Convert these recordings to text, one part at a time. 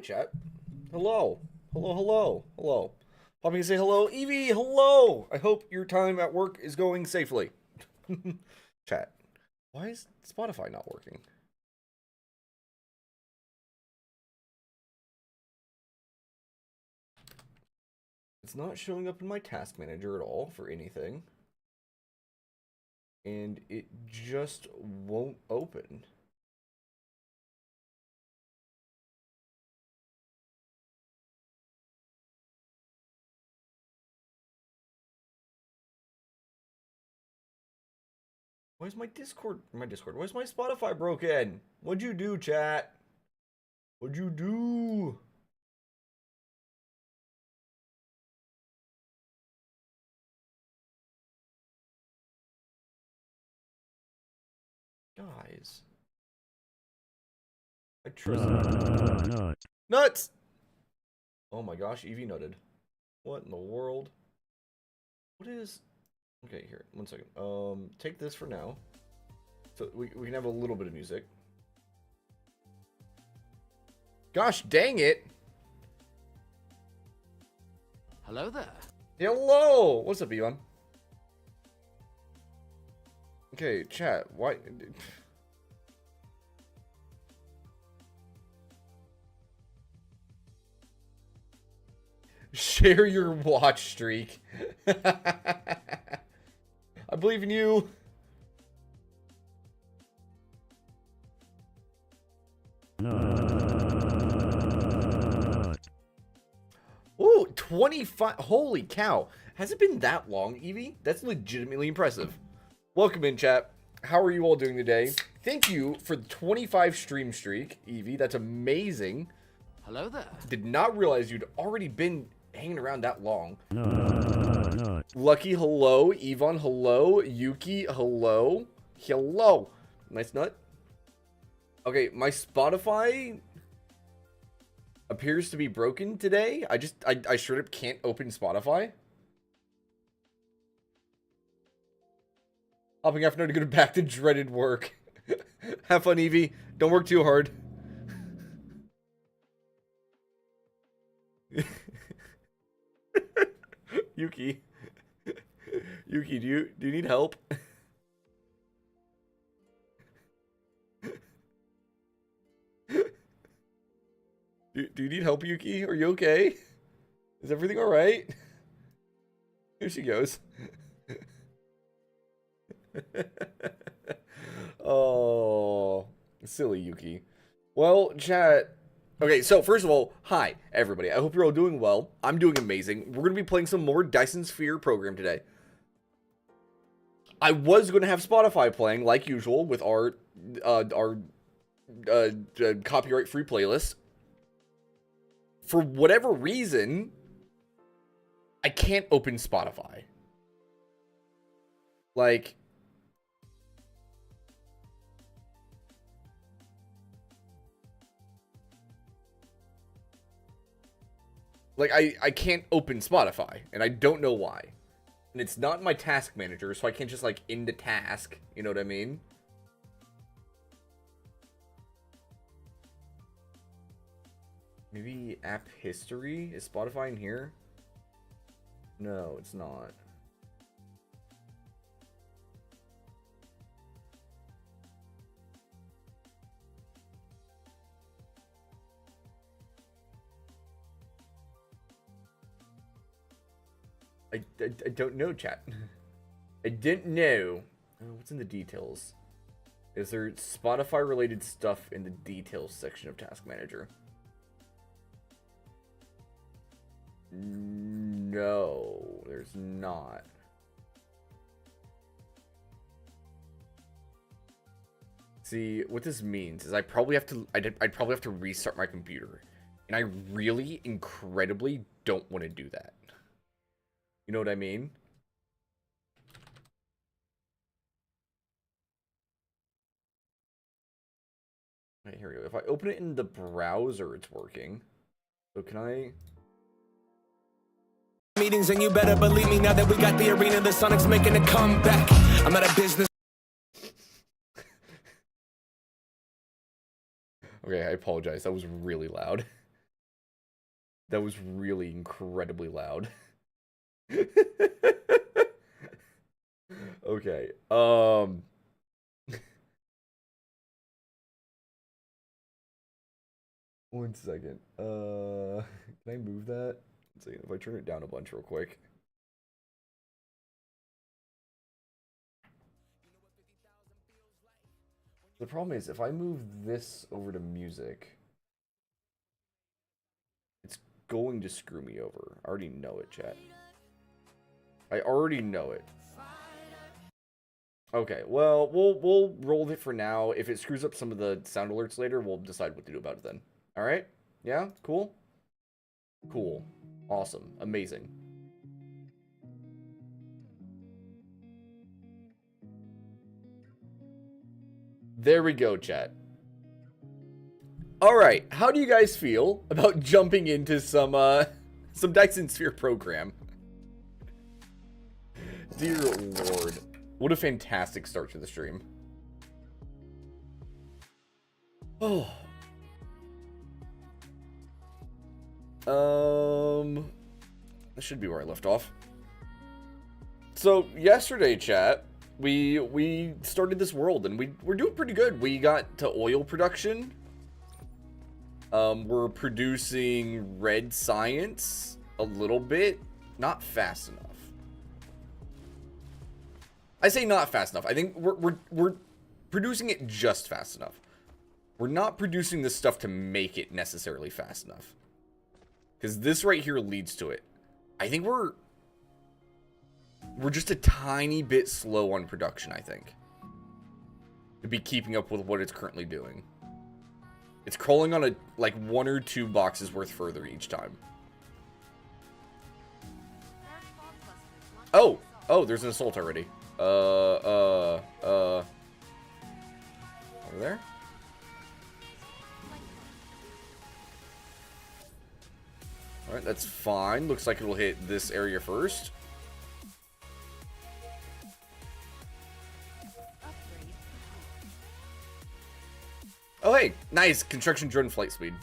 chat. Hello. Hello, hello, hello. Popping to say hello. Evie, hello. I hope your time at work is going safely. Chat. Why is Spotify not working? It's not showing up in my task manager at all for anything. And it just won't open. Why is my Discord, why is my Spotify broken? What'd you do, chat? What'd you do? Guys. I trust Nuts! Oh my gosh, Evie nutted. What in the world? What is... Okay, here, 1 second. Take this for now. So we can have a little bit of music. Gosh dang it! Hello there. Hello! What's up, Ivan? Okay, chat, why... Share your watch streak. I believe in you. Ooh, 25. Holy cow. Has it been that long, Evie? That's legitimately impressive. Welcome in, chat. How are you all doing today? Thank you for the 25 stream streak, Evie. That's amazing. Hello there. Did not realize you'd already been hanging around that long. Lucky, hello. Yvonne, hello. Yuki, hello. Hello. Nice nut. Okay, my Spotify appears to be broken today. I straight up can't open Spotify. Hopping after to go back to dreaded work. Have fun, Evie. Don't work too hard. Yuki. Yuki, do you need help? Do you need help, Yuki? Are you okay? Is everything alright? Here she goes. Oh, silly Yuki. Well, chat. Okay, so first of all, hi, everybody. I hope you're all doing well. I'm doing amazing. We're going to be playing some more Dyson Sphere program today. I was going to have Spotify playing, like usual, with our copyright-free playlist. For whatever reason, I can't open Spotify. Like... I can't open Spotify, and I don't know why. And it's not in my task manager, so I can't just, like, end a task. You know what I mean? Maybe app history? Is Spotify in here? No, it's not. I don't know, chat. I didn't know. What's in the details? Is there Spotify related stuff in the details section of Task Manager? No, there's not. See, what this means is I'd probably have to restart my computer. And I really incredibly don't want to do that. You know what I mean? Right, here we go. If I open it in the browser, it's working. So can I... Meetings, and you better believe me now that we got the arena, the Sonic's making a comeback. I'm at a business. Okay, I apologize. That was really loud. That was really incredibly loud. Okay. One second. Can I move that? Let's see if I turn it down a bunch real quick. The problem is if I move this over to music, it's going to screw me over. I already know it, chat. I already know it. Okay, well, we'll roll it for now. If it screws up some of the sound alerts later, we'll decide what to do about it then. All right? Yeah? Cool? Cool. Awesome. Amazing. There we go, chat. All right, how do you guys feel about jumping into some Dyson Sphere program? Dear Lord, what a fantastic start to the stream. Oh. That should be where I left off. So yesterday, chat, we started this world and we're doing pretty good. We got to oil production. We're producing red science a little bit, not fast enough. I say not fast enough. I think we're producing it just fast enough. We're not producing this stuff to make it necessarily fast enough. Because this right here leads to it. I think we're just a tiny bit slow on production, I think. To be keeping up with what it's currently doing. It's crawling on like 1 or 2 boxes worth further each time. Oh, there's an assault already. Over there? Alright, that's fine. Looks like it'll hit this area first. Oh, hey, nice. Construction drone flight speed.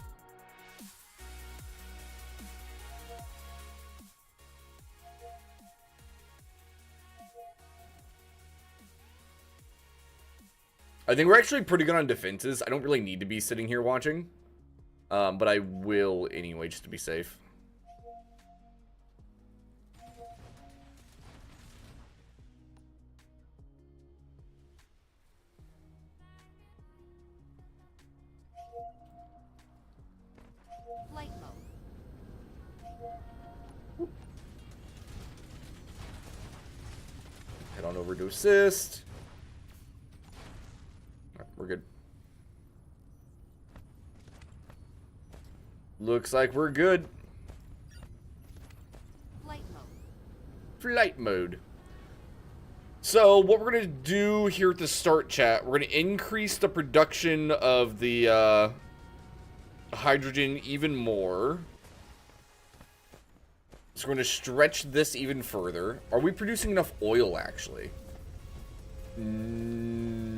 I think we're actually pretty good on defenses. I don't really need to be sitting here watching. But I will anyway, just to be safe. Flight mode. Head on over to assist. All right, we're good. Looks like we're good. Flight mode. Flight mode. So what we're going to do here at the start, chat, we're going to increase the production of the hydrogen even more. So we're going to stretch this even further. Are we producing enough oil, actually? No,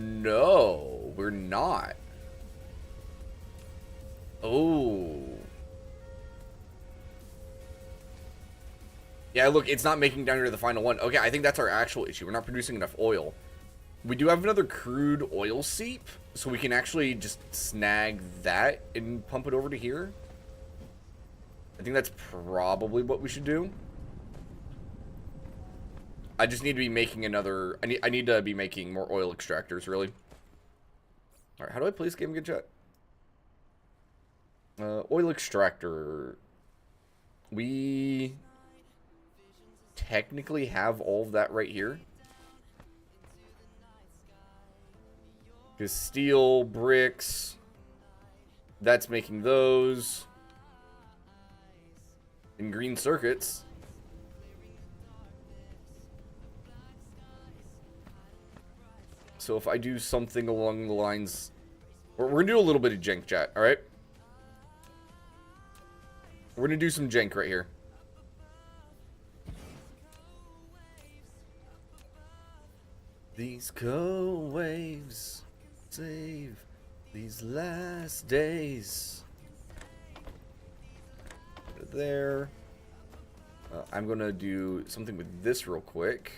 we're not. Oh. Yeah, look, it's not making down here to the final one. Okay, I think that's our actual issue. We're not producing enough oil. We do have another crude oil seep, so we can actually just snag that and pump it over to here. I think that's probably what we should do. I just need to be making another... I need to be making more oil extractors, really. Alright, how do I play this game again, chat? Oil extractor. We... technically have all of that right here. Because steel, bricks, that's making those. And green circuits. So if I do something along the lines... We're going to do a little bit of jank, chat, alright? We're going to do some jank right here. These cold waves save these last days. into there. I'm going to do something with this real quick.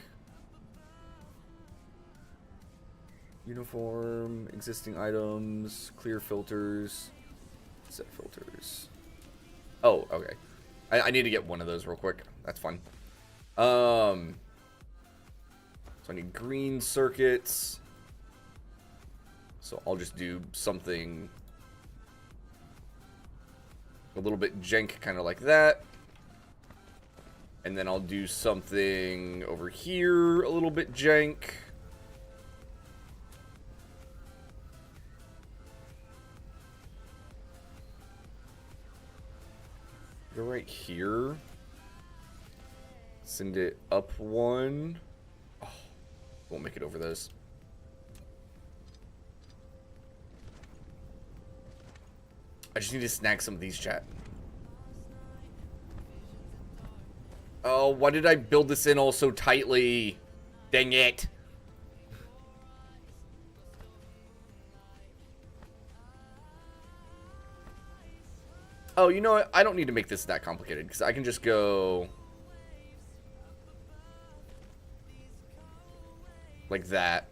Uniform, existing items, clear filters, set filters. Oh, okay. I need to get one of those real quick. That's fun. So I need green circuits. So I'll just do something a little bit jank, kind of like that. And then I'll do something over here a little bit jank. Go right here. Send it up one. Oh, won't make it over this. I just need to snag some of these, chat. Oh, why did I build this in all so tightly? Dang it. Oh, you know what? I don't need to make this that complicated, because I can just go like that.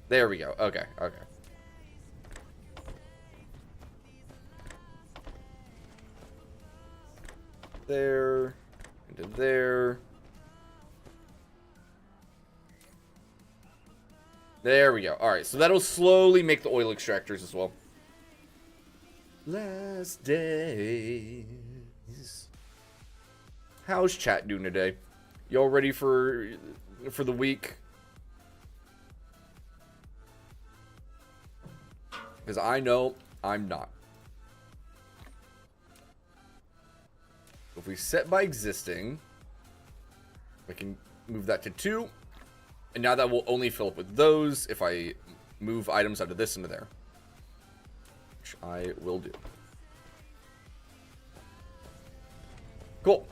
There we go. Okay, okay. There, into there. There we go. Alright, so that'll slowly make the oil extractors as well. Last days. How's chat doing today? Y'all ready for the week? Because I know I'm not. If we set by existing, we can move that to 2. And now that will only fill up with those if I move items out of this into there. Which I will do. Cool.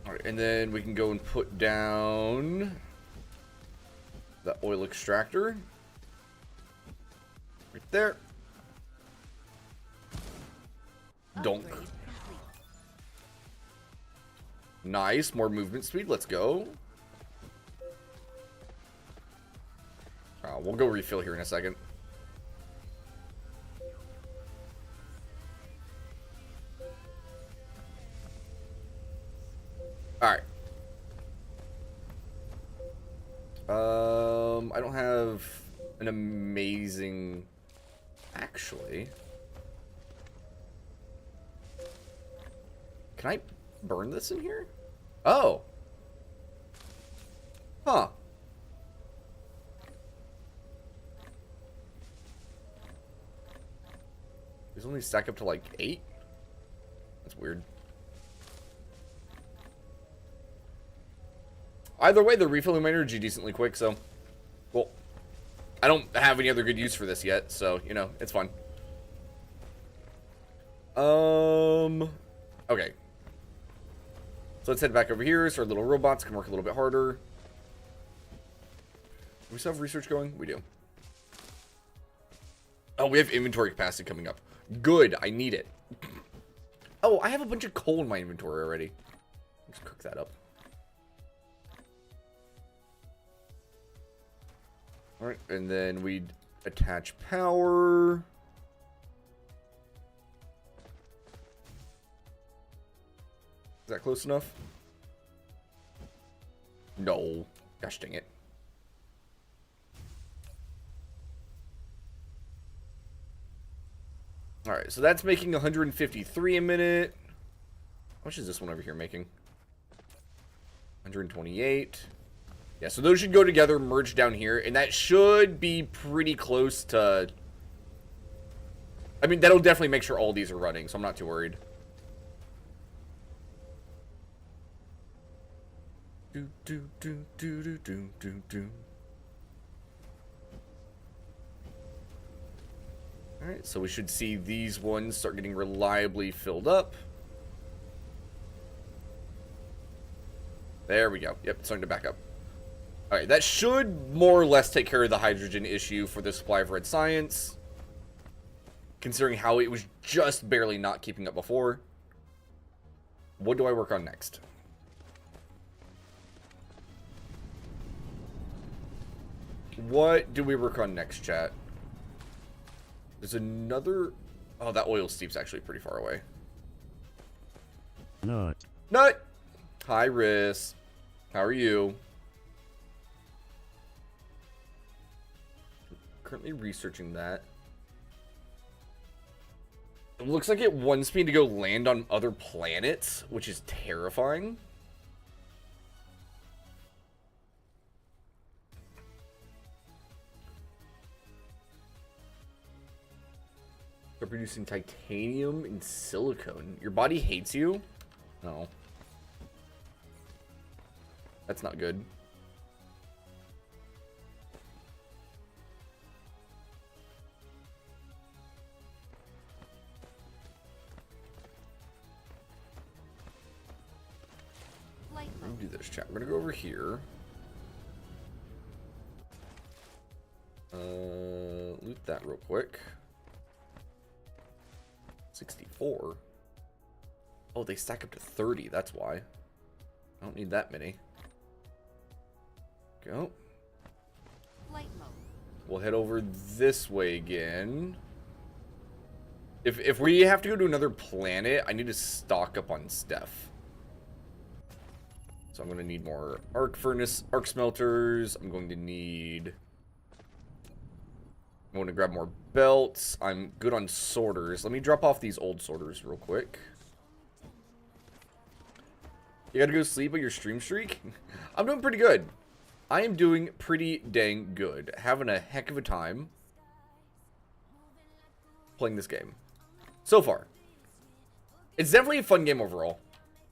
Alright, and then we can go and put down the oil extractor. Right there. Donk. Upgrade complete. Nice, more movement speed. Let's go. We'll go refill here in a second. Alright. I don't have an amazing... Actually... Can I burn this in here? Oh. Huh. These only stack up to like 8? That's weird. Either way, they're refilling my energy decently quick, so... Well, I don't have any other good use for this yet, so, you know, it's fun. Okay. So let's head back over here so our little robots can work a little bit harder. Do we still have research going? We do. Oh, we have inventory capacity coming up. Good, I need it. Oh, I have a bunch of coal in my inventory already. Let's cook that up. Alright, and then we'd attach power. Is that close enough? No. Gosh dang it. Alright, so that's making 153 a minute. How much is this one over here making? 128. Yeah, so those should go together, merge down here, and that should be pretty close to... I mean, that'll definitely make sure all these are running, so I'm not too worried. Do, do, do, do, do, do, do, do. Alright, so we should see these ones start getting reliably filled up. There we go. Yep, it's starting to back up. Alright, that should more or less take care of the hydrogen issue for the supply of red science. considering how it was just barely not keeping up before. What do I work on next? What do we work on next, chat? There's another... Oh, that oil steep's actually pretty far away. Nut! Hi, Riss. How are you? Currently researching that. It looks like it wants me to go land on other planets, which is terrifying. They're producing titanium and silicone. Your body hates you? No. That's not good. Flight Let me mode. do this, chat. We're gonna go over here. Loot that real quick. 64. Oh, they stack up to 30. That's why. I don't need that many. Go. Flight mode. We'll head over this way again. If we have to go to another planet, I need to stock up on stuff. So I'm going to need more arc smelters. I'm going to grab more belts. I'm good on sorters. Let me drop off these old sorters real quick. You gotta go sleep on your stream streak? I'm doing pretty good. I am doing pretty dang good. Having a heck of a time playing this game. So far. It's definitely a fun game overall.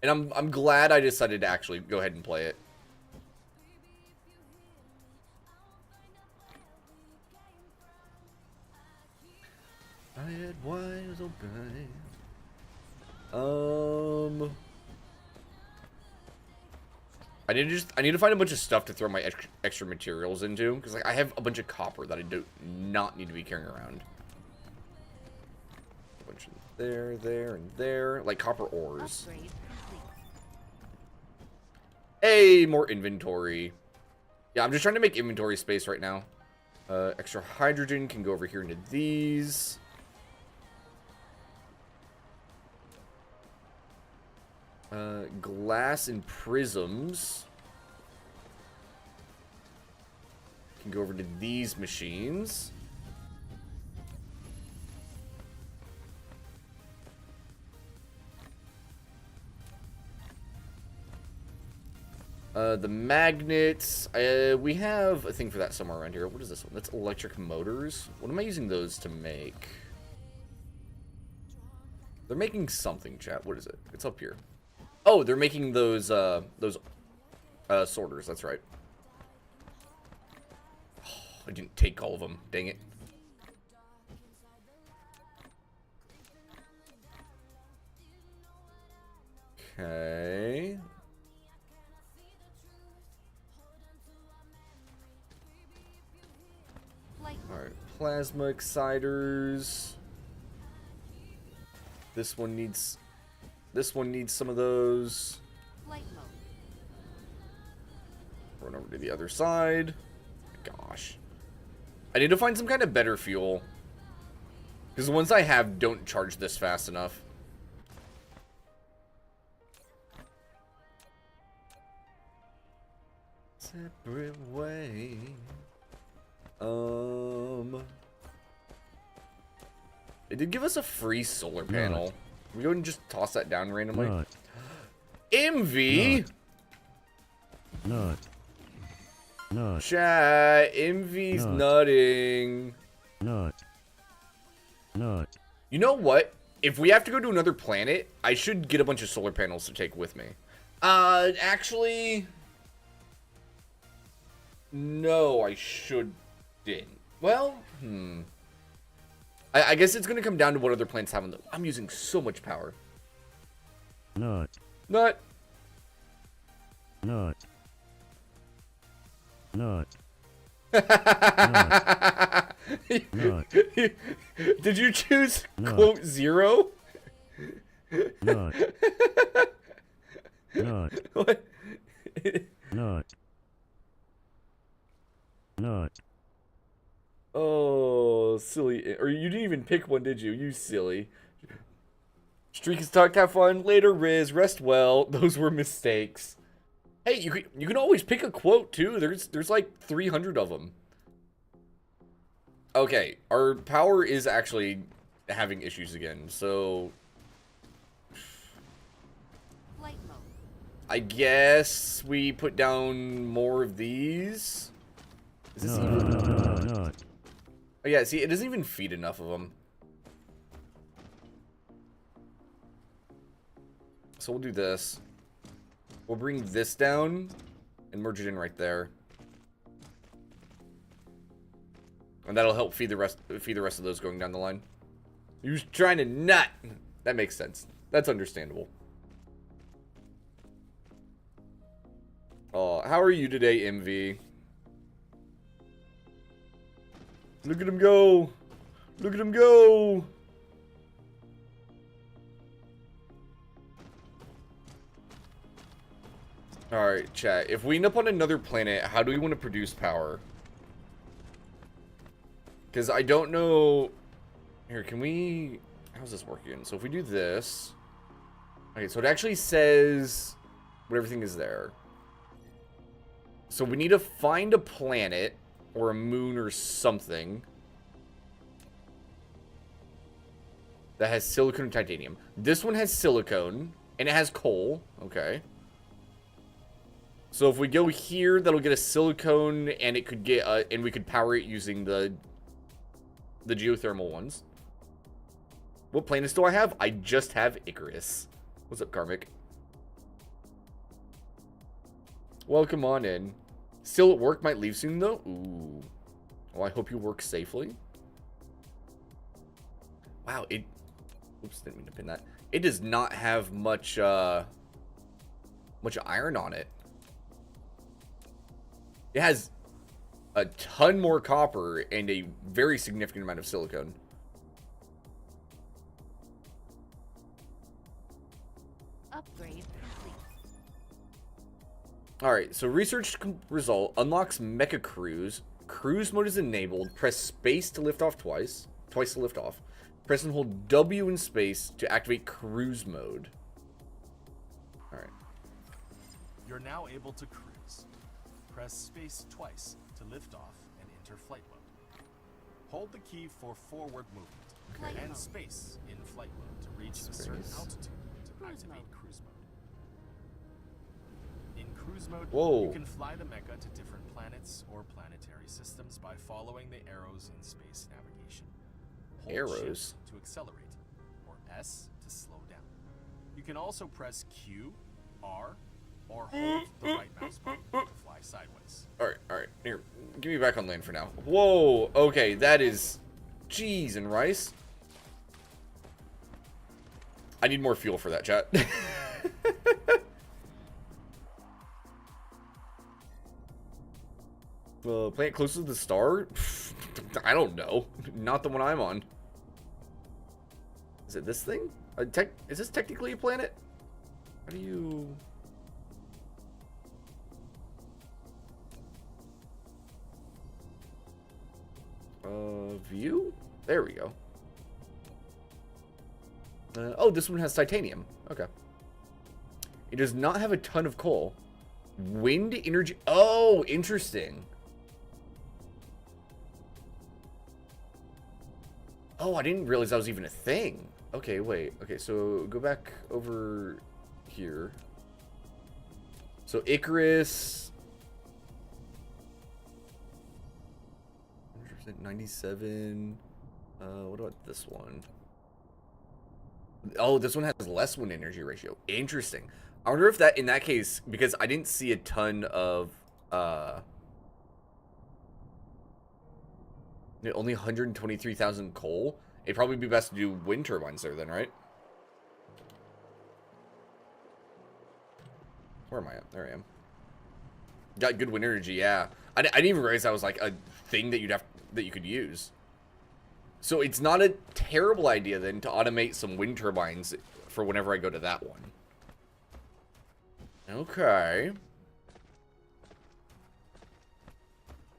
And I'm glad I decided to actually go ahead and play it. I had wise obey. I need to find a bunch of stuff to throw my extra materials into, because like I have a bunch of copper that I do not need to be carrying around. A bunch of there, and there, like copper ores. Upgrade complete. Hey, more inventory. Yeah, I'm just trying to make inventory space right now. Extra hydrogen can go over here into these. Glass and prisms can go over to these machines. The magnets, we have a thing for that somewhere around here. What is this one? That's electric motors. What am I using those to make? They're making something, chat. What is it? It's up here. Oh, they're making those sorters. That's right. Oh, I didn't take all of them. Dang it. Okay. Flight mode. Alright, plasma exciters. This one needs some of those. Flight mode. Run over to the other side. Gosh. I need to find some kind of better fuel. Because the ones I have don't charge this fast enough. Separate way. It did give us a free solar panel. We go and just toss that down randomly. MV. Chat. MV's nutting. You know what? If we have to go to another planet, I should get a bunch of solar panels to take with me. Actually, no, I shouldn't. Well, I guess it's gonna come down to what other planets have on them. I'm using so much power. Nut. Nut. Did you choose Nut. quote 0? Nut. Nut. What? Nut. Nut. Oh, silly. Or you didn't even pick one, did you? You silly. Streak is talk, have fun. Later, Riz. Rest well. Those were mistakes. Hey, you can always pick a quote, too. There's like 300 of them. Okay, our power is actually having issues again, so... Flight mode. I guess we put down more of these. Is this even... Nut. Oh yeah, see, it doesn't even feed enough of them. So we'll do this. We'll bring this down and merge it in right there. And that'll help feed the rest of those going down the line. He was trying to nut. That makes sense. That's understandable. Oh, how are you today, MV? Look at him go. Look at him go. Alright, chat. If we end up on another planet, how do we want to produce power? Because I don't know... Here, can we... How's this working? So if we do this... Okay, so it actually says what everything is there. So we need to find a planet or a moon or something that has silicone and titanium. This one has silicone and it has coal. Okay. So if we go here, that'll get a silicone and it could get and we could power it using the geothermal ones. What planets do I have? I just have Icarus. What's up, Karmic? Welcome on in. Still at work, might leave soon though. Ooh. Well, I hope you work safely. Wow, it... Oops, didn't mean to pin that. It does not have much, much iron on it. It has a ton more copper and a very significant amount of silicone. Upgrade complete. Alright, so research result unlocks Mecha Cruise. Cruise mode is enabled. Press space to lift off twice. Twice to lift off. Press and hold W in space to activate cruise mode. Alright. You're now able to cruise. Press space twice to lift off and enter flight mode. Hold the key for forward movement Flight and mode. space in flight mode to reach a certain Space. altitude to Cruise activate mode. cruise mode. In cruise mode, Whoa. you can fly the mecha to different planets or planetary systems by following the arrows in space navigation. Hold Arrows? Shift to accelerate, or S to slow down. You can also press Q, R, or hold the right mouse button to fly sideways. Alright. Here, give me back on land for now. Whoa, okay, that is cheese and rice. I need more fuel for that, chat. Planet closest to the star? I don't know. Not the one I'm on. Is it this thing? Is this technically a planet? How do you... View? There we go. Oh, this one has titanium. Okay. It does not have a ton of coal. Wind energy. Oh, interesting. Oh, I didn't realize that was even a thing. Okay, wait. Okay, so go back over here. So Icarus. 97. What about this one? Oh, this one has less wind energy ratio. Interesting. I wonder if that, in that case, because I didn't see a ton of, only 123,000 coal. It'd probably be best to do wind turbines there then, right? Where am I at? There I am. Got good wind energy, yeah. I didn't even realize that was like a thing that you could use. So it's not a terrible idea then to automate some wind turbines for whenever I go to that one. Okay.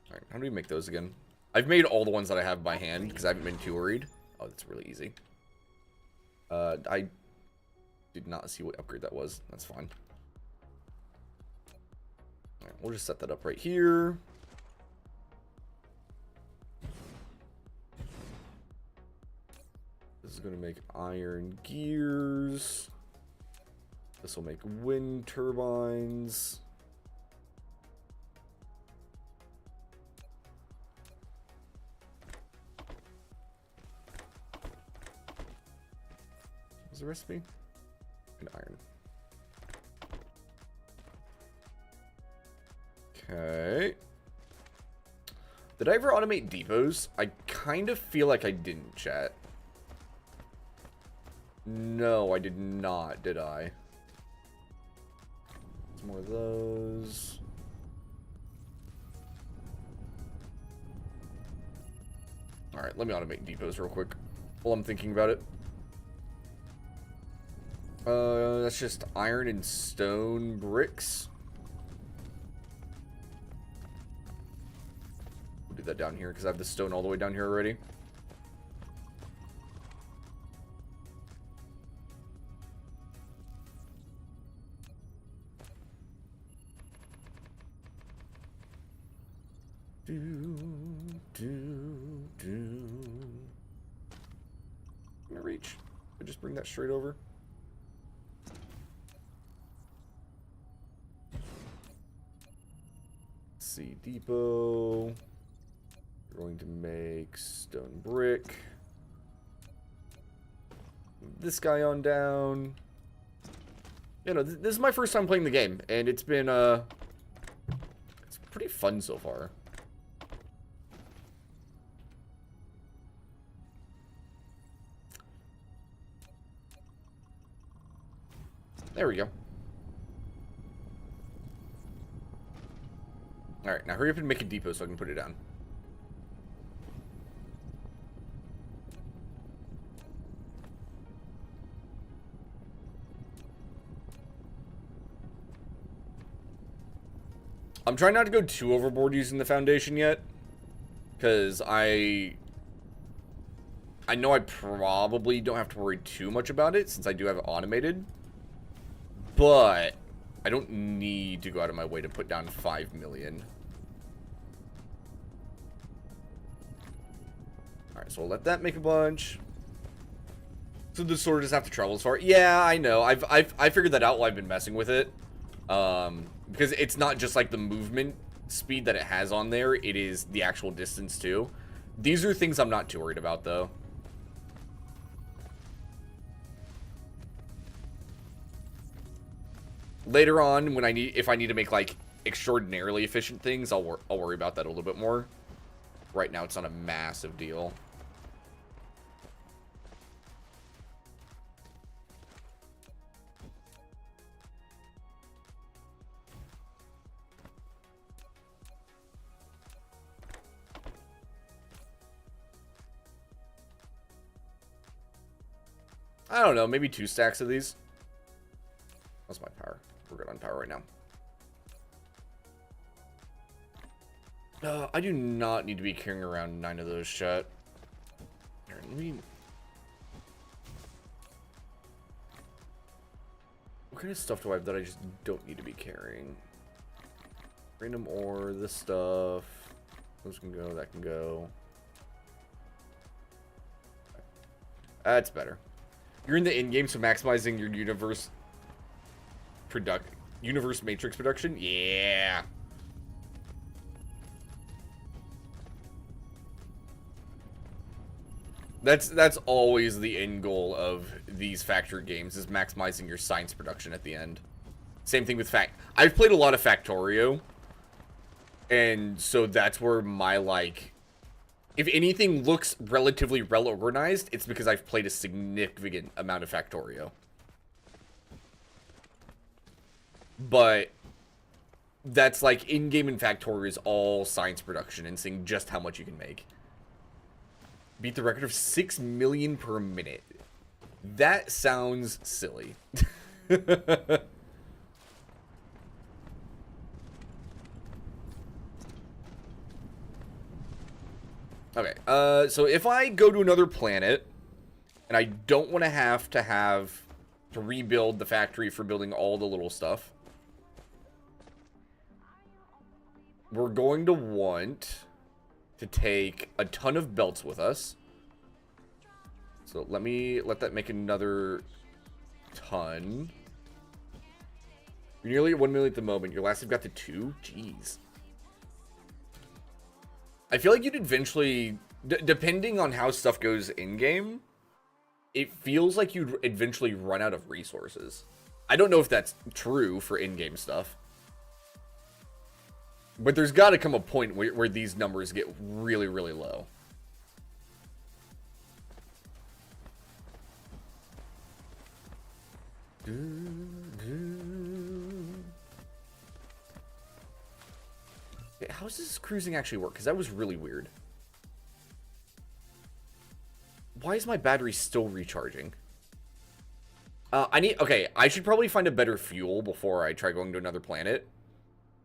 Alright, how do we make those again? I've made all the ones that I have by hand because I haven't been too worried. Oh, that's really easy. I did not see what upgrade that was. That's fine. Alright, we'll just set that up right here. This is going to make iron gears. This will make wind turbines. What's the recipe? And iron. Okay. Did I ever automate depots? I kind of feel like I didn't, chat. No, I did not, did I? Some more of those. Alright, let me automate depots real quick while I'm thinking about it. That's just iron and stone bricks. We'll do that down here because I have the stone all the way down here already. I'm gonna reach. I just bring that straight over. Let's see, depot. We're going to make stone brick. This guy on down. You know, this is my first time playing the game, and it's been it's pretty fun so far. There we go. Alright, now hurry up and make a depot so I can put it down. I'm trying not to go too overboard using the foundation yet, because I know I probably don't have to worry too much about it since I do have it automated. But I don't need to go out of my way to put down 5 million. Alright, so we'll let that make a bunch. So the sword doesn't have to travel as far. Yeah, I know. I figured that out while I've been messing with it. Because it's not just like the movement speed that it has on there. It is the actual distance too. These are things I'm not too worried about though. Later on, when if I need to make like extraordinarily efficient things, I'll worry about that a little bit more. Right now, it's not a massive deal. I don't know, maybe 2 stacks of these. What's my power? We're good on power right now. I do not need to be carrying around 9 of those shut. Here, let me... What kind of stuff do I have that I just don't need to be carrying? Random ore, this stuff. Those can go, that can go. That's better. You're in the in-game, so maximizing your universe matrix production? Yeah. That's always the end goal of these factory games, is maximizing your science production at the end. Same thing with I've played a lot of Factorio, and so that's where my, like, if anything looks relatively well organized, it's because I've played a significant amount of Factorio. But that's like in-game and Factorio is all science production and seeing just how much you can make. beat the record of 6 million per minute. That sounds silly. Okay, so if I go to another planet, and I don't want to have to rebuild the factory for building all the little stuff, we're going to want to take a ton of belts with us. So let that make another ton. You're nearly at 1 million at the moment. Your last have got to 2? Jeez. I feel like you'd eventually, depending on how stuff goes in-game, it feels like you'd eventually run out of resources. I don't know if that's true for in-game stuff. But there's got to come a point where these numbers get really, really low. How does this cruising actually work? Because that was really weird. Why is my battery still recharging? Okay, I should probably find a better fuel before I try going to another planet.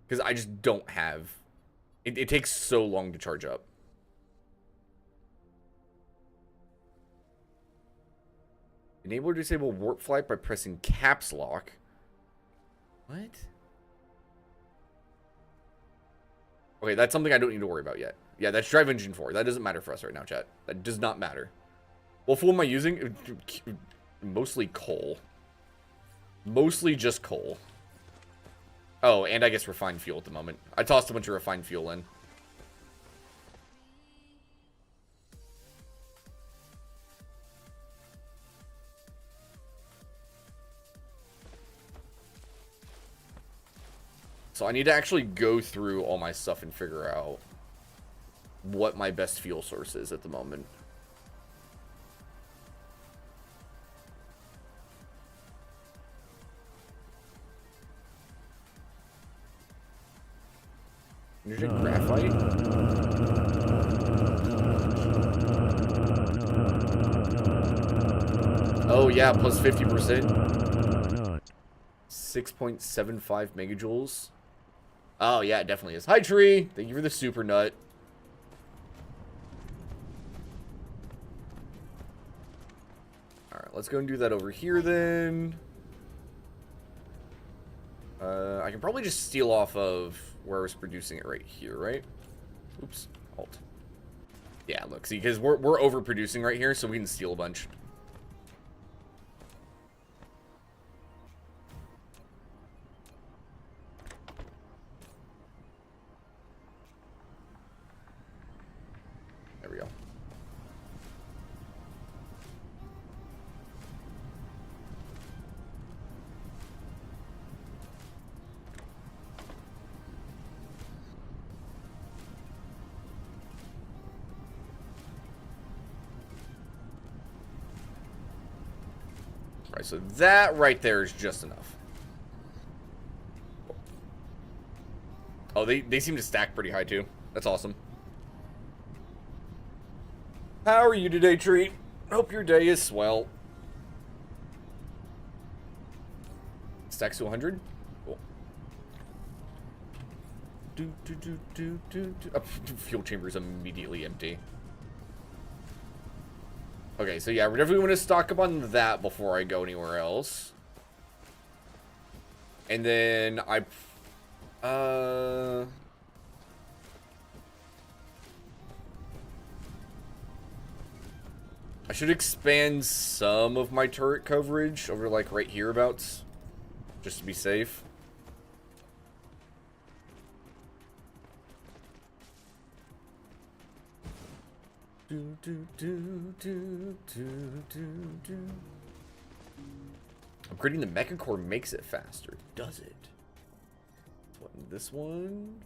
Because I just don't have... It takes so long to charge up. Enable or disable warp flight by pressing caps lock. What? Okay, that's something I don't need to worry about yet. Yeah, that's drive engine 4. That doesn't matter for us right now, chat. That does not matter. What fuel am I using? Mostly coal. Mostly just coal. Oh, and I guess refined fuel at the moment. I tossed a bunch of refined fuel in. So I need to actually go through all my stuff and figure out what my best fuel source is at the moment. Is it graphite? Oh yeah, plus 50%. 6.75 megajoules. Oh yeah, it definitely is. Hi Tree! Thank you for the super nut. Alright, let's go and do that over here then. I can probably just steal off of where I was producing it right here, right? Oops. Alt. Yeah, look, see, because we're overproducing right here, so we can steal a bunch. There we go. Alright, so that right there is just enough. Oh, they seem to stack pretty high too. That's awesome. How are you today, Treat? Hope your day is swell. Stacks to 100? Cool. Oh, fuel chamber is immediately empty. Okay, so yeah, we definitely want to stock up on that before I go anywhere else. And then I should expand some of my turret coverage over, like, right hereabouts, just to be safe. Upgrading the mecha core makes it faster, does it? What, this one?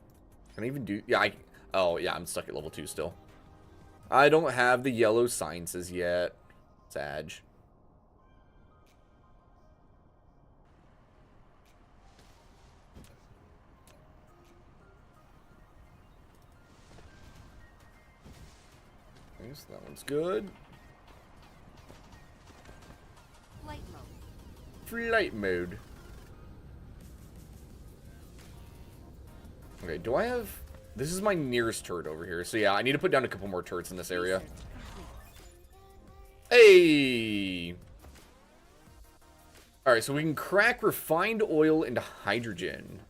Can I even do... Yeah, oh, yeah, I'm stuck at level 2 still. I don't have the yellow sciences yet. Sag. Okay. Nice. That one's good. Flight mode. Flight mode. Okay, do I have... This is my nearest turret over here. So yeah, I need to put down a couple more turrets in this area. Research complete. Hey! Alright, so we can crack refined oil into hydrogen.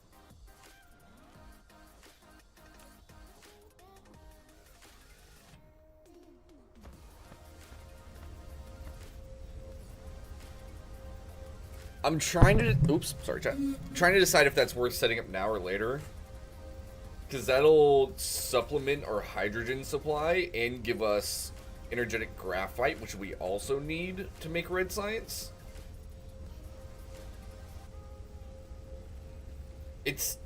I'm trying to... Oops, sorry, chat. Trying to decide if that's worth setting up now or later. Because that'll supplement our hydrogen supply and give us energetic graphite, which we also need to make red science. It's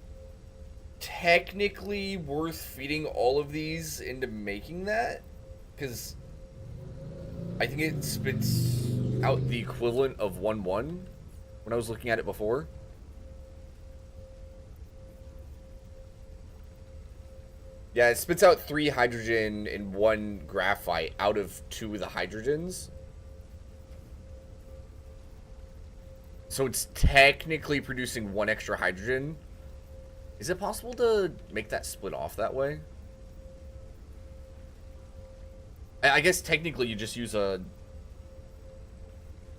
technically worth feeding all of these into making that, because I think it spits out the equivalent of 1-1 when I was looking at it before. Yeah, it spits out 3 hydrogen and 1 graphite out of 2 of the hydrogens. So it's technically producing 1 extra hydrogen. Is it possible to make that split off that way? I guess technically you just use a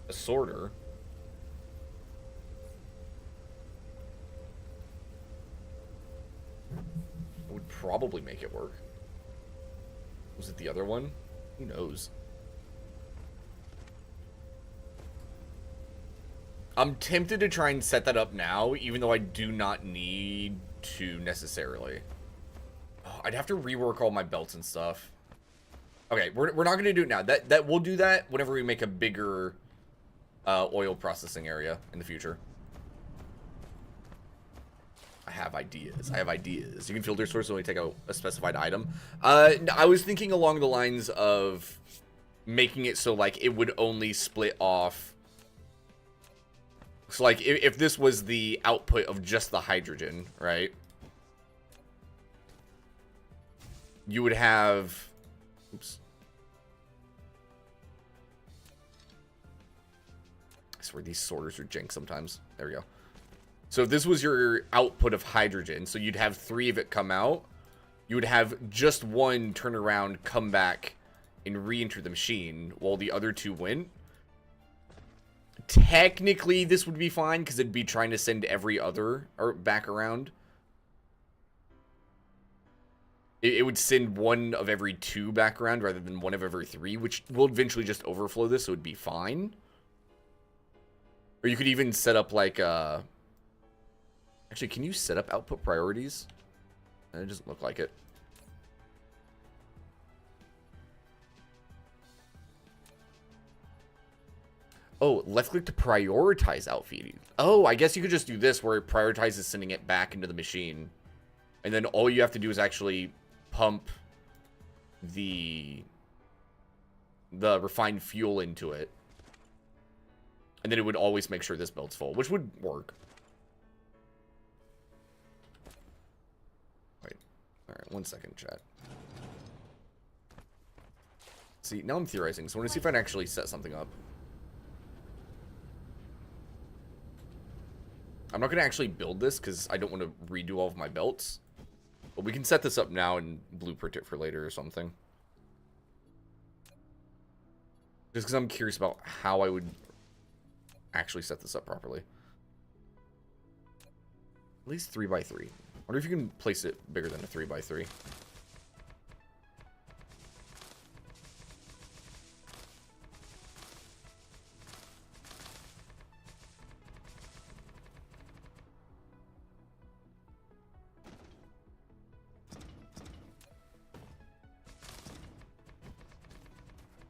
sorter. It would probably make it work. Was it the other one? Who knows? I'm tempted to try and set that up now, even though I do not need to necessarily. Oh, I'd have to rework all my belts and stuff. Okay, we're not going to do it now. We'll do that whenever we make a bigger oil processing area in the future. I have ideas. You can filter source only take a specified item. I was thinking along the lines of making it so like it would only split off. So like if this was the output of just the hydrogen, right? You would have... Oops. I swear these sorters are jank sometimes. There we go. So if this was your output of hydrogen, so you'd have 3 of it come out, you would have just 1 turn around, come back, and re-enter the machine, while the other 2 went. Technically, this would be fine, because it'd be trying to send every other or back around. It would send 1 of every 2 back around, rather than 1 of every 3, which will eventually just overflow this, so it'd be fine. Or you could even set up, like, Actually, can you set up output priorities? It doesn't look like it. Oh, left click to prioritize outfeeding. Oh, I guess you could just do this where it prioritizes sending it back into the machine. And then all you have to do is actually pump the refined fuel into it. And then it would always make sure this belt's full, which would work. Alright, 1 second, chat. See, now I'm theorizing, so I want to see if I can actually set something up. I'm not going to actually build this, because I don't want to redo all of my belts. But we can set this up now and blueprint it for later or something. Just because I'm curious about how I would actually set this up properly. At least 3x3. I wonder if you can place it bigger than a 3x3.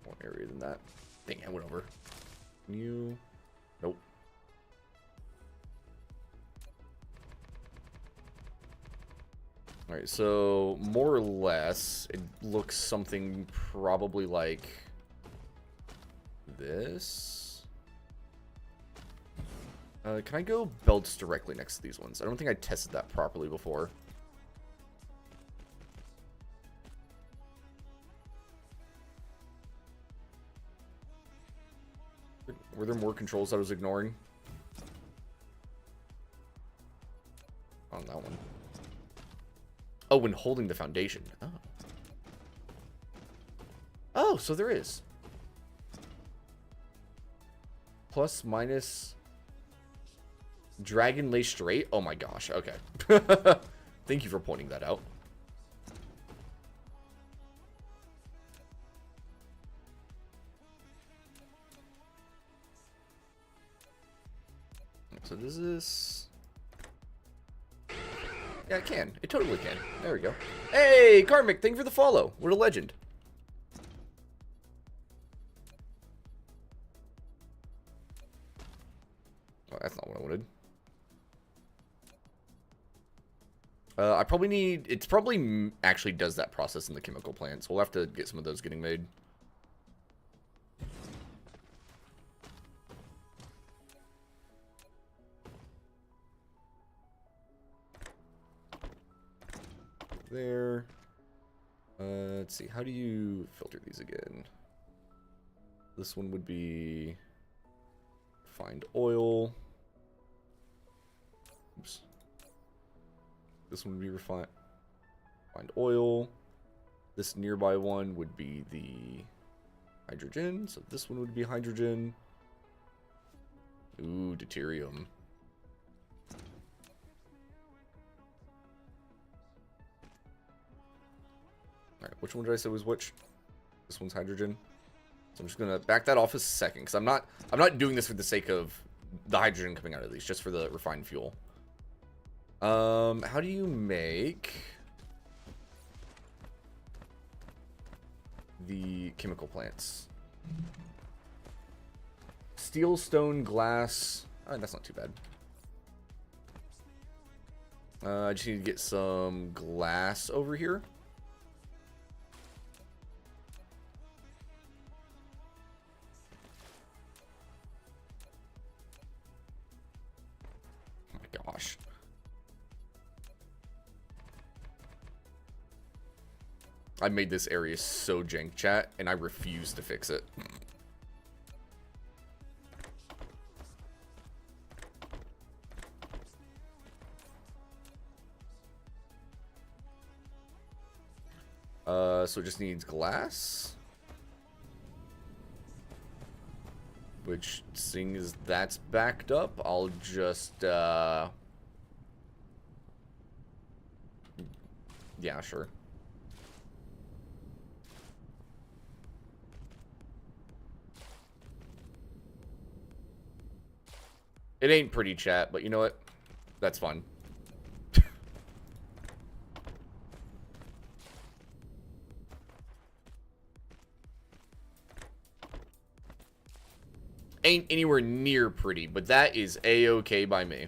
More area than that. Dang, I went over. Can you... Nope. Alright, so more or less, it looks something probably like this. Can I go belts directly next to these ones? I don't think I tested that properly before. Were there more controls I was ignoring? On that one. Oh, when holding the foundation. Oh. Oh, so there is. Plus, minus. Dragon lay straight? Oh my gosh, okay. Thank you for pointing that out. So does this... Yeah, it can. It totally can. There we go. Hey, Karmic, thank you for the follow. What a legend. Oh, that's not what I wanted. I probably need... It probably actually does that process in the chemical plant, so we'll have to get some of those getting made. There. Let's see. How do you filter these again? This one would be... Find oil. Oops. This one would be refined. Find oil. This nearby one would be the hydrogen. So this one would be hydrogen. Ooh, deuterium. Alright, which one did I say was which? This one's hydrogen. So I'm just gonna back that off a second, because I'm not doing this for the sake of the hydrogen coming out of these, just for the refined fuel. How do you make the chemical plants? Steel, stone, glass. Oh, that's not too bad. I just need to get some glass over here. Oh my gosh. I made this area so jank, chat, and I refuse to fix it. So it just needs glass. Which, seeing as that's backed up, I'll just, yeah, sure. It ain't pretty, chat, but you know what? That's fun. Ain't anywhere near pretty, but that is a-okay by me.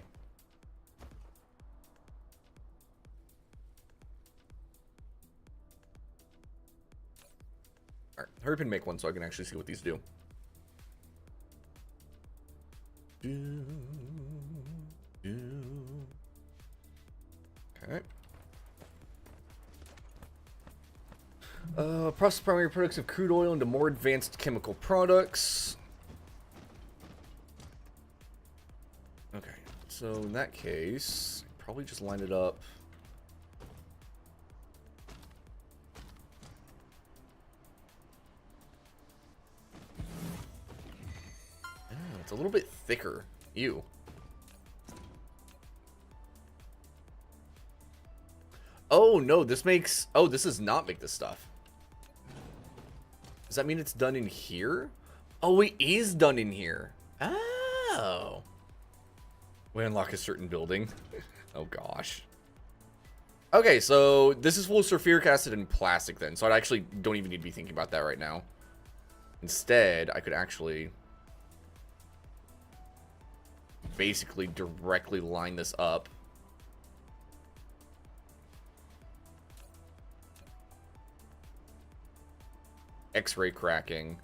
Alright, hurry up and make one so I can actually see what these do. Okay. Process primary products of crude oil into more advanced chemical products. Okay, so in that case, probably just line it up. Oh, it's a little bit thicker. Ew. Oh, no, this makes... Oh, this does not make this stuff. Does that mean it's done in here? Oh, it is done in here. Oh. We unlock a certain building. Oh, gosh. Okay, so this is full of sulfuric acid and plastic then. So I actually don't even need to be thinking about that right now. Instead, I could actually... basically directly line this up. X-ray cracking.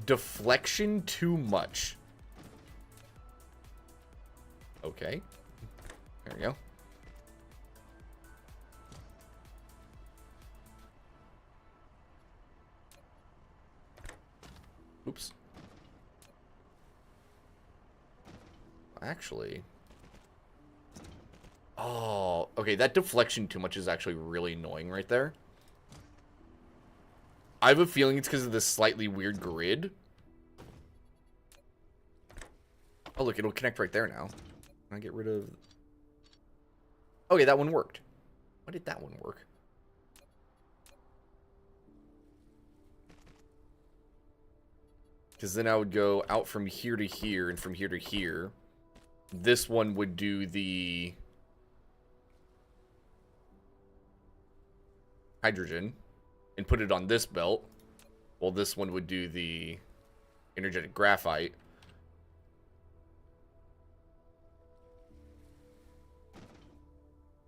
Deflection too much. Okay. There we go. actually. Oh, okay, that deflection too much is actually really annoying right there. I have a feeling it's because of this slightly weird grid. Oh, look, it'll connect right there now. Can I get rid of... Okay, that one worked. Why did that one work? Because then I would go out from here to here and from here to here. This one would do the hydrogen and put it on this belt, while this one would do the energetic graphite.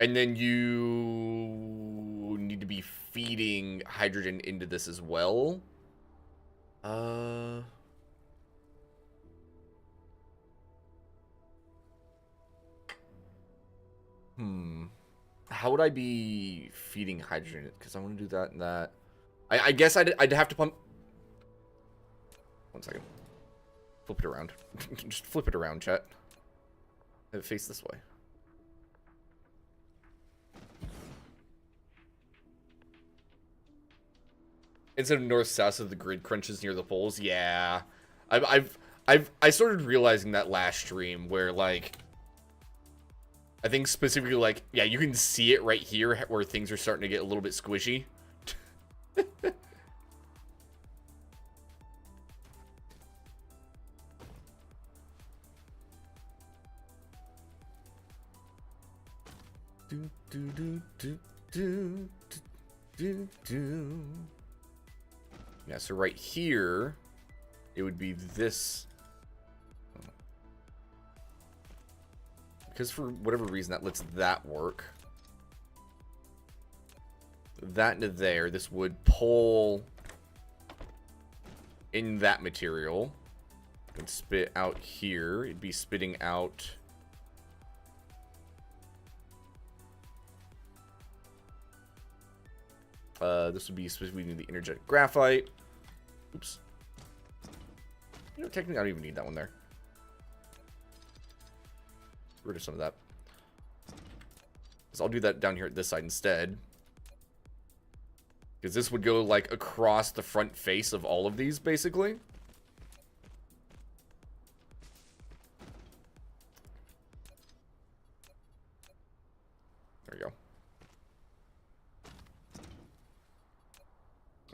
And then you need to be feeding hydrogen into this as well. How would I be feeding hydrogen? Because I want to do that and that. I guess I'd have to pump... 1 second. Flip it around. Just flip it around, chat. Have it face this way. Instead of north-south, so the grid crunches near the poles. Yeah. I started realizing that last stream where, like... I think specifically, like, yeah, you can see it right here where things are starting to get a little bit squishy. Yeah, so right here, it would be this. Because for whatever reason, that lets that work. That into there. This would pull in that material. And spit out here. It'd be spitting out... this would be specifically the energetic graphite. Oops. You know, technically I don't even need that one there. Get rid of some of that. So I'll do that down here at this side instead. Because this would go, like, across the front face of all of these, basically. There we go.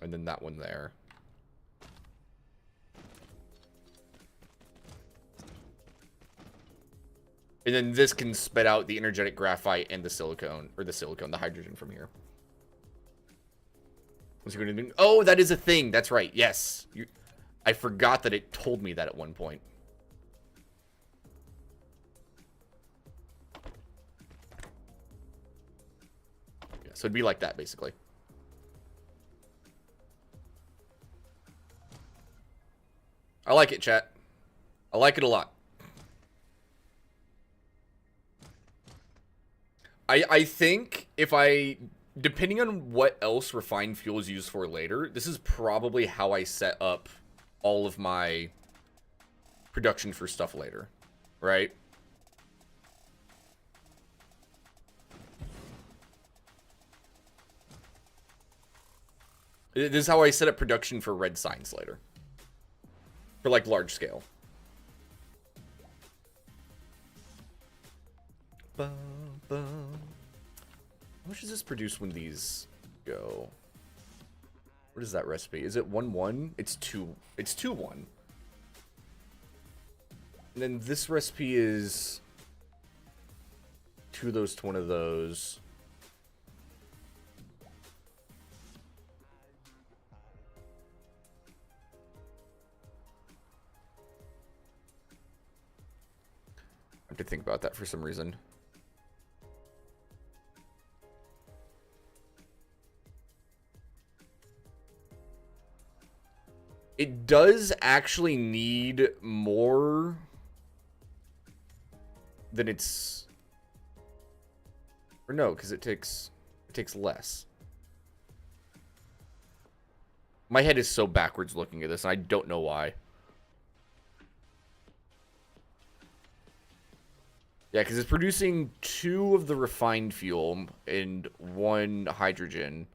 And then that one there. And then this can spit out the energetic graphite and the silicone, or the hydrogen from here. What's it going to do? Oh, that is a thing. That's right. Yes. I forgot that it told me that at one point. Yeah, so it'd be like that, basically. I like it, chat. I like it a lot. I think if depending on what else refined fuel is used for later, this is probably how I set up all of my production for stuff later, right? This is how I set up production for red signs later. For, like, large scale. How much does this produce when these go? What is that recipe? Is it 1-1? It's 2. It's 2-1. And then this recipe is 2 of those to 1 of those. I have to think about that for some reason. It does actually need more than it's... Or no, because it takes less. My head is so backwards looking at this, and I don't know why. Yeah, because it's producing 2 of the refined fuel and 1 hydrogen.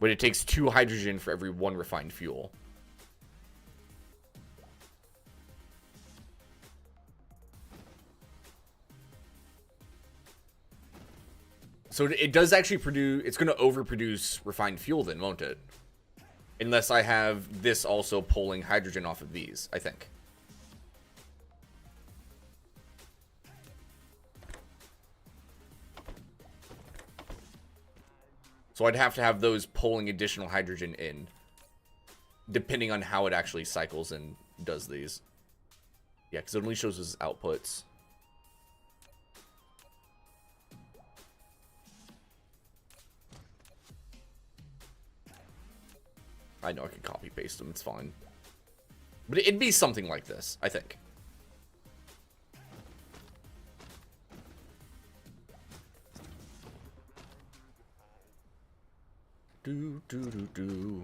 But it takes 2 hydrogen for every 1 refined fuel. So it does actually produce... It's going to overproduce refined fuel then, won't it? Unless I have this also pulling hydrogen off of these, I think. So I'd have to have those pulling additional hydrogen in, depending on how it actually cycles and does these. Yeah, because it only shows us outputs. I know I can copy paste them, it's fine. But it'd be something like this, I think. Do, do, do, do.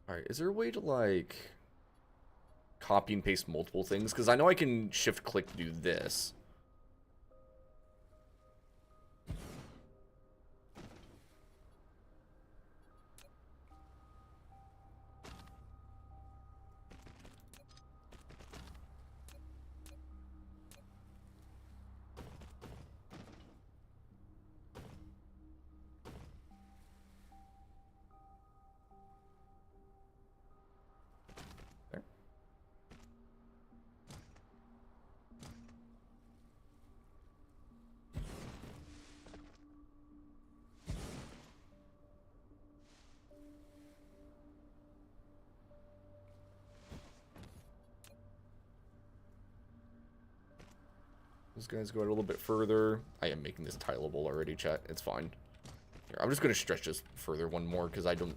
Alright, is there a way to, like, copy and paste multiple things? Because I know I can shift-click to do this. Those guys go out a little bit further. I am making this tileable already, chat. It's fine. Here, I'm just going to stretch this further one more because I'm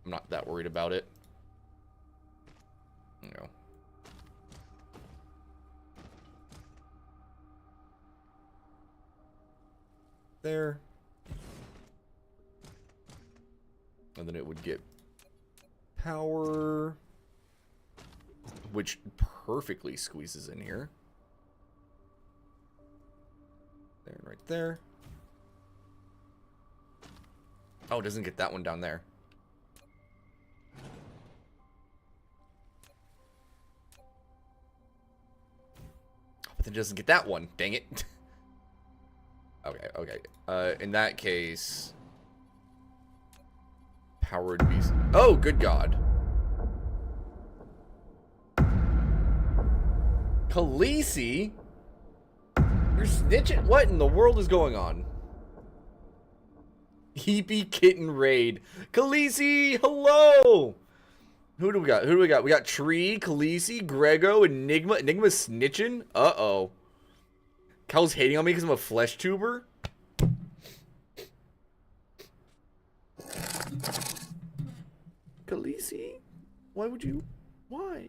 not that worried about it. You know. There. And then it would get power, which perfectly squeezes in here. There and right there. Oh, it doesn't get that one down there. But then it doesn't get that one. Dang it. Okay, okay. In that case... Powered beast. Oh, good God. Khaleesi? You're snitching? What in the world is going on? Heapy Kitten Raid. Khaleesi, hello! Who do we got? Who do we got? We got Tree, Khaleesi, Grego, Enigma. Enigma's snitching? Uh-oh. Cal's hating on me because I'm a flesh tuber? Khaleesi? Why would you? Why?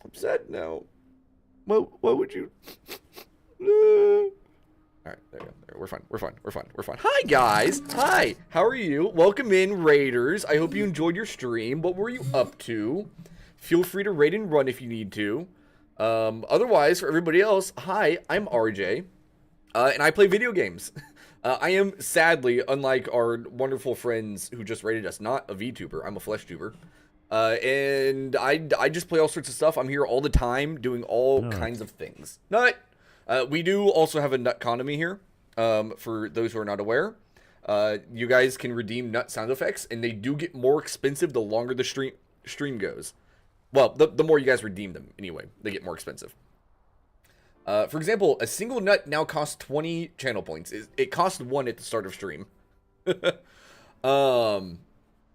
I'm sad now. Why would you? Alright, there we go. We're fine. We're fine. We're fine. We're fine. Hi, guys. Hi. How are you? Welcome in, Raiders. I hope you enjoyed your stream. What were you up to? Feel free to raid and run if you need to. Otherwise, for everybody else, hi, I'm RJ. And I play video games. I am, sadly, unlike our wonderful friends who just rated us, not a VTuber. I'm a flesh tuber. And I just play all sorts of stuff. I'm here all the time doing all kinds of things. Nut! We do also have a nut economy here, for those who are not aware. You guys can redeem nut sound effects, and they do get more expensive the longer the stream goes. Well, the more you guys redeem them, anyway. They get more expensive. For example, a single nut now costs 20 channel points. It cost 1 at the start of stream. But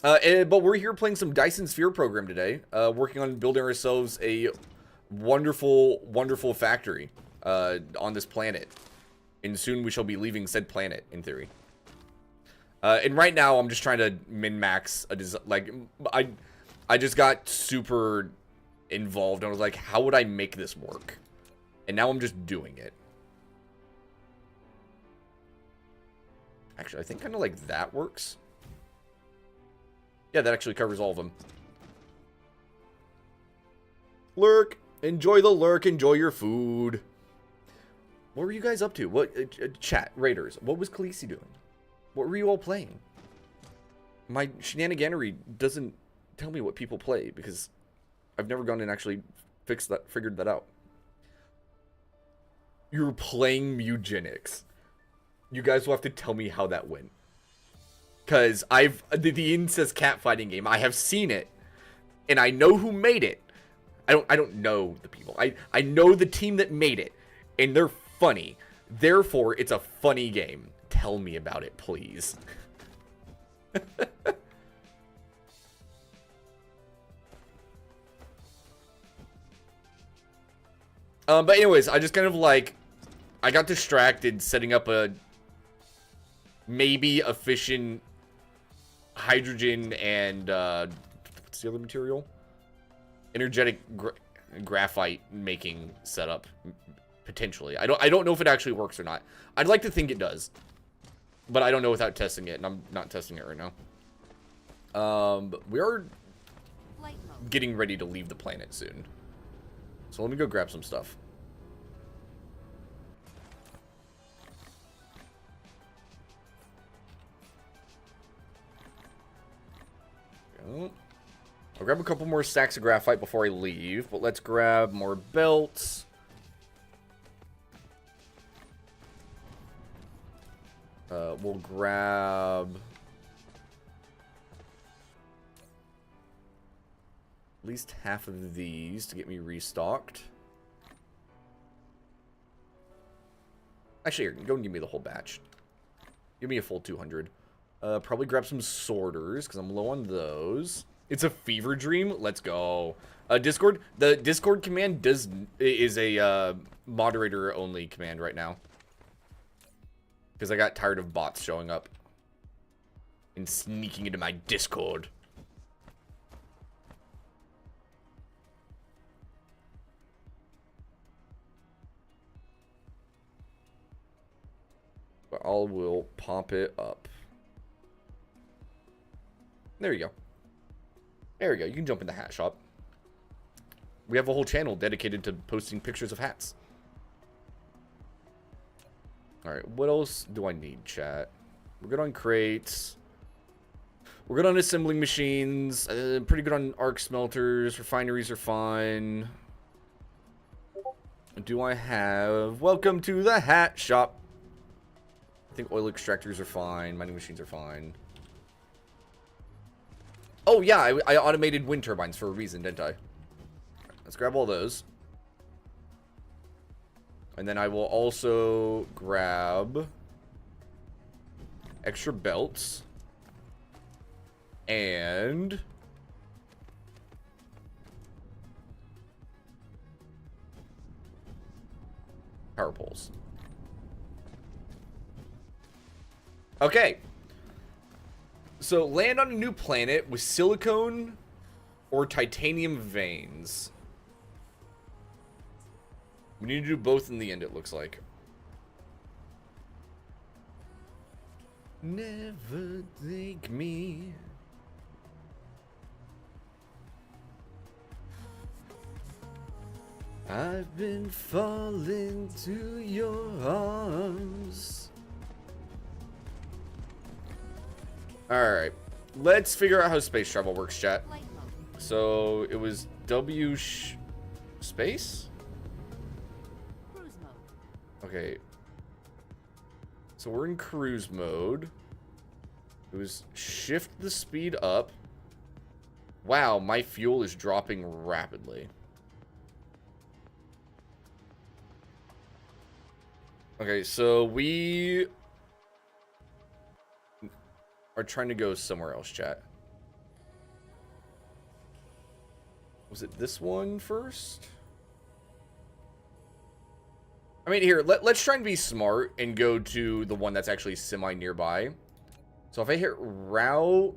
we're here playing some Dyson Sphere program today, working on building ourselves a wonderful, wonderful factory on this planet. And soon we shall be leaving said planet, in theory. And right now I'm just trying to min-max a design. Like, I just got super involved and I was like, how would I make this work? And now I'm just doing it. Actually, I think kind of like that works. Yeah, that actually covers all of them. Lurk. Enjoy the lurk. Enjoy your food. What were you guys up to? What chat, Raiders, what was Khaleesi doing? What were you all playing? My shenaniganery doesn't tell me what people play because I've never gone and actually figured that out. You're playing Mugenics. You guys will have to tell me how that went. Cause the incest catfighting game, I have seen it. And I know who made it. I don't know the people. I know the team that made it. And they're funny. Therefore, it's a funny game. Tell me about it, please. But anyways, I just kind of like, I got distracted setting up a maybe efficient hydrogen and what's the other material? Energetic graphite making setup, potentially. I don't know if it actually works or not. I'd like to think it does, but I don't know without testing it, and I'm not testing it right now. But we are getting ready to leave the planet soon, so let me go grab some stuff. I'll grab a couple more stacks of graphite before I leave, but let's grab more belts. We'll grab at least half of these to get me restocked. Actually, here, go and give me the whole batch. Give me a full 200. Probably grab some sorters, because I'm low on those. It's a fever dream. Let's go. Discord. The Discord command is a moderator-only command right now. Because I got tired of bots showing up and sneaking into my Discord. But I will pop it up. There you go. There you go. You can jump in the hat shop. We have a whole channel dedicated to posting pictures of hats. Alright, what else do I need, chat? We're good on crates. We're good on assembling machines. Pretty good on arc smelters. Refineries are fine. Do I have... Welcome to the hat shop. I think oil extractors are fine. Mining machines are fine. Oh, yeah, I automated wind turbines for a reason, didn't I? Let's grab all those. And then I will also grab extra belts. And power poles. Okay. So, land on a new planet with silicone or titanium veins. We need to do both in the end, it looks like. Never take me. I've been falling to your arms. Alright. Let's figure out how space travel works, chat. So, it was W space? Cruise mode. Okay. So we're in cruise mode. It was shift the speed up. Wow, my fuel is dropping rapidly. Okay, so we are trying to go somewhere else, chat. Was it this one first? I mean, here, let's try and be smart and go to the one that's actually semi-nearby. So if I hit route...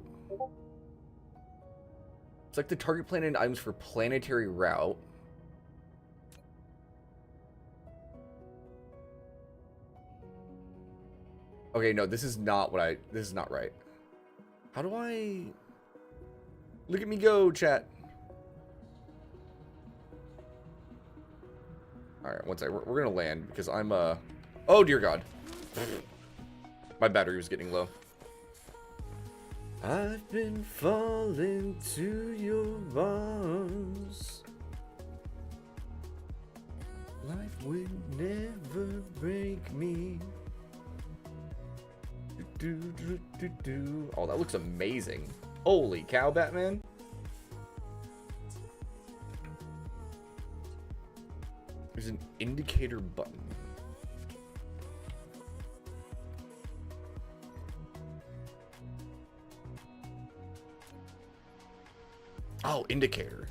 It's like the target planet items for planetary route. Okay, no, this is not what this is not right. How do I... Look at me go, chat. Alright, one sec. We're gonna land because I'm, oh, dear God. My battery was getting low. I've been falling to your arms. Life would never break me. Oh, that looks amazing. Holy cow, Batman. There's an indicator button. Oh, indicator.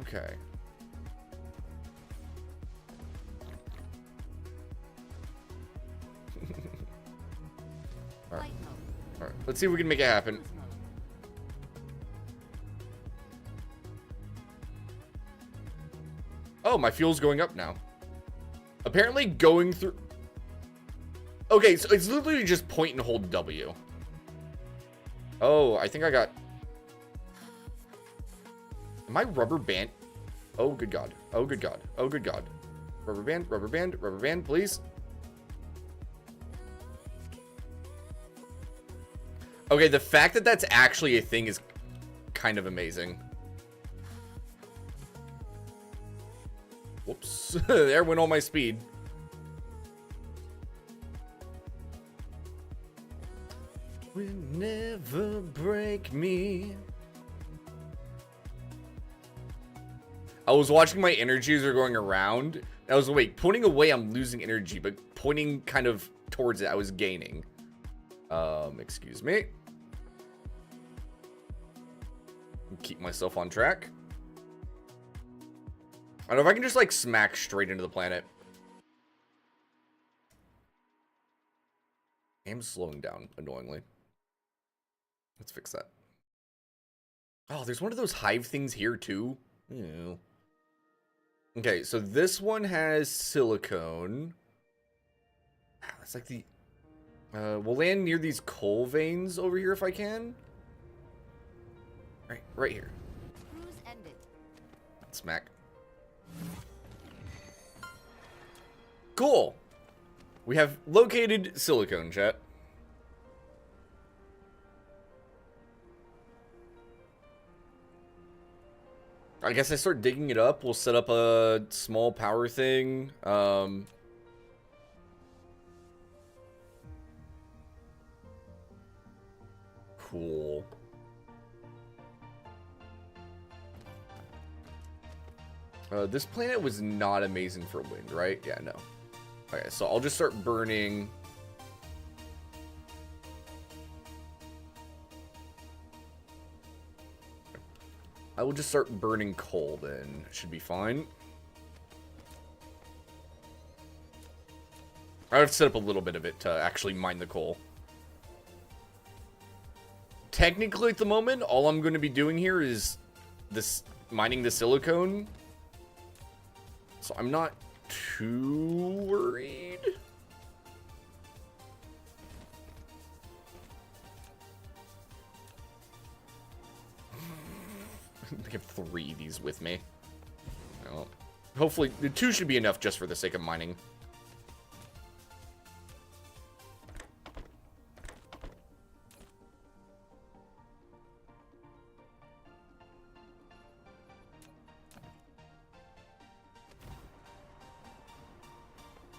Okay. Alright. Alright. Let's see if we can make it happen. Cruise mode. Oh, my fuel's going up now. Apparently going through... Okay, so it's literally just point and hold W. Oh, I think I got... Am I rubber band? Oh, good God. Oh, good God. Oh, good God. Rubber band, please. Okay, the fact that that's actually a thing is kind of amazing. Whoops. There went all my speed. Will never break me. I was watching my energies are going around. I was wait, pointing away I'm losing energy, but pointing kind of towards it I was gaining. Excuse me. Keep myself on track. I don't know if I can just like smack straight into the planet. I'm slowing down annoyingly. Let's fix that. Oh, there's one of those hive things here too. Ew. Okay, so this one has silicone. Wow, that's like the... we'll land near these coal veins over here if I can. Right here. Cruise ended. Smack. Cool. We have located silicone, chat. I guess I start digging it up. We'll set up a small power thing. Cool. This planet was not amazing for wind, right? Yeah, no. Okay, so I'll just start burning. I will just start burning coal then. Should be fine. I have to set up a little bit of it to actually mine the coal. Technically, at the moment, all I'm going to be doing here is this mining the silicone. So I'm not too worried. I have 3 of these with me. Well, hopefully, the 2 should be enough just for the sake of mining.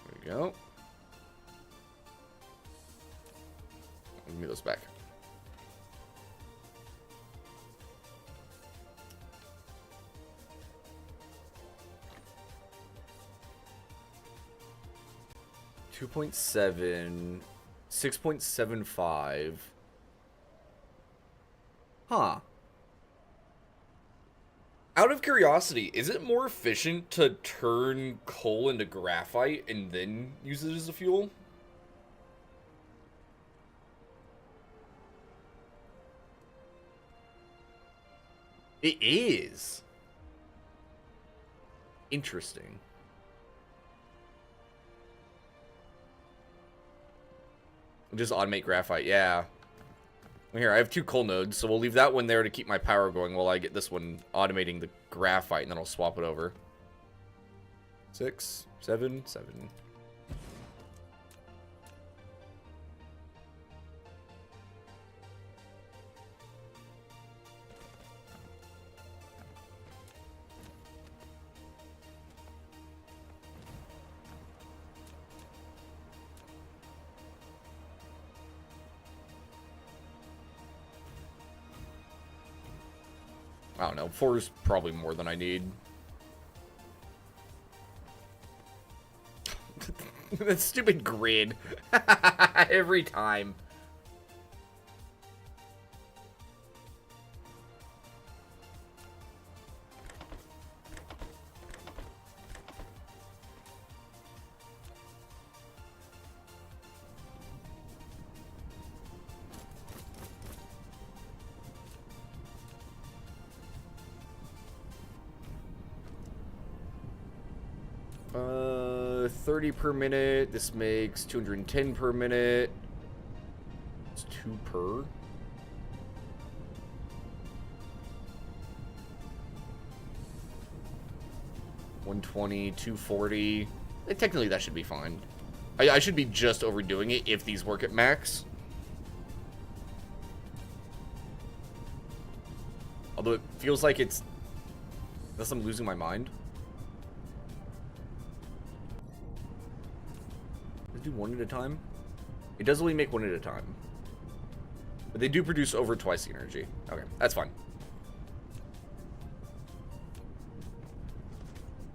There we go. Give me those back. .7, 6.75. Huh. Out of curiosity, is it more efficient to turn coal into graphite and then use it as a fuel? It is. Interesting. Just automate graphite, yeah. Here, I have 2 coal nodes, so we'll leave that one there to keep my power going while I get this one automating the graphite, and then I'll swap it over. 6, 7, 7. I don't know. 4 is probably more than I need. That stupid grid. Every time. Uh, 30 per minute. This makes 210 per minute. It's 2 per. $120, $240. Technically, that should be fine. I should be just overdoing it if these work at max. Although it feels like it's... Unless I'm losing my mind. Do 1 at a time? It does only make 1 at a time. But they do produce over twice the energy. Okay, that's fine.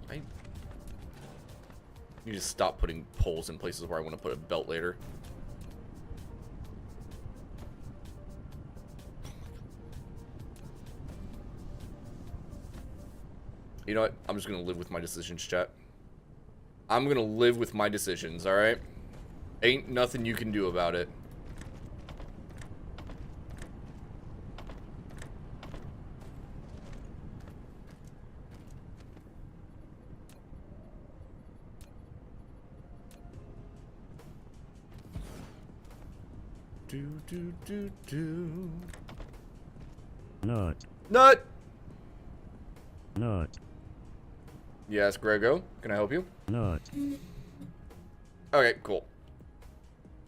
I need to stop putting poles in places where I want to put a belt later. You know what? I'm just going to live with my decisions, chat. I'm going to live with my decisions, alright? Ain't nothing you can do about it. Do. Nut. Nut! Nut. Yes, Grego. Can I help you? Nut. Okay, cool.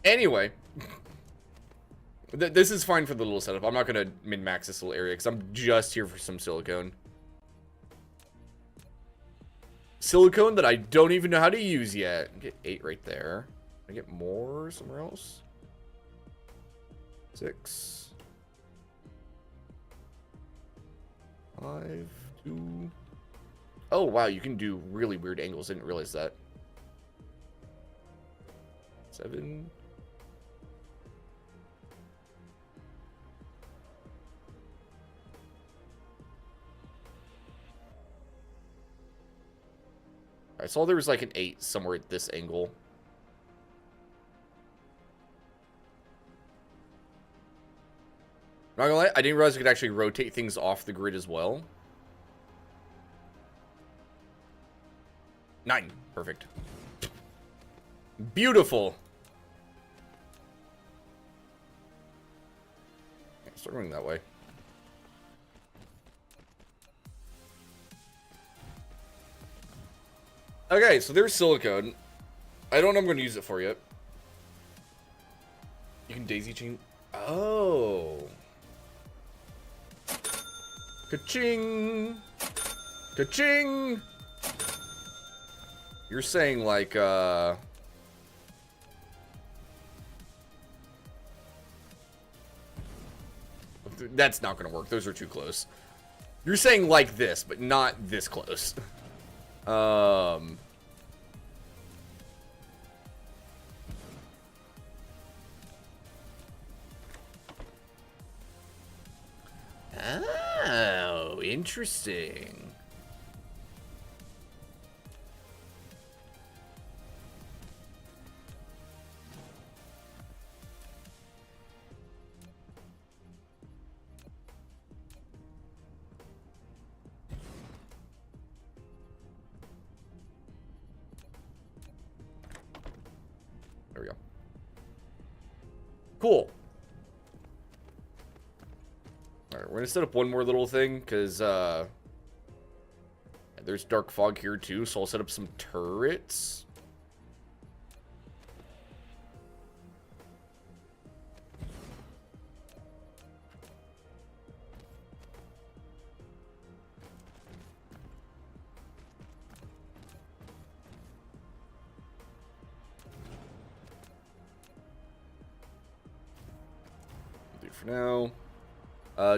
Anyway. This is fine for the little setup. I'm not going to min-max this little area because I'm just here for some silicone. Silicone that I don't even know how to use yet. I get 8 right there. Can I get more somewhere else? 6. 5, 2. Oh, wow, you can do really weird angles. Didn't realize that. 7. I saw there was like an 8 somewhere at this angle. Not gonna lie, I didn't realize I could actually rotate things off the grid as well. 9. Perfect. Beautiful. Okay, start going that way. Okay, so there's silicone. I don't know I'm going to use it for yet. You can daisy chain. Oh. Ka-ching. Ka-ching. You're saying like, that's not going to work. Those are too close. You're saying like this, but not this close. Oh, interesting. There we go. Cool. Alright, we're gonna set up one more little thing, because, there's dark fog here too, so I'll set up some turrets. Do for now.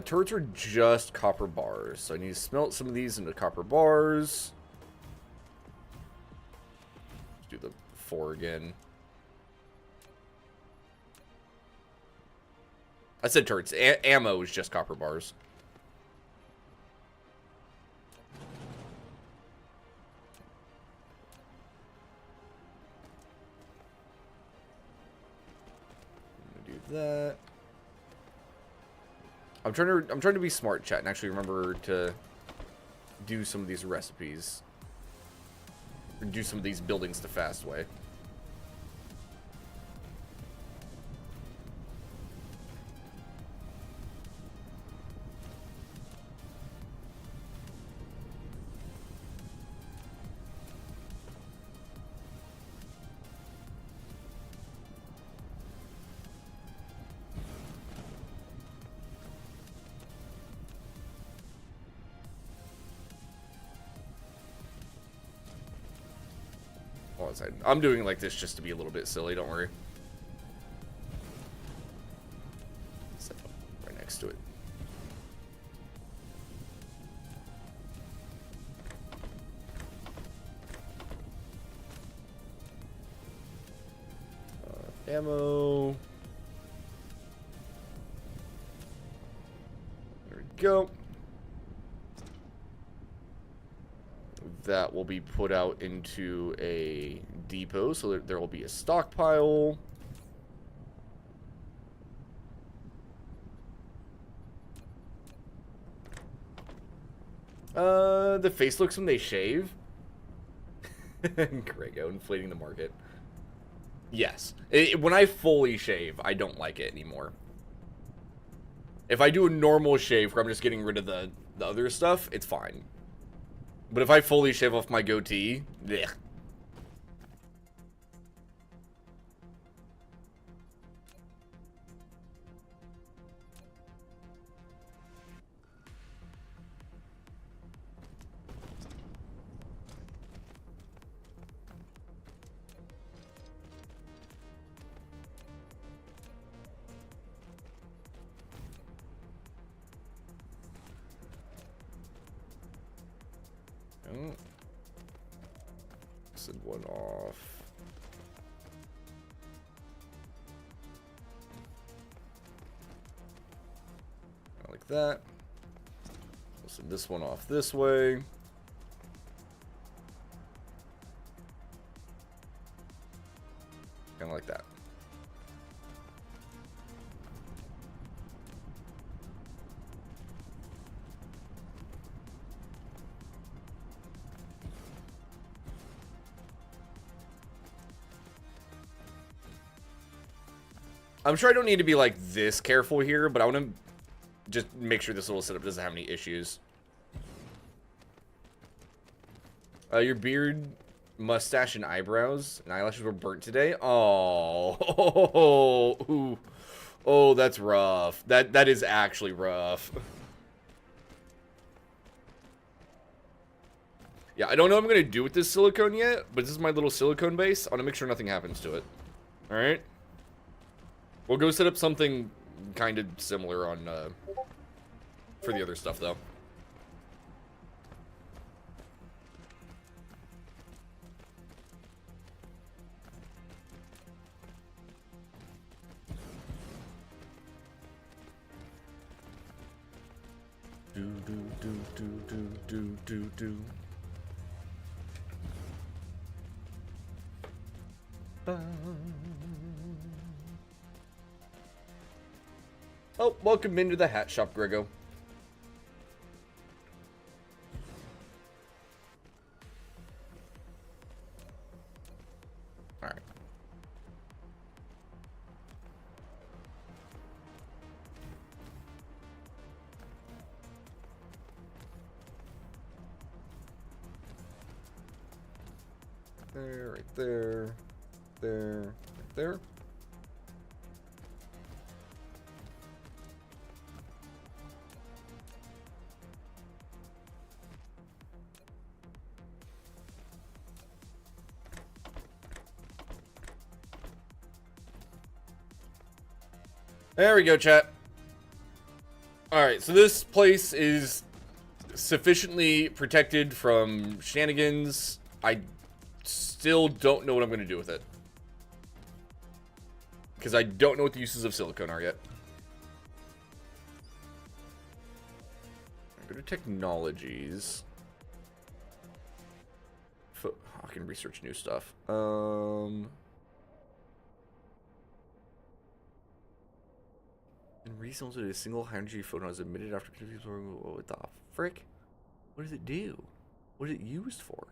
Turrets are just copper bars, so I need to smelt some of these into copper bars. Let's do the 4 again. I said turrets. Ammo is just copper bars. I'm gonna do that. I'm trying to be smart, chat, and actually remember to do some of these recipes. Or do some of these buildings the fast way. I'm doing it like this just to be a little bit silly, don't worry. Set up right next to it. Ammo. There we go. That will be put out into a depot, so that there will be a stockpile. The face looks when they shave. Grego, inflating the market. Yes. When I fully shave, I don't like it anymore. If I do a normal shave where I'm just getting rid of the other stuff, it's fine. But if I fully shave off my goatee, blech. Send one off. Like that. We'll send this one off this way. Kind of like that. I'm sure I don't need to be like this careful here, but I want to just make sure this little setup doesn't have any issues. Your beard, mustache, and eyebrows and eyelashes were burnt today. Oh, ooh. Oh, that's rough. That is actually rough. Yeah, I don't know what I'm gonna do with this silicone yet, but this is my little silicone base. I want to make sure nothing happens to it. All right. We'll go set up something kind of similar on, for the other stuff, though. Do. Oh, welcome into the hat shop, Grego. Alright. there, right there, there, right there. There we go, chat. Alright, so this place is sufficiently protected from shenanigans. I still don't know what I'm going to do with it. Because I don't know what the uses of silicone are yet. Go to technologies. I can research new stuff. And results in a single high-energy photon is emitted after... What the frick? What does it do? What is it used for?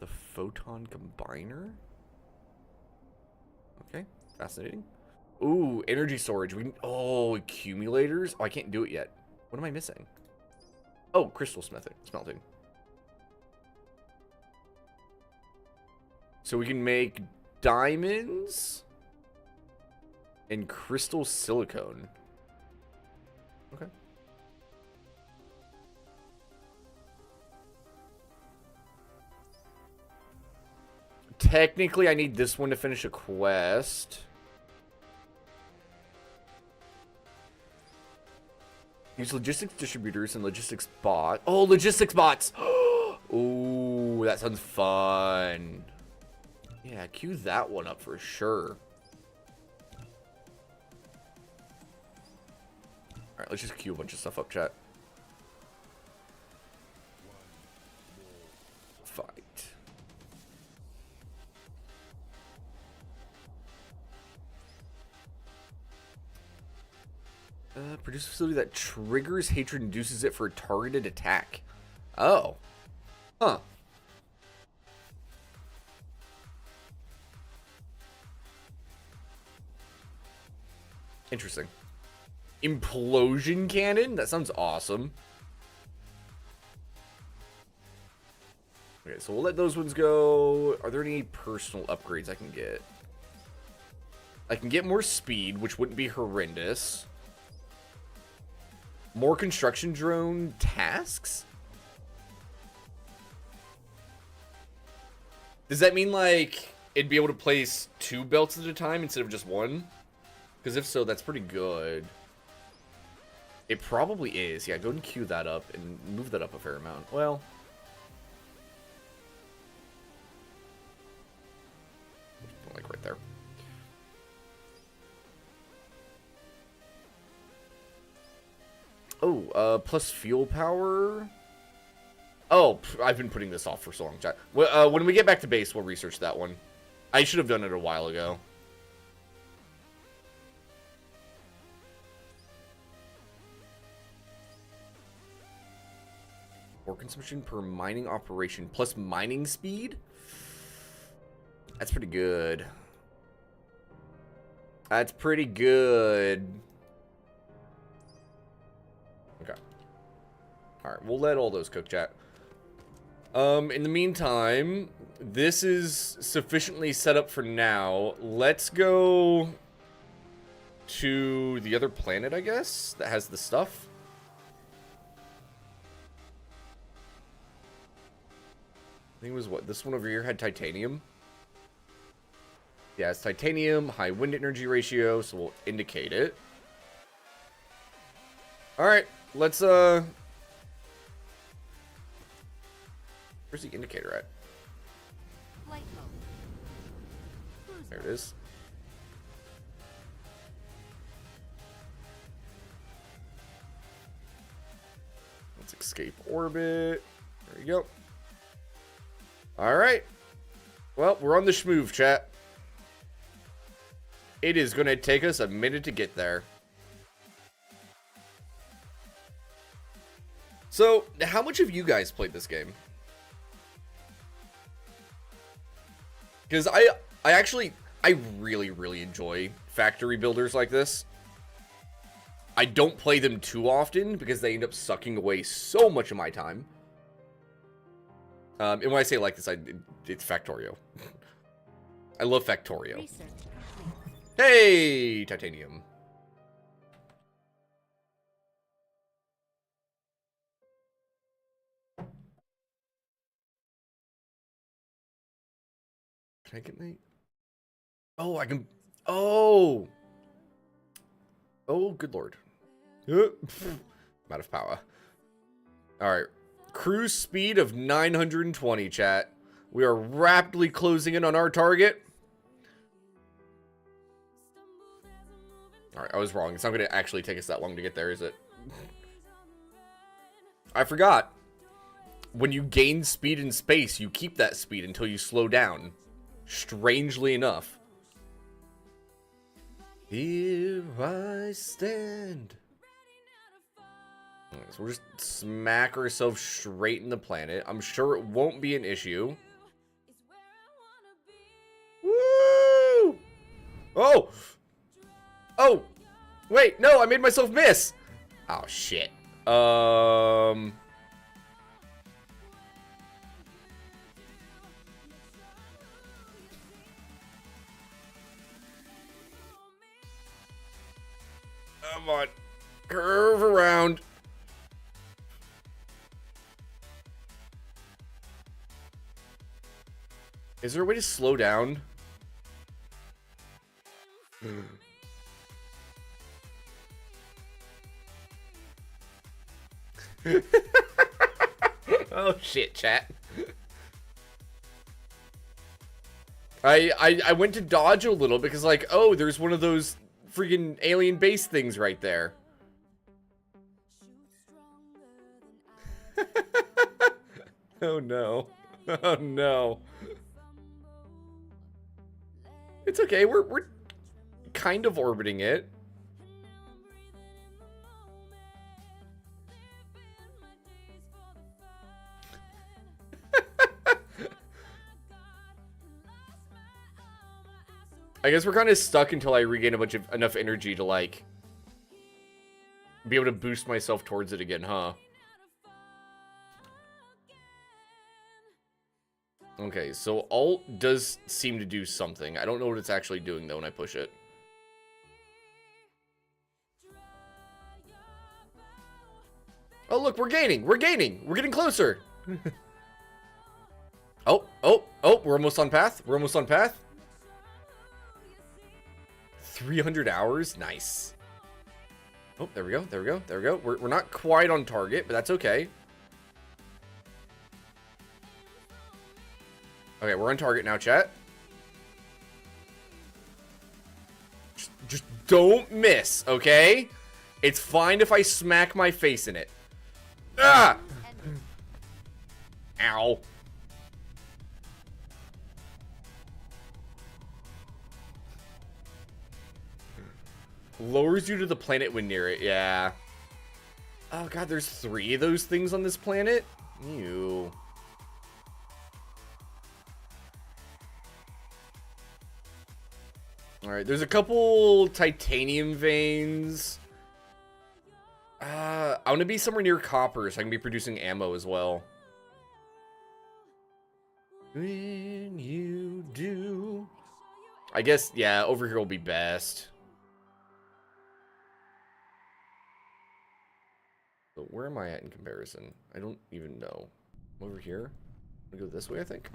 The photon combiner? Okay, fascinating. Ooh, energy storage. Oh, accumulators? Oh, I can't do it yet. What am I missing? Oh, crystal smelting. So we can make diamonds and crystal silicone. Okay. Technically, I need this one to finish a quest. Use logistics distributors and logistics bot. Oh, logistics bots! Ooh, that sounds fun. Yeah, queue that one up for sure. Alright, let's just queue a bunch of stuff up, chat. Fight. Produce a facility that triggers hatred and induces it for a targeted attack. Oh. Huh. Interesting. Implosion cannon? That sounds awesome. Okay, so we'll let those ones go. Are there any personal upgrades I can get? I can get more speed, which wouldn't be horrendous. More construction drone tasks? Does that mean, like, it'd be able to place 2 belts at a time instead of just 1? Because if so, that's pretty good. It probably is. Yeah, go and queue that up and move that up a fair amount. Well, like right there. Oh, plus fuel power. Oh, I've been putting this off for so long, chat. Well, when we get back to base, we'll research that one. I should have done it a while ago. Ore consumption per mining operation plus mining speed? That's pretty good. That's pretty good. Okay. Alright, we'll let all those cook, chat. In the meantime, this is sufficiently set up for now. Let's go to the other planet, I guess, that has the stuff. I think it was what? This one over here had titanium. Yeah, it's titanium, high wind energy ratio, so we'll indicate it. Alright, let's, where's the indicator at? Flight mode. Cruise There it mode. is. Let's escape orbit. There you go. Alright. Well, we're on the schmoove, chat. It is going to take us a minute to get there. So, how much have you guys played this game? Because I really enjoy factory builders like this. I don't play them too often because they end up sucking away so much of my time. And when I say like this, it's Factorio. I love Factorio. Research complete. Hey, titanium. Can I get my... Oh, I can... Oh! Oh, good lord. I'm out of power. Alright. Cruise speed of 920, chat. We are rapidly closing in on our target. Alright, I was wrong. It's not going to actually take us that long to get there, is it? I forgot. When you gain speed in space, you keep that speed until you slow down. Strangely enough. Here I stand. Right, so we'll just smack ourselves straight in the planet. I'm sure it won't be an issue. Woo! Oh! Oh! Wait, no, I made myself miss! Oh, shit. Come on. Curve around. Is there a way to slow down? Oh shit, chat. I went to dodge a little because like, oh, there's one of those freaking alien base things right there. Oh no. Oh no. It's okay, we're kind of orbiting it. I guess we're kind of stuck until I regain enough energy to like be able to boost myself towards it again, huh? Okay, so Alt does seem to do something. I don't know what it's actually doing though when I push it. Oh look, we're gaining! We're gaining! We're getting closer! Oh, we're almost on path. We're almost on path. 300 hours? Nice. Oh, there we go, there we go, there we go. We're not quite on target, but that's okay. Okay, we're on target now, chat. Just don't miss, okay? It's fine if I smack my face in it. Ah! Ow. Lowers you to the planet when near it, yeah. Oh god, there's 3 of those things on this planet? Ew. Alright, there's a couple titanium veins. I want to be somewhere near copper so I can be producing ammo as well. When you do... I guess, yeah, over here will be best. So where am I at in comparison? I don't even know. Over here? I'm gonna go this way, I think.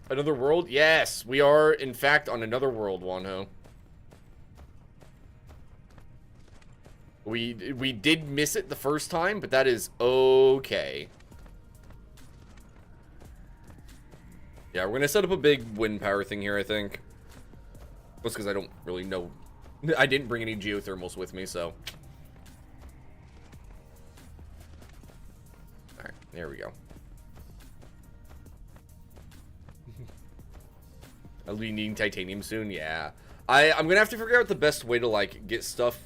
Another world? Yes, we are, in fact, on another world, Wanho. We did miss it the first time, but that is okay. Yeah, we're gonna set up a big wind power thing here, I think. Just because I don't really know. I didn't bring any geothermals with me, so. Alright, there we go. I'll be needing titanium soon, yeah. I'm gonna have to figure out the best way to, like, get stuff.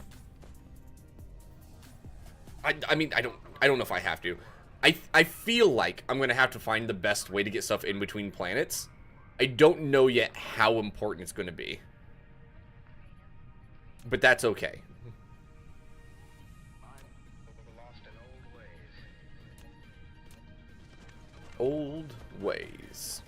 I mean, I don't know if I have to. I feel like I'm gonna have to find the best way to get stuff in between planets. I don't know yet how important it's gonna be. But that's okay. old ways.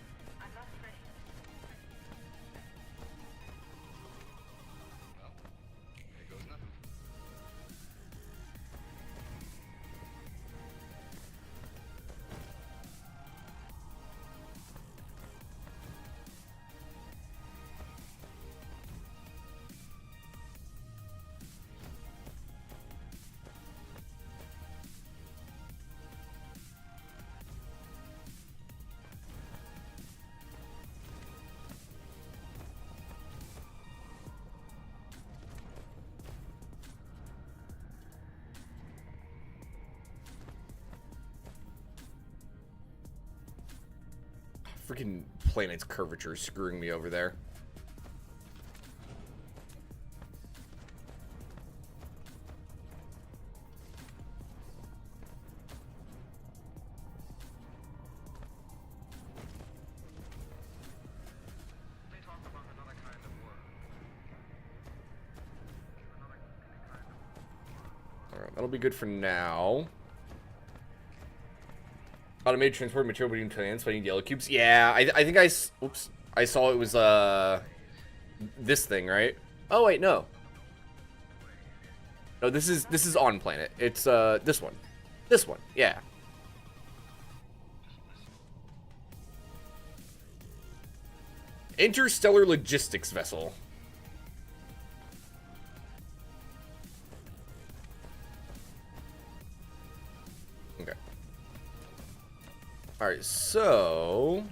Freaking planet's curvature is screwing me over there. Alright, that'll be good for now. Automated transport material between planets by yellow cubes. Yeah, I think oops, I saw it was this thing, right? Oh wait, no. No, this is on planet. It's this one. This one. Yeah. Interstellar logistics vessel. Okay. Alright, so...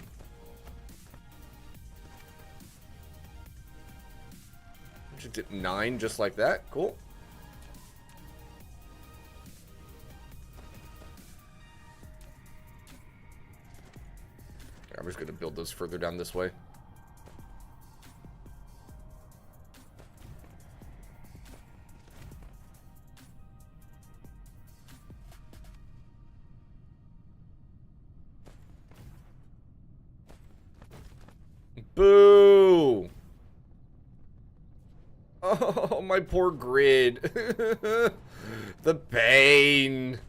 just at 9, just like that. Cool. I'm just going to build those further down this way. Boo! Oh, my poor grid. The pain.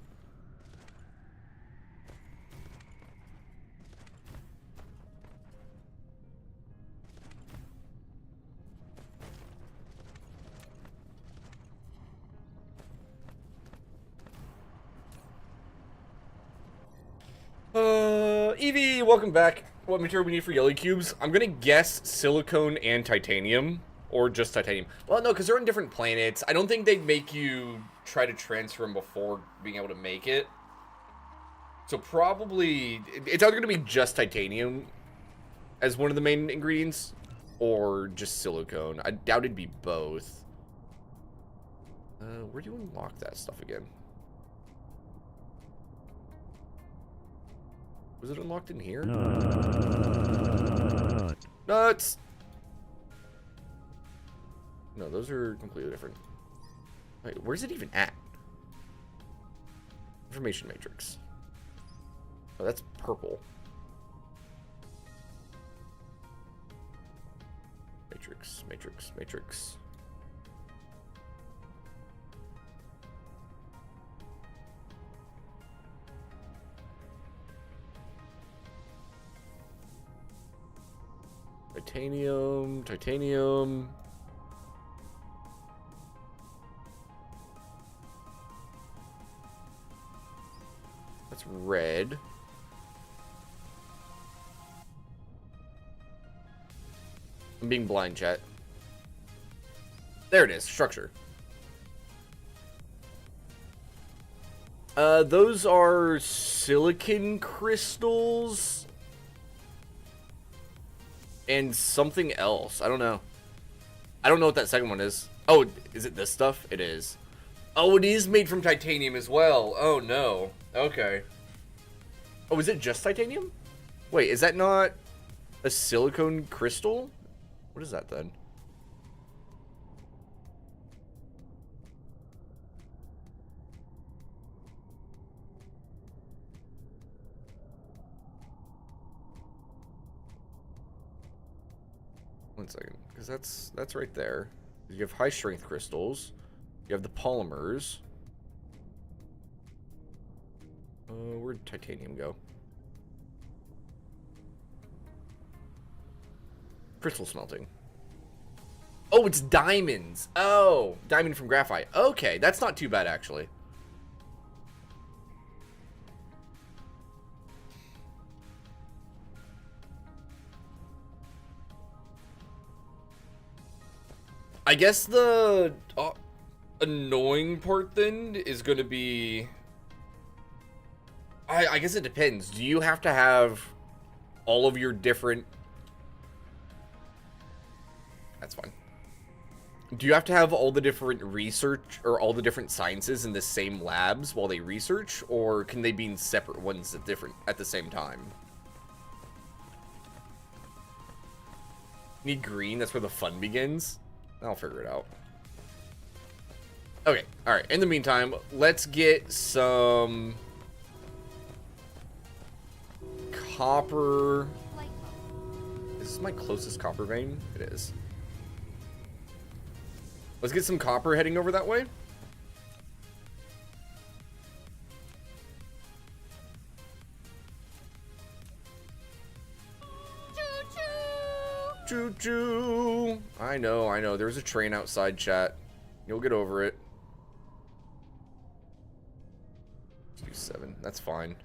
Evie, welcome back. What material we need for yellow cubes? I'm gonna guess silicone and titanium. Or just titanium. Well, no, because they're on different planets. I don't think they'd make you try to transfer them before being able to make it. So probably... it's either going to be just titanium as one of the main ingredients, or just silicone. I doubt it'd be both. Where do you unlock that stuff again? Was it unlocked in here? Nuts! No, those are completely different. Wait, where's it even at? Information matrix. Oh, that's purple. Matrix, matrix, matrix. Titanium, titanium. That's red. I'm being blind, chat. There it is, structure. Those are silicon crystals and something else. I don't know. I don't know what that second one is. Oh, is it this stuff? It is. Oh, it is made from titanium as well. Oh, no. Okay. Oh, is it just titanium? Wait, is that not a silicone crystal? What is that then? One second, because that's right there. You have high strength crystals. You have the polymers. Where'd titanium go? Crystal smelting. Oh, it's diamonds. Oh, diamond from graphite. Okay, that's not too bad, actually. I guess the annoying part then is going to be... I guess it depends. Do you have to have all of your different... That's fine. Do you have to have all the different research or all the different sciences in the same labs while they research, or can they be in separate ones at the same time? Need green, that's where the fun begins. I'll figure it out. Okay, alright. In the meantime, let's get some copper. Is this my closest copper vein? It is. Let's get some copper heading over that way. Choo choo. I know. There's a train outside, chat. You'll get over it. Let's do 7. That's fine.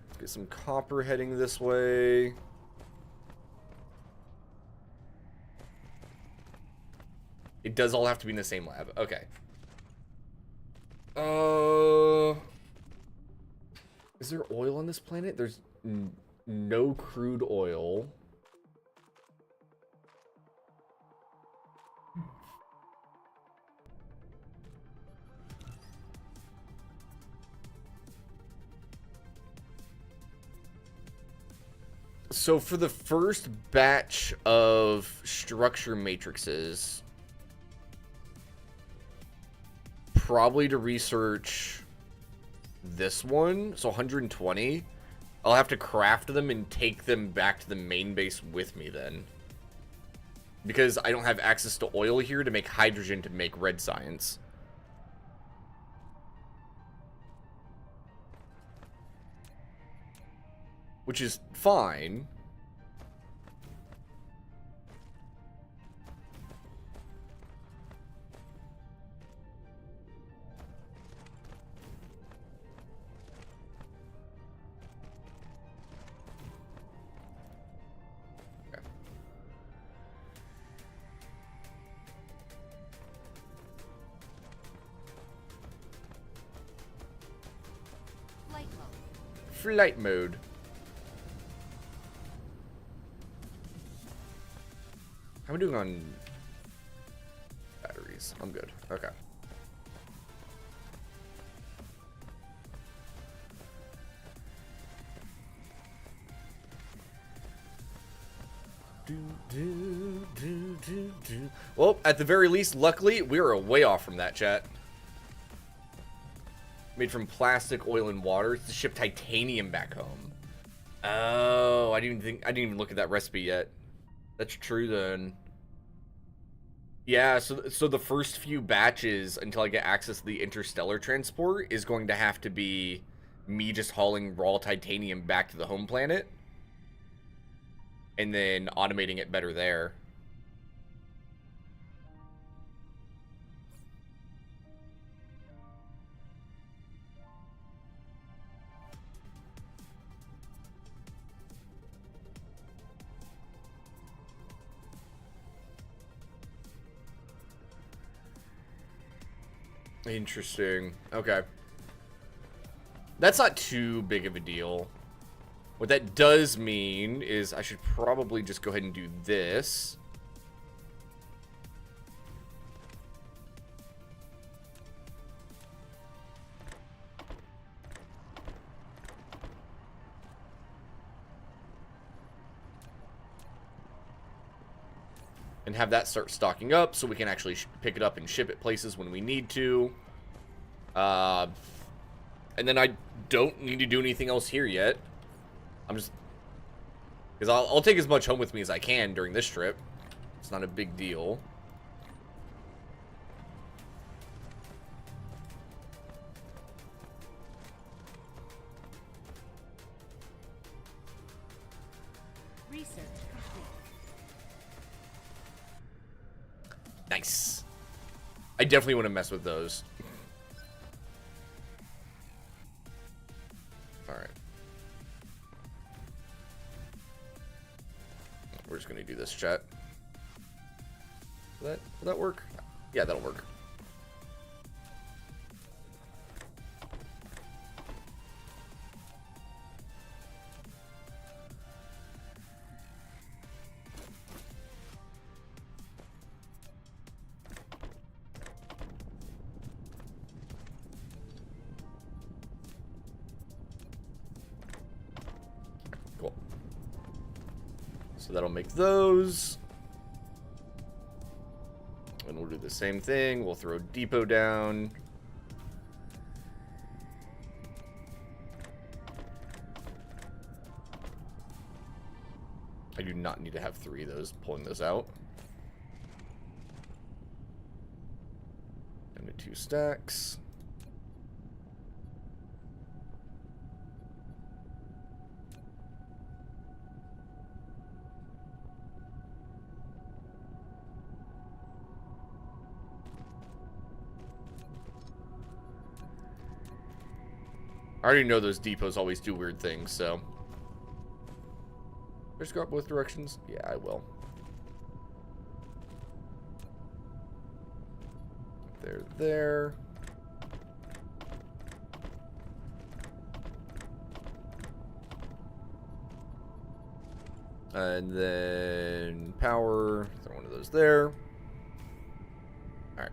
Let's get some copper heading this way. It does all have to be in the same lab. Okay. Is there oil on this planet? There's no crude oil. So for the first batch of structure matrices, probably to research this one, so 120, I'll have to craft them and take them back to the main base with me then. Because I don't have access to oil here to make hydrogen to make red science. Which is fine. Okay. Flight mode. How am I doing on batteries? I'm good. Okay. Well, at the very least, luckily, we are way off from that, chat. Made from plastic, oil, and water. It's to ship titanium back home. Oh, I didn't even look at that recipe yet. That's true then. Yeah, so the first few batches until I get access to the interstellar transport is going to have to be me just hauling raw titanium back to the home planet and then automating it better there. Interesting. Okay. That's not too big of a deal. What that does mean is I should probably just go ahead and do this. And have that start stocking up so we can actually pick it up and ship it places when we need to. And then I don't need to do anything else here yet. I'm just... Because I'll take as much home with me as I can during this trip. It's not a big deal. complete. Nice. I definitely want to mess with those. Alright. We're just going to do this, chat. Will that work? Yeah, that'll work. Cool. So that'll make those. And we'll do the same thing. We'll throw depot down. I do not need to have 3 of those pulling this out. Down to 2 stacks. I already know those depots always do weird things, so. Just go up both directions? Yeah, I will. There. And then power. Throw one of those there. Alright.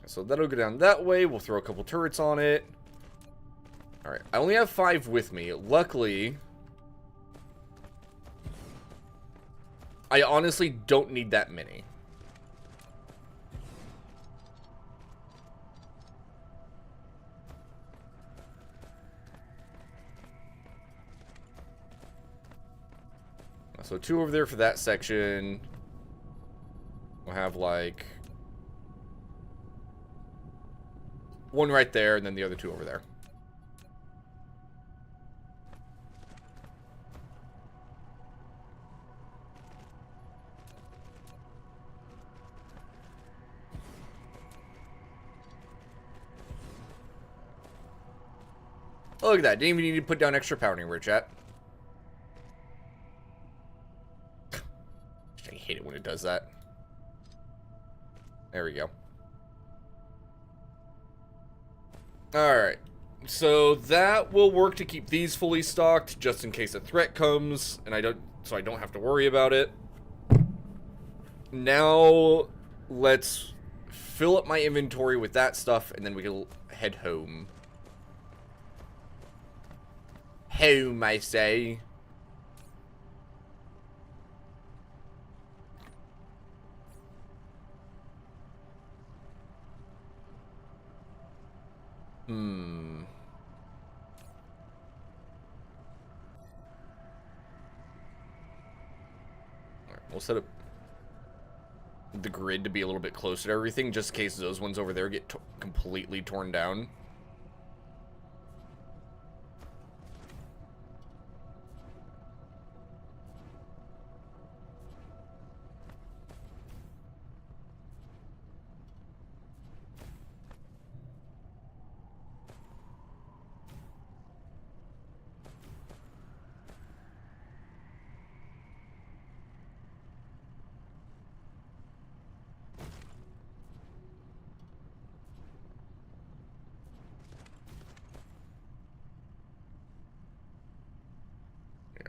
So that'll go down that way. We'll throw a couple turrets on it. Alright, I only have 5 with me. Luckily, I honestly don't need that many. So 2 over there for that section. We'll have like 1 right there, and then the other 2 over there. Oh, look at that. Didn't even need to put down extra pounding where, chat. I hate it when it does that. There we go. Alright. So that will work to keep these fully stocked just in case a threat comes, and I don't have to worry about it. Now let's fill up my inventory with that stuff, and then we can head home. Home, I say. Alright, we'll set up the grid to be a little bit closer to everything, just in case those ones over there get completely torn down.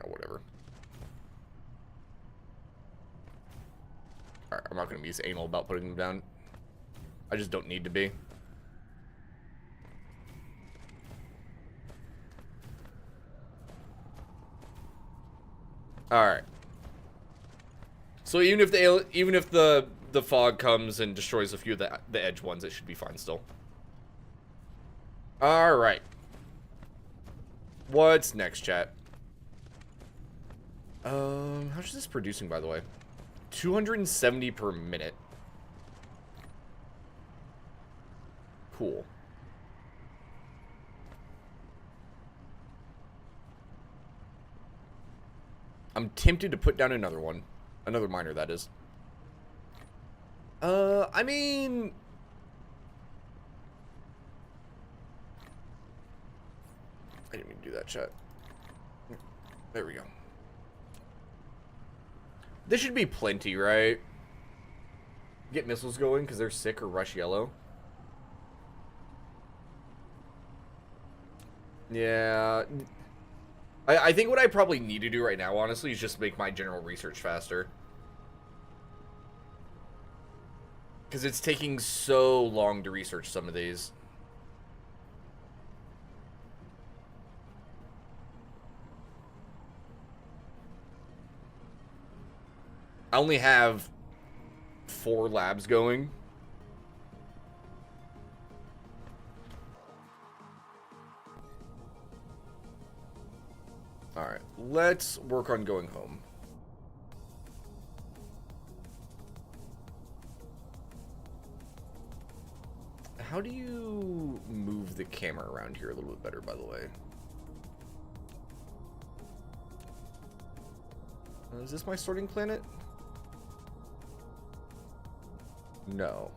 Whatever. Alright, I'm not going to be as anal about putting them down. I just don't need to be. Alright. So even if the fog comes and destroys a few of the edge ones, it should be fine still. Alright. What's next, chat? How much is this producing, by the way? 270 per minute. Cool. I'm tempted to put down another one. Another miner, that is. I mean... I didn't mean to do that, chat. There we go. This should be plenty, right? Get missiles going because they're sick or rush yellow. Yeah. I think what I probably need to do right now, honestly, is just make my general research faster. Because it's taking so long to research some of these. I only have 4 labs going. Alright, let's work on going home. How do you move the camera around here a little bit better, by the way? Is this my starting planet? No.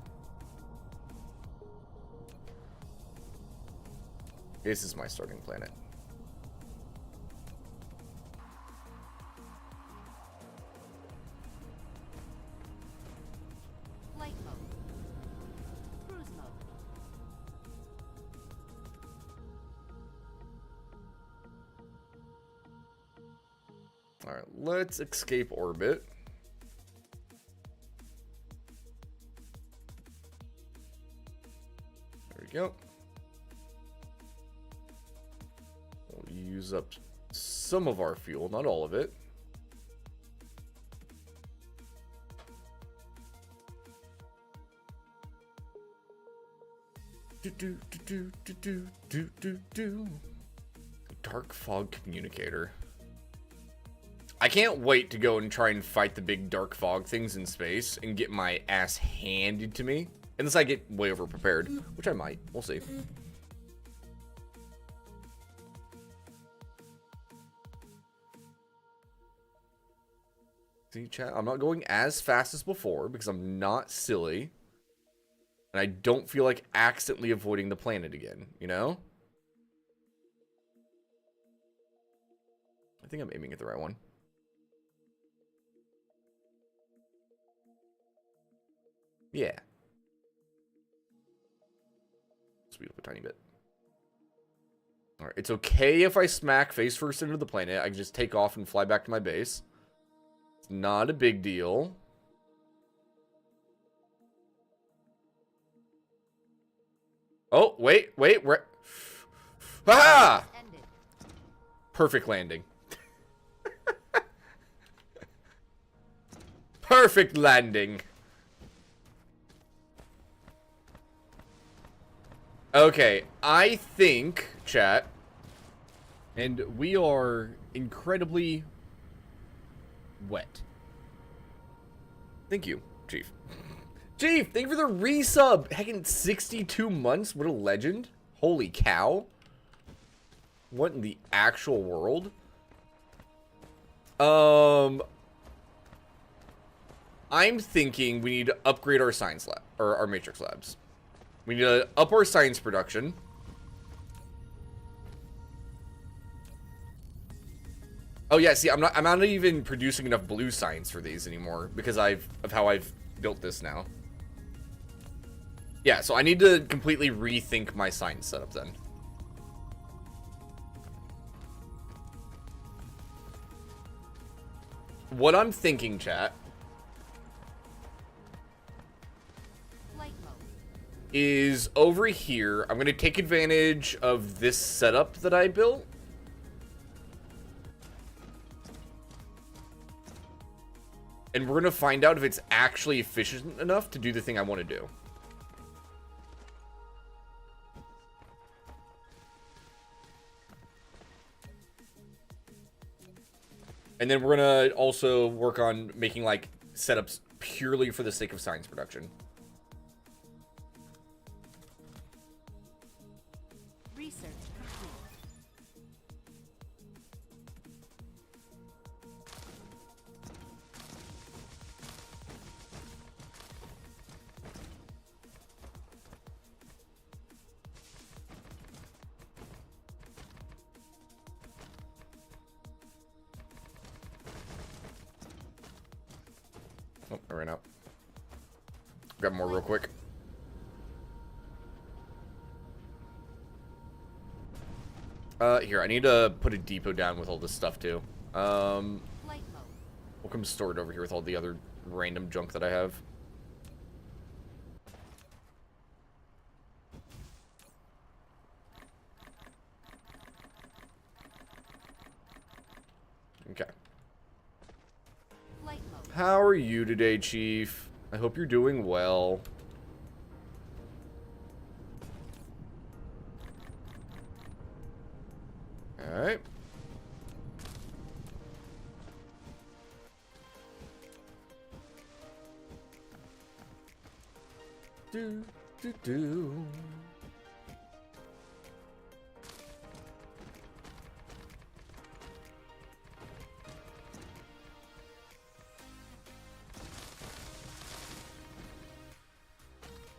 This is my starting planet. Flight mode. Cruise mode. Alright, let's escape orbit. There we go. We'll use up some of our fuel, not all of it. Dark fog communicator. I can't wait to go and try and fight the big dark fog things in space and get my ass handed to me. Unless I get way over prepared, which I might. We'll see. See, chat, I'm not going as fast as before because I'm not silly. And I don't feel like accidentally avoiding the planet again, you know? I think I'm aiming at the right one. Yeah. Speed up a tiny bit. Alright, it's okay if I smack face first into the planet. I can just take off and fly back to my base. It's not a big deal. Oh, wait, where? Ah! Ended. Perfect landing. Perfect landing. Okay, I think, chat, and we are incredibly wet. Thank you, Chief. Chief, thank you for the resub. Heckin' 62 months. What a legend. Holy cow. What in the actual world? I'm thinking we need to upgrade our science lab, or our matrix labs. We need to up our science production. Oh yeah, see, I'm not even producing enough blue science for these anymore because of how I've built this now. Yeah, so I need to completely rethink my science setup then. What I'm thinking, chat, is over here, I'm going to take advantage of this setup that I built. And we're going to find out if it's actually efficient enough to do the thing I want to do. And then we're going to also work on making, like, setups purely for the sake of science production. Research complete. I ran out. Grab more real quick. Here, I need to put a depot down with all this stuff too. Flight mode. We'll come store it over here with all the other random junk that I have. Okay. Flight mode. How are you today, Chief? I hope you're doing well. Alright. Do.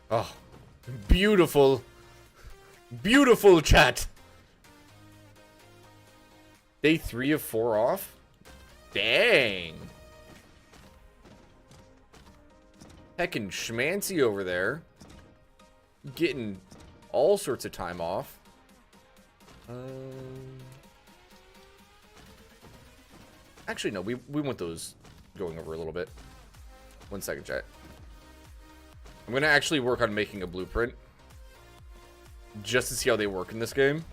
Oh, beautiful. Beautiful chat. Day 3 of 4 off? Dang. Heckin' schmancy over there. Getting all sorts of time off. Actually, no, we want those going over a little bit. 1 second, chat. I'm gonna actually work on making a blueprint. Just to see how they work in this game.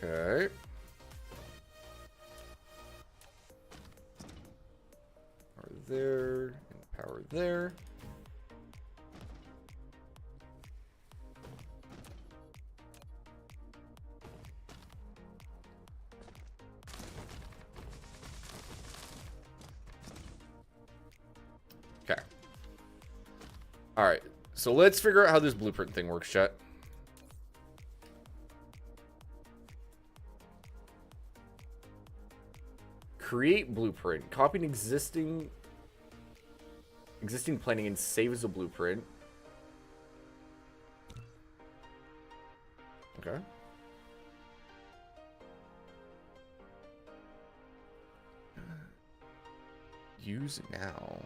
Okay. Power there, and power there. Okay. Alright, so let's figure out how this blueprint thing works, chat. Create blueprint. Copy an existing planning and save as a blueprint. Okay. Use now.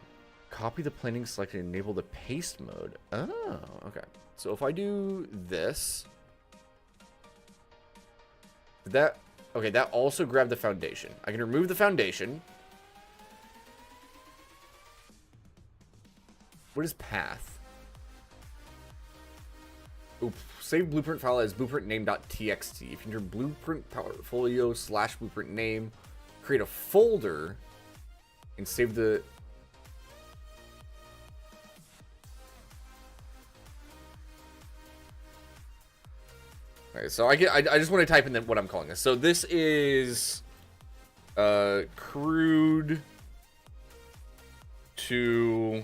Copy the planning selected and enable the paste mode. Oh, okay. So if I do this, that, okay, that also grabbed the foundation. I can remove the foundation. What is path? Oops. Save blueprint file as blueprint name.txt. If you enter blueprint portfolio / blueprint name, create a folder and save the. Okay, so I just want to type in what I'm calling this. So this is crude to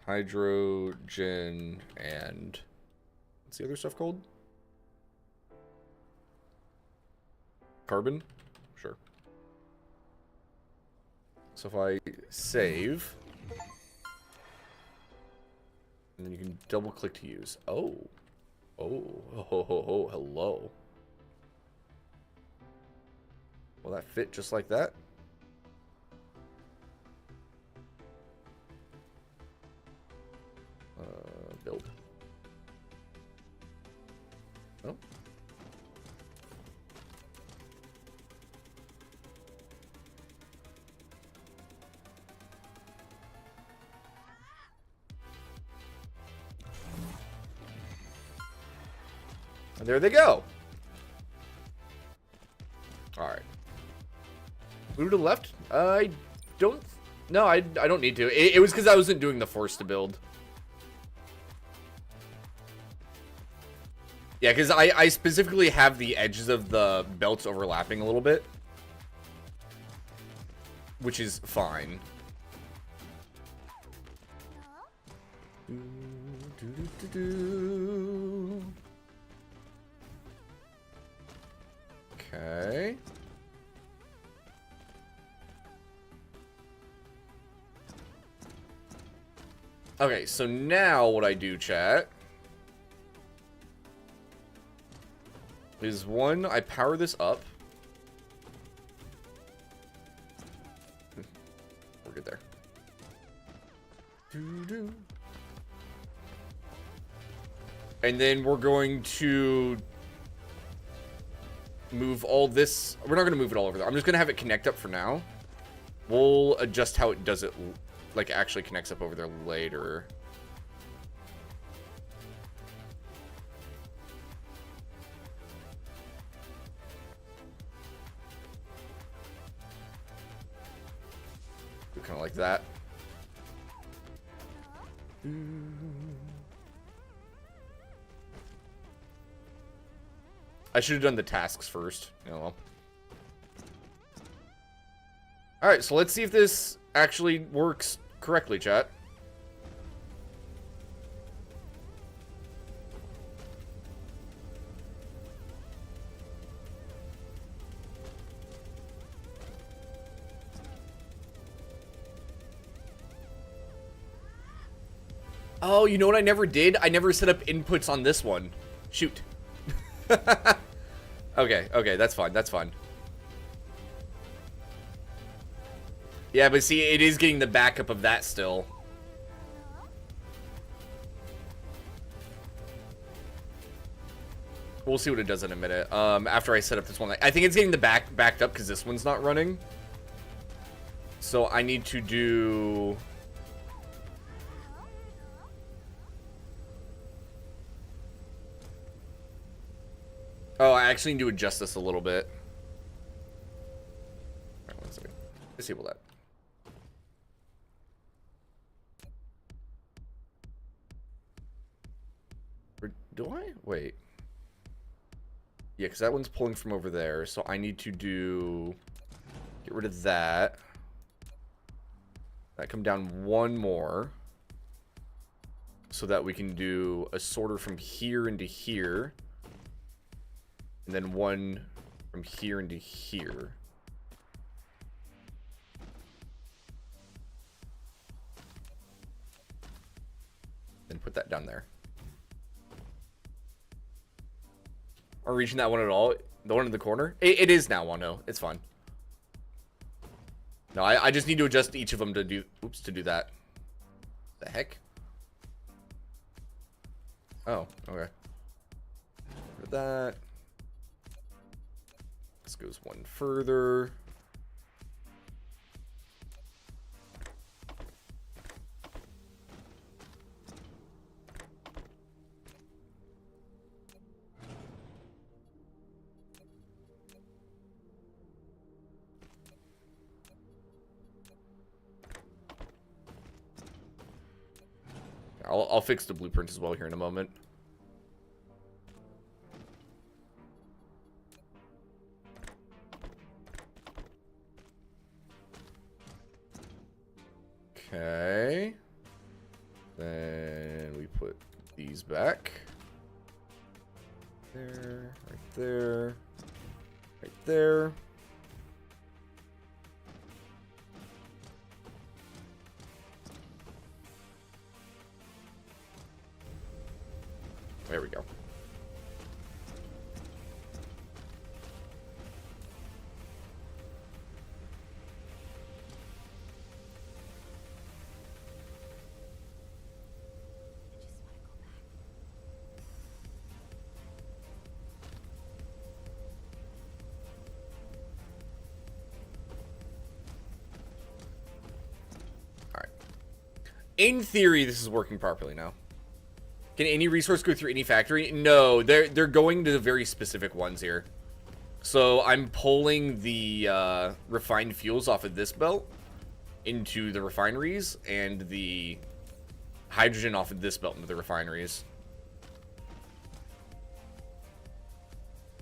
hydrogen and what's the other stuff called? Carbon? Sure. So if I save, and then you can double click to use. Oh, hello. Will that fit just like that? Build. Oh. And there they go. All right. Move to the left. I don't. No, I don't need to. It was because I wasn't doing the force to build. Yeah, because I specifically have the edges of the belts overlapping a little bit, which is fine. Okay. Okay, so now what I do, chat, is one, I power this up. We're good there. And then we're going to move all this. We're not going to move it all over there. I'm just going to have it connect up for now. We'll adjust how it does it, like, actually connects up over there later. Kind of like that. I should have done the tasks first. Oh well. Alright, so let's see if this actually works correctly, chat. Oh, you know what I never did? I never set up inputs on this one. Shoot. Okay, that's fine, that's fine. Yeah, but see, it is getting the backup of that still. We'll see what it does in a minute. After I set up this one. I think it's getting the backed up because this one's not running. So I need to do... Oh, I actually need to adjust this a little bit. All right, 1 second. Disable that. Or do I? Wait. Yeah, because that one's pulling from over there. So I need to do... Get rid of that. That come down one more. So that we can do a sorter from here into here. And then one from here into here. Then put that down there. Are we reaching that one at all? The one in the corner? It is now, Wano. It's fine. No, I just need to adjust each of them to do... Oops, to do that. The heck? Oh, okay. For that. This goes one further. I'll fix the blueprint as well here in a moment. Okay. Then we put these back. There, right there, right there. There we go. In theory, this is working properly now. Can any resource go through any factory? No, they're going to the very specific ones here. So I'm pulling the refined fuels off of this belt into the refineries, and the hydrogen off of this belt into the refineries.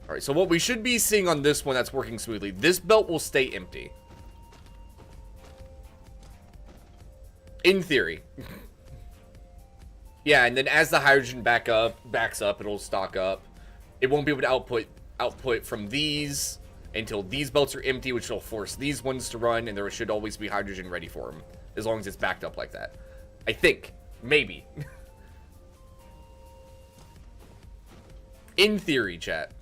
Alright, so what we should be seeing on this one that's working smoothly, this belt will stay empty. In theory. Yeah, and then as the hydrogen backs up, it'll stock up. It won't be able to output from these until these belts are empty, which will force these ones to run, and there should always be hydrogen ready for them, as long as it's backed up like that. I think. Maybe. In theory, chat.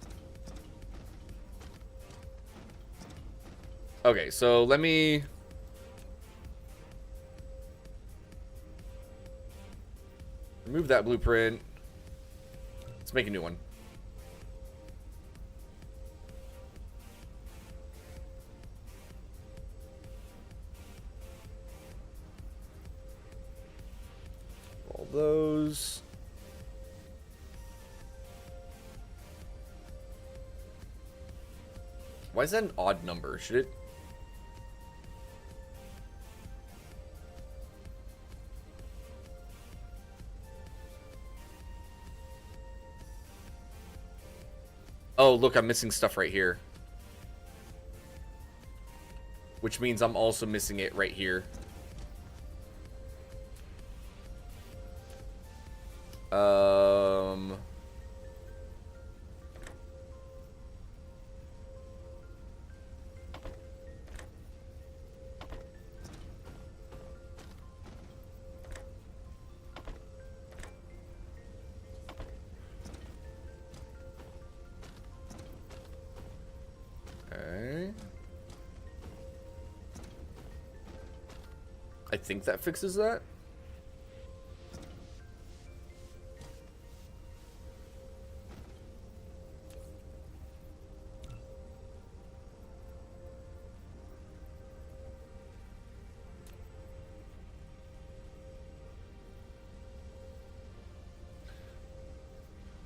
Okay, so let me... remove that blueprint. Let's make a new one. All those. Why is that an odd number? Should it... oh, look, I'm missing stuff right here. Which means I'm also missing it right here. Okay. I think that fixes that.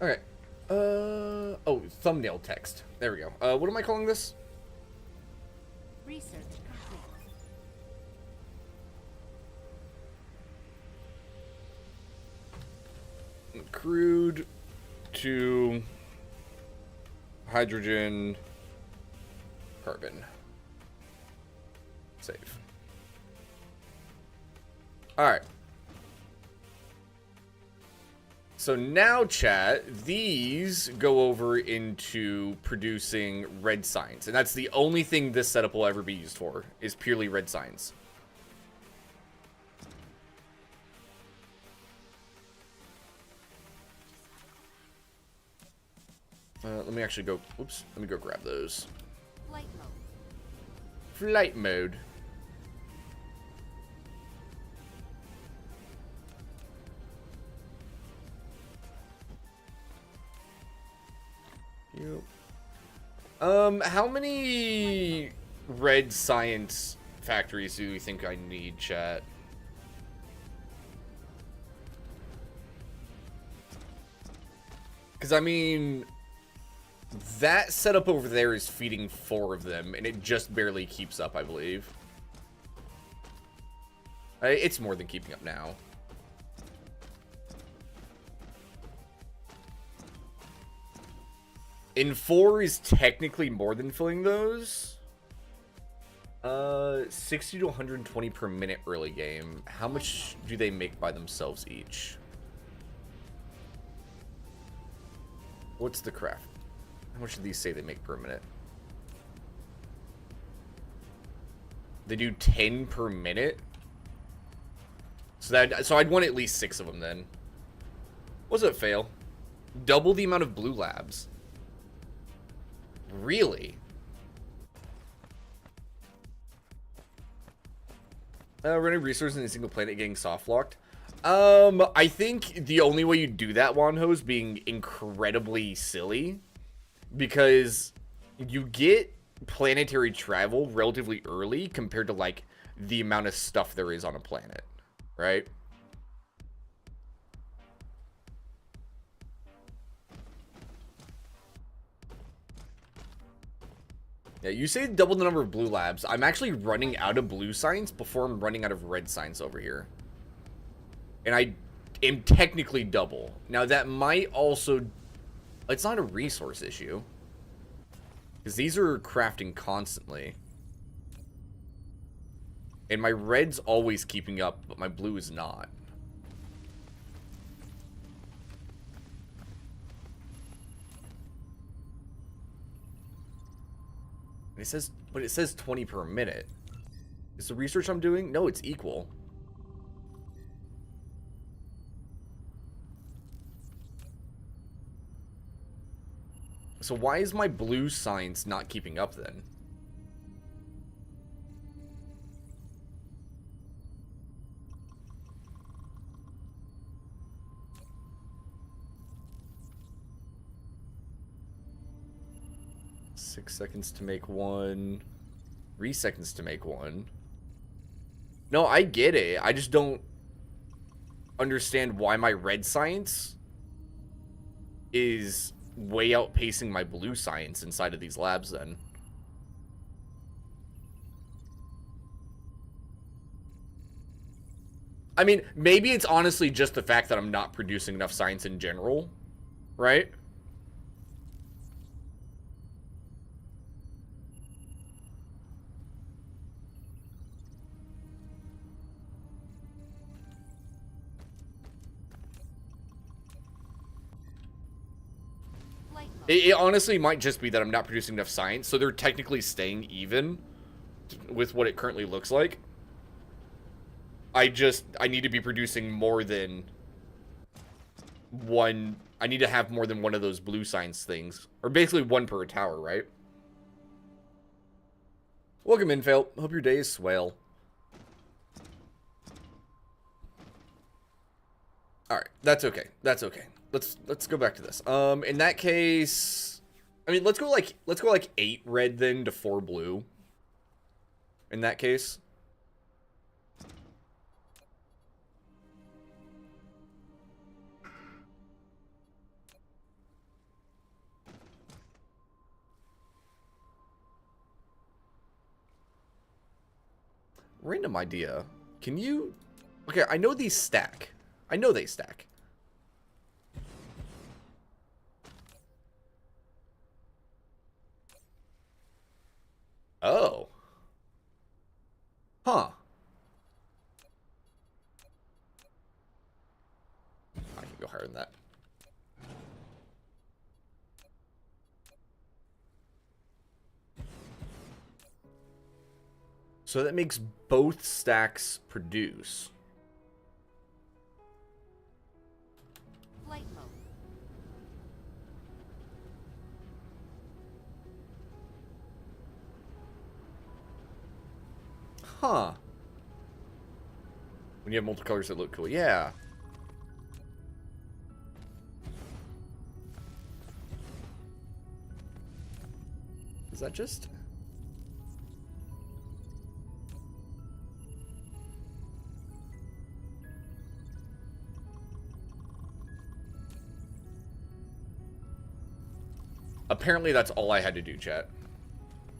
Okay. Oh, thumbnail text. There we go. What am I calling this? Research complete. Crude to hydrogen carbon. Save. Alright. So now, chat, these go over into producing red signs. And that's the only thing this setup will ever be used for, is purely red signs. Let me actually go, oops, let me go grab those. Flight mode. Flight mode. How many red science factories do you think I need, chat? Because, I mean, that setup over there is feeding 4 of them, and it just barely keeps up, I believe. It's more than keeping up now. And 4 is technically more than filling those. 60 to 120 per minute early game. How much do they make by themselves each? What's the craft? How much do these say they make per minute? They do 10 per minute? So I'd want at least 6 of them then. Was it fail? Double the amount of blue labs. Really? Running resources in a single planet getting soft locked. I think the only way you do that, Wanho, is being incredibly silly. Because you get planetary travel relatively early compared to, like, the amount of stuff there is on a planet. Right? Yeah, you say double the number of blue labs. I'm actually running out of blue signs before I'm running out of red signs over here. And I am technically double. Now, that might also... it's not a resource issue. Because these are crafting constantly. And my red's always keeping up, but my blue is not. But it says 20 per minute. Is the research I'm doing? No, it's equal. So why is my blue science not keeping up then? Six seconds to make one. 3 seconds to make one. No, I get it. I just don't understand why my red science is way outpacing my blue science inside of these labs then. I mean, maybe it's honestly just the fact that I'm not producing enough science in general, right? It honestly might just be that I'm not producing enough science, so they're technically staying even with what it currently looks like. I need to be producing more than one. I need to have more than one of those blue science things. Or basically one per tower, right? Welcome in, Fail. Hope your day is swell. Alright, that's okay. That's okay. Let's go back to this. In that case, I mean, let's go like 8 red then to 4 blue. In that case. Random idea. Can you... Okay, I know these stack. I know they stack. Oh. Huh. I can go higher than that. So that makes both stacks produce. Flight mode. Huh. When you have multiple colors that look cool. Yeah. Is that just... Apparently that's all I had to do, chat.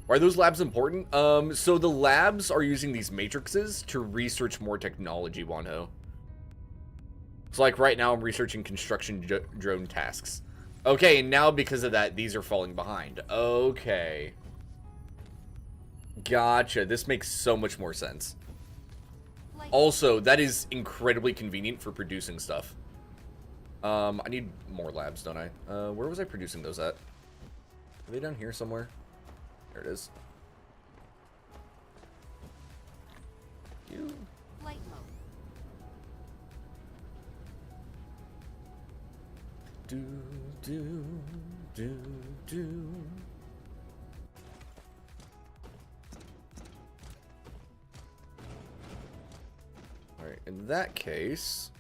Why are those labs important? So the labs are using these matrices to research more technology, Wanho. So like right now I'm researching construction drone tasks. Okay, and now because of that, these are falling behind. Okay. Gotcha. This makes so much more sense. Also, that is incredibly convenient for producing stuff. I need more labs, don't I? Where was I producing those at? Are they down here somewhere? There it is. You. Flight mode. Do. Alright, in that case...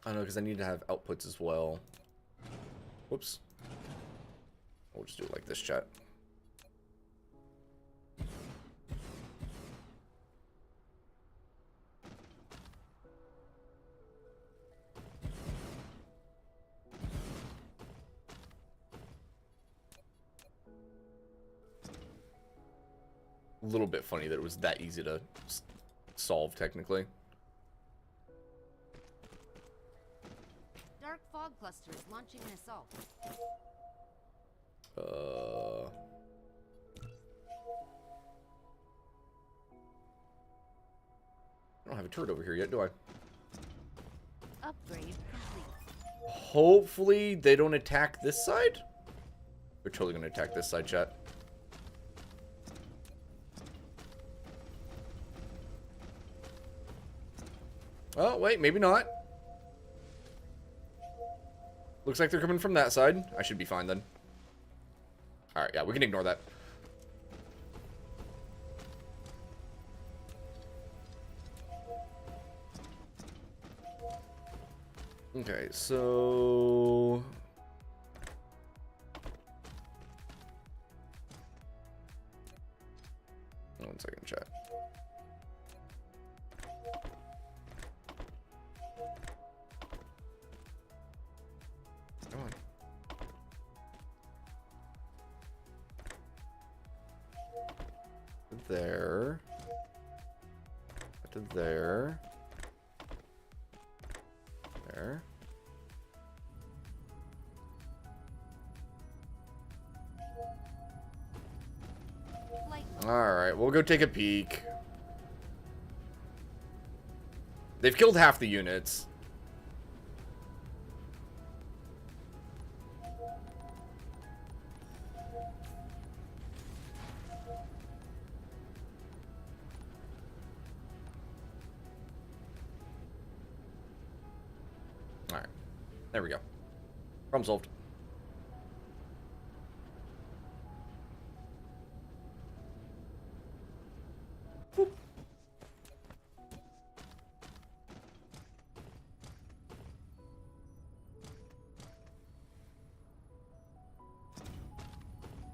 I know, because I need to have outputs as well. Whoops. We'll just do it like this, chat. A little bit funny that it was that easy to solve, technically. Dark fog clusters launching an assault. don't have a turret over here yet, do I? Upgrade complete. Hopefully they don't attack this side. They're totally going to attack this side, chat. Oh, wait, maybe not. Looks like they're coming from that side. I should be fine then. Alright, yeah, we can ignore that. Okay, so... One second, chat. Come on. There. To there. There. Flight mode. Alright, we'll go take a peek. They've killed half the units. Alright. There we go. Problem solved. Whoop.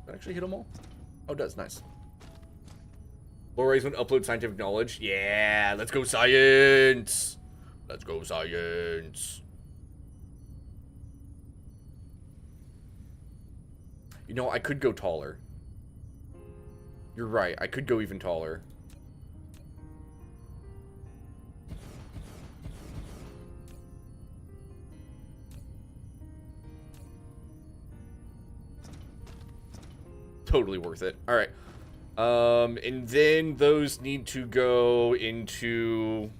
Did that actually hit them all? Oh, it does. Nice. Low-rise when upload scientific knowledge. Yeah, let's go science. Let's go science. You know, I could go taller. You're right. I could go even taller. Totally worth it. All right. And then those need to go into...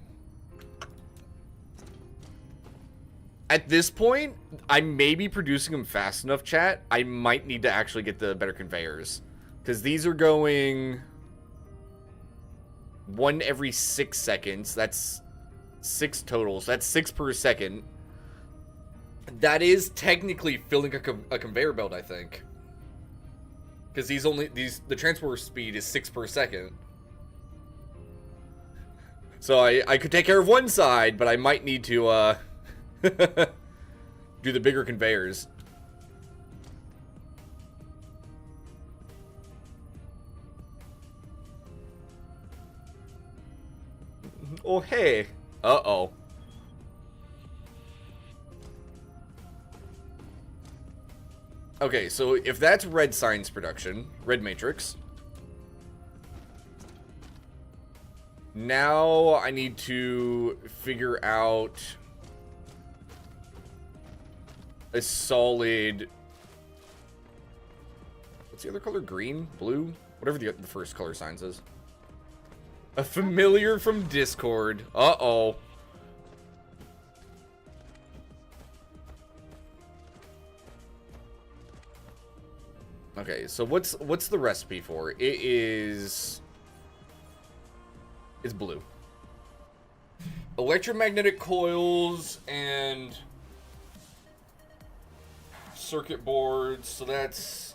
At this point, I may be producing them fast enough, chat. I might need to actually get the better conveyors. Because these are going... 1 every 6 seconds. That's 6 totals. So that's 6 per second. That is technically filling a conveyor belt, I think. Because the transport speed is 6 per second. So I could take care of one side, but I might need to, do the bigger conveyors. Oh, hey. Uh-oh. Okay, so if that's red science production, red matrix. Now I need to figure out a solid... What's the other color? Green? Blue? Whatever the first color sign says. A familiar from Discord. Uh-oh. Okay, so what's the recipe for? It is... It's blue. Electromagnetic coils and... circuit boards, so that's...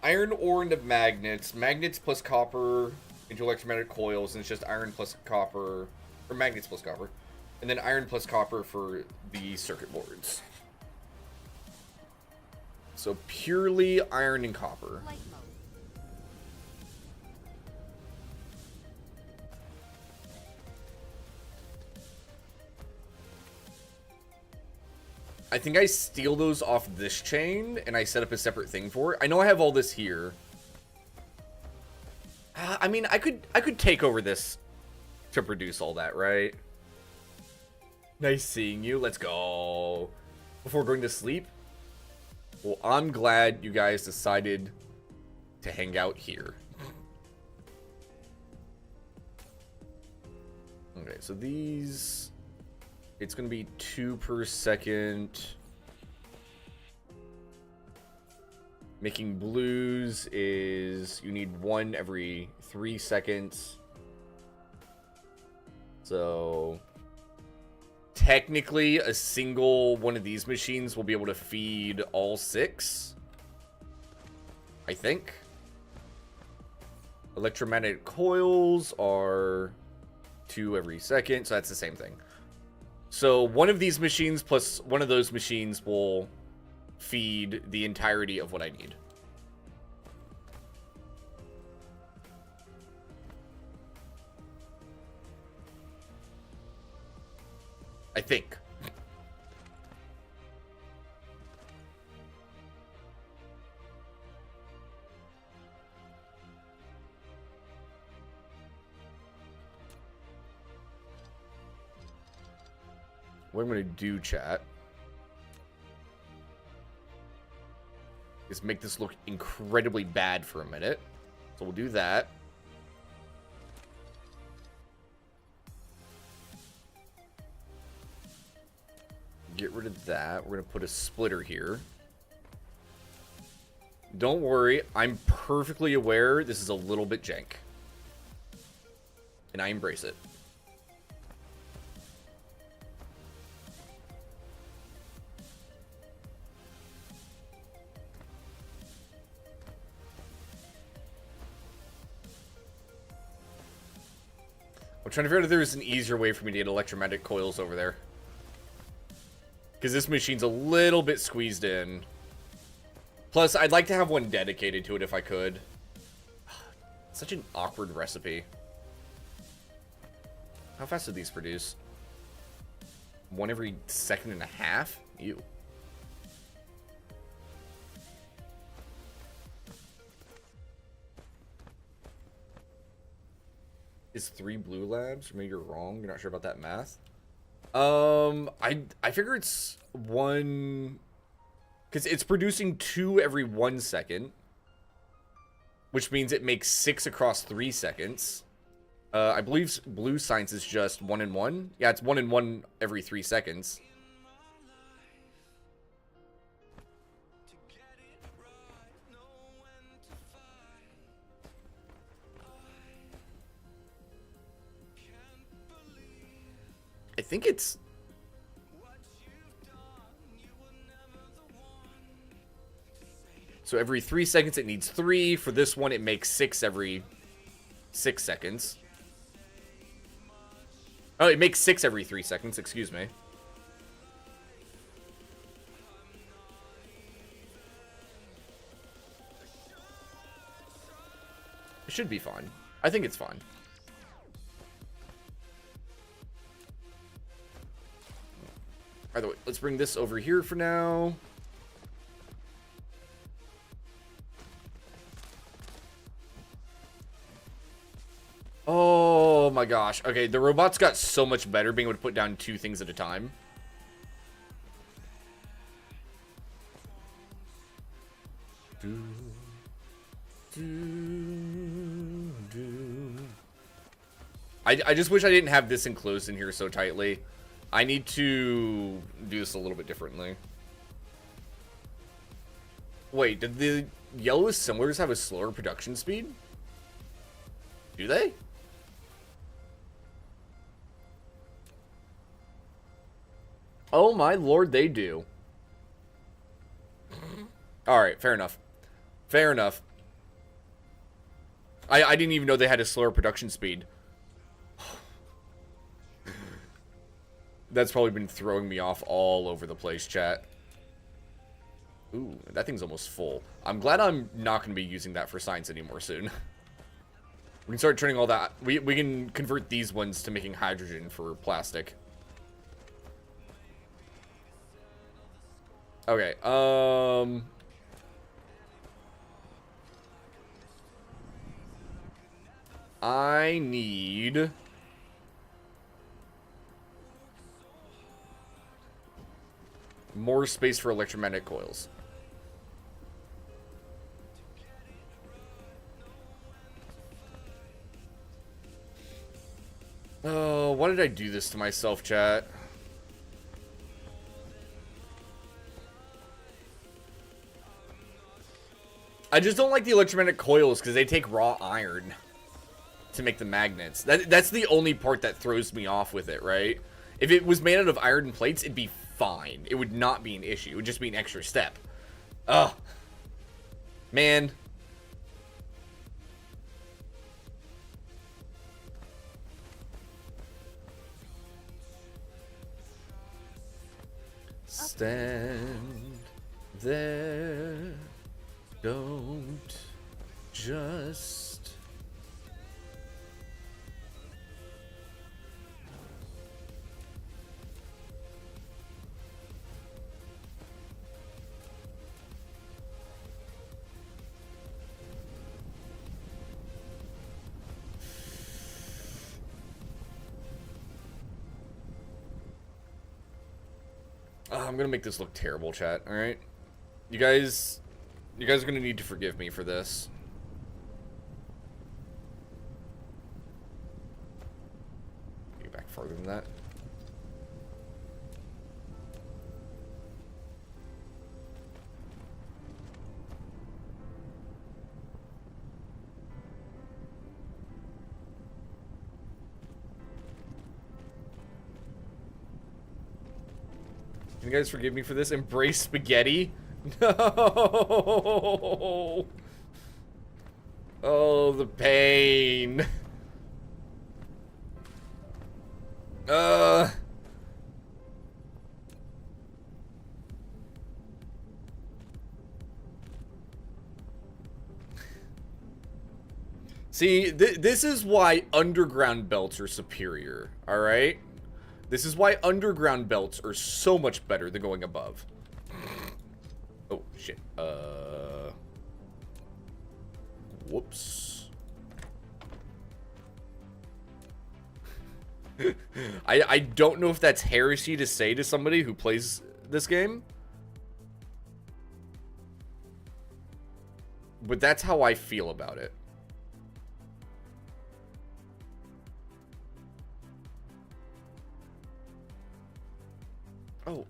Iron ore into magnets. Magnets plus copper into electromagnetic coils, and it's just iron plus copper... Or magnets plus copper. And then iron plus copper for the circuit boards. So purely iron and copper. Flight mode. I think I steal those off this chain, and I set up a separate thing for it. I know I have all this here. I mean, I could take over this to produce all that, right? Nice seeing you. Let's go. Before going to sleep? Well, I'm glad you guys decided to hang out here. Okay, so these... It's going to be 2 per second. Making blues is... You need 1 every 3 seconds. So... Technically, a single one of these machines will be able to feed all 6. I think. Electromagnetic coils are 2 every second, so that's the same thing. So one of these machines plus one of those machines will feed the entirety of what I need. I think. What I'm going to do, chat, is make this look incredibly bad for a minute. So we'll do that. Get rid of that. We're going to put a splitter here. Don't worry. I'm perfectly aware this is a little bit jank. And I embrace it. I'm trying to figure out if there's an easier way for me to get electromagnetic coils over there. Because this machine's a little bit squeezed in. Plus, I'd like to have one dedicated to it if I could. Such an awkward recipe. How fast do these produce? 1 every 1.5 seconds? Ew. Is 3 blue labs? Or maybe you're wrong. You're not sure about that math. I figure it's 1... Because it's producing 2 every 1 second. Which means it makes 6 across 3 seconds. I believe blue science is just 1 and 1. Yeah, it's 1 and 1 every 3 seconds. I think it's... So every 3 seconds it needs 3. For this one it makes 6 every 6 seconds. Oh, it makes 6 every 3 seconds, excuse me. It should be fine. I think it's fine. By the way, let's bring this over here for now. Oh my gosh. Okay, the robots got so much better being able to put down 2 things at a time. I just wish I didn't have this enclosed in here so tightly. I need to do this a little bit differently. Wait, did the yellow assemblers have a slower production speed? Do they? Oh my lord, they do. Alright, fair enough. Fair enough. I didn't even know they had a slower production speed. That's probably been throwing me off all over the place, chat. Ooh, that thing's almost full. I'm glad I'm not going to be using that for science anymore soon. We can start turning all that... We can convert these ones to making hydrogen for plastic. Okay, I need... more space for electromagnetic coils. Oh Oh, why did I do this to myself, chat? I just don't like the electromagnetic coils because they take raw iron to make the magnets. That's the only part that throws me off with it, right? If it was made out of iron plates, it'd be fine. It would not be an issue. It would just be an extra step. Ugh. Man. Stand there. Don't just... I'm gonna make this look terrible, chat, alright? You guys are gonna need to forgive me for this. Get back farther than that. Can you guys forgive me for this? Embrace spaghetti? No! Oh, the pain. See, this is why underground belts are superior, alright? This is why underground belts are so much better than going above. Oh, shit. Whoops. I don't know if that's heresy to say to somebody who plays this game. But that's how I feel about it.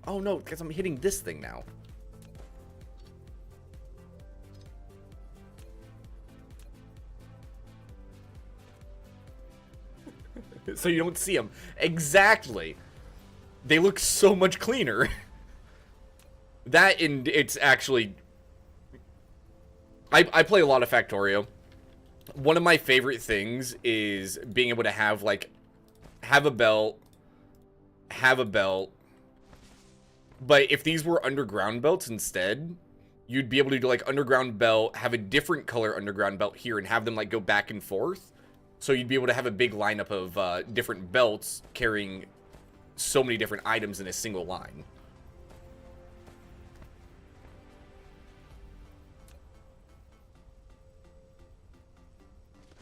Oh no, because I'm hitting this thing now. So you don't see them. Exactly. They look so much cleaner. That, and it's actually... I play a lot of Factorio. One of my favorite things is being able to have, like, have a belt, but if these were underground belts instead, you'd be able to do, like, underground belt, have a different color underground belt here, and have them, like, go back and forth. So you'd be able to have a big lineup of different belts carrying so many different items in a single line.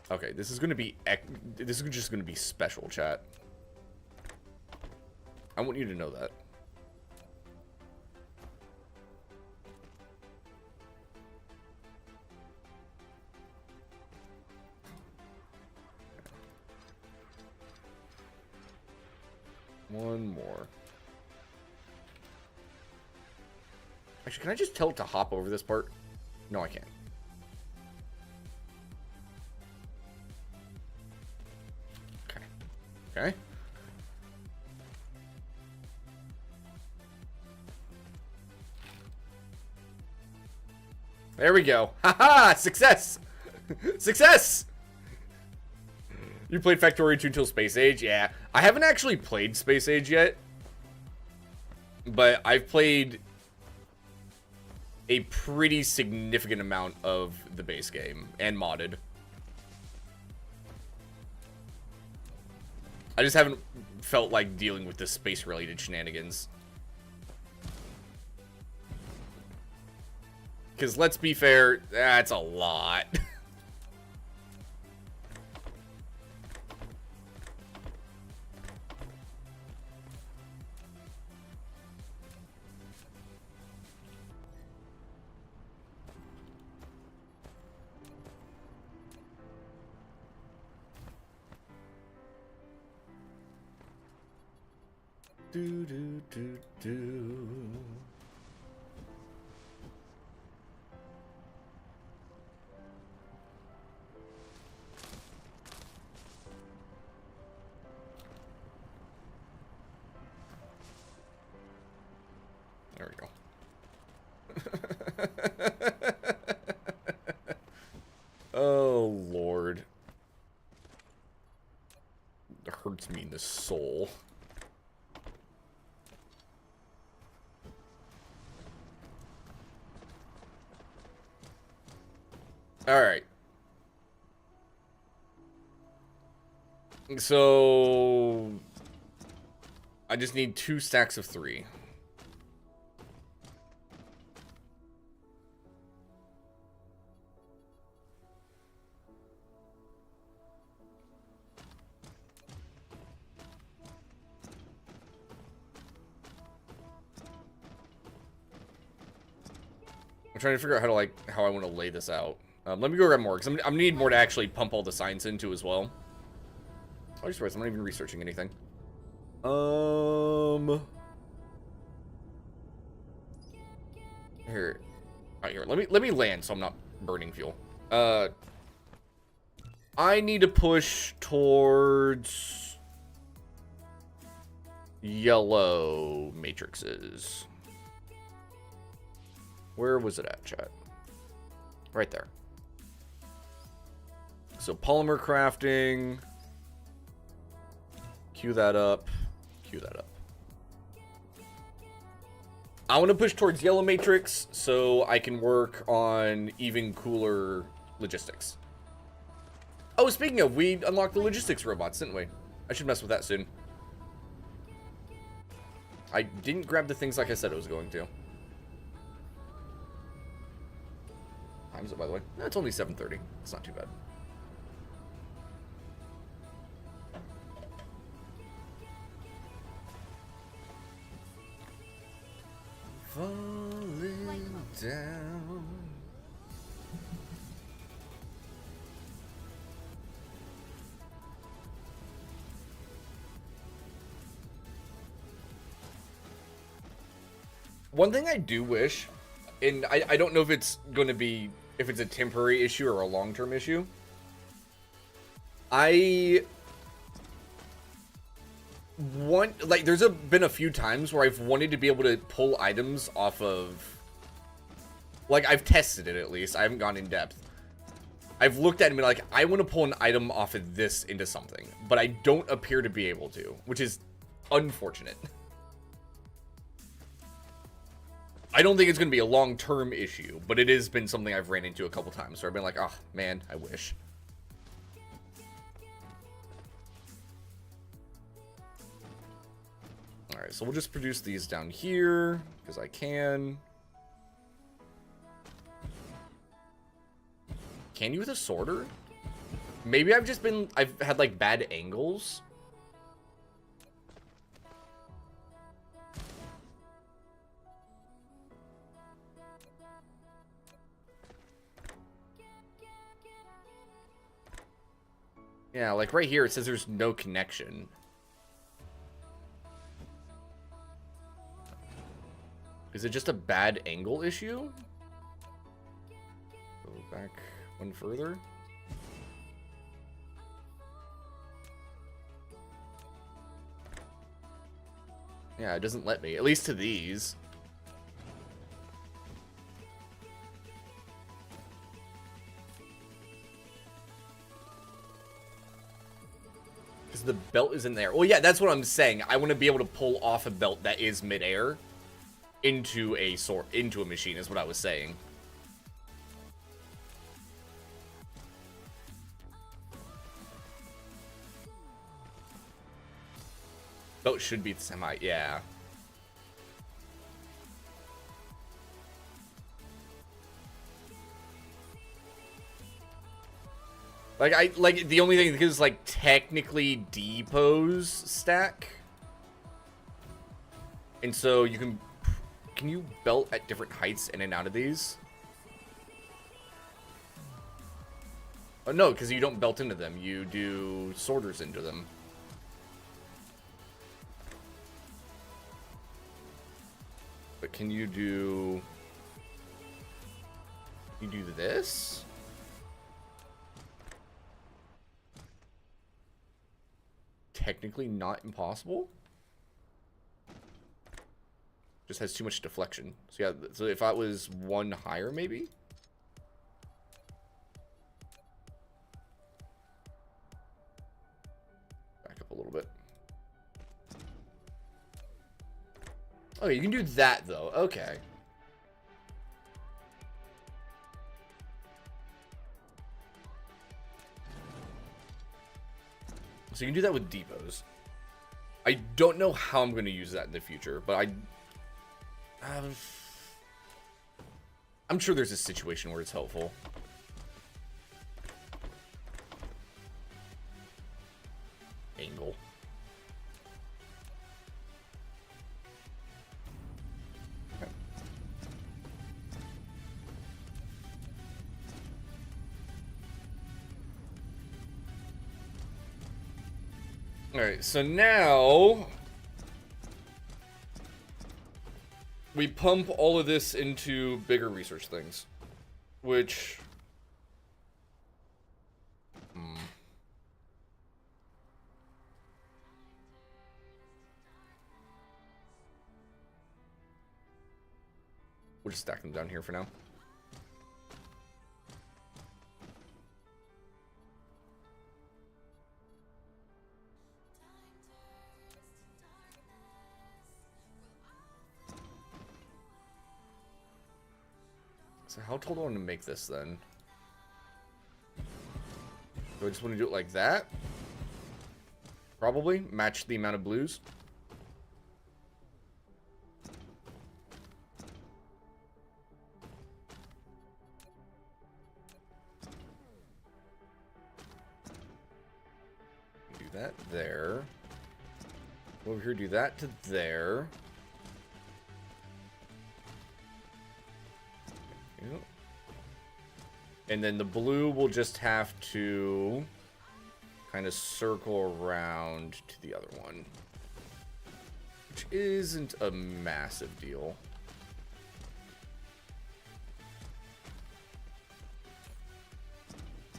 Okay, this is just gonna be special, chat. I want you to know that. One more. Actually, can I just tell it to hop over this part? No, I can't. Okay. Okay. There we go. Haha! Success! Success! You played Factorio 2 until Space Age? Yeah. I haven't actually played Space Age yet. But I've played a pretty significant amount of the base game. And modded. I just haven't felt like dealing with the space-related shenanigans. Because let's be fair, that's a lot. Do do do do. There we go. Oh, Lord. It hurts me in the soul. Alright. So... I just need 2 stacks of 3. I'm trying to figure out how I want to lay this out. Let me go grab more, because I'm gonna need more to actually pump all the signs into as well. I just realized I'm not even researching anything. Here. Alright, here. Let me land so I'm not burning fuel. I need to push towards yellow matrices. Where was it at, chat? Right there. So polymer crafting. Cue that up. Cue that up. I want to push towards yellow matrix so I can work on even cooler logistics. Oh, speaking of, we unlocked the logistics robots, didn't we? I should mess with that soon. I didn't grab the things like I said I was going to. Time's it, by the way? No, it's only 7:30. It's not too bad. Falling down. One thing I do wish, and I don't know if it's going to be, if it's a temporary issue or a long-term issue. I want, like, there's been a few times where I've wanted to be able to pull items off of, like, I've tested it at least. I haven't gone in depth. I've looked at it and been like, I want to pull an item off of this into something, but I don't appear to be able to, which is unfortunate. I don't think it's going to be a long-term issue, but it has been something I've ran into a couple times, where I've been like, oh, man, I wish. Alright, so we'll just produce these down here, because I can. Can you with a sorter? Maybe I've had, like, bad angles. Yeah, like right here it says there's no connection. Is it just a bad angle issue? Go back one further. Yeah, it doesn't let me, at least to these. The belt is in there. Well, yeah, that's what I'm saying. I want to be able to pull off a belt that is midair into a machine is what I was saying. Belt should be the semi, yeah. Like the only thing is like technically depose stack. And so you can you belt at different heights in and out of these? Oh no, because you don't belt into them, you do sorters into them. but can you do... You do this? Technically not impossible. Just has too much deflection. So yeah, so if I was one higher, maybe? Back up a little bit. Oh, you can do that though. Okay. So you can do that with depots. I don't know how I'm going to use that in the future, but I'm sure there's a situation where it's helpful. Angle. Okay. Alright, so now we pump all of this into bigger research things, which we'll just stack them down here for now. So how tall do I want to make this then? Do I just want to do it like that? Probably. Match the amount of blues. Do that there. Over here, do that to there. Yep. And then the blue will just have to kind of circle around to the other one, which isn't a massive deal.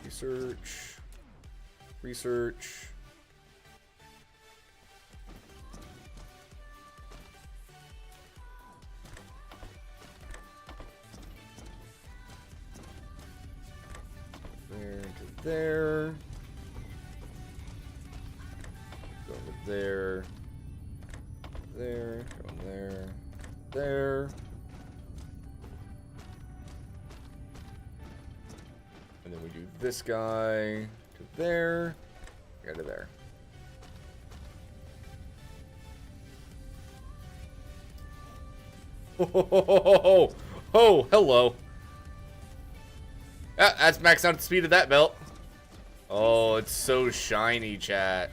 Research. Research. There to there. Go over there. There. Go there. There. And then we do this guy to there. Go to there. Oh, hello. Ah, that's maxed out the speed of that belt. Oh, it's so shiny, chat.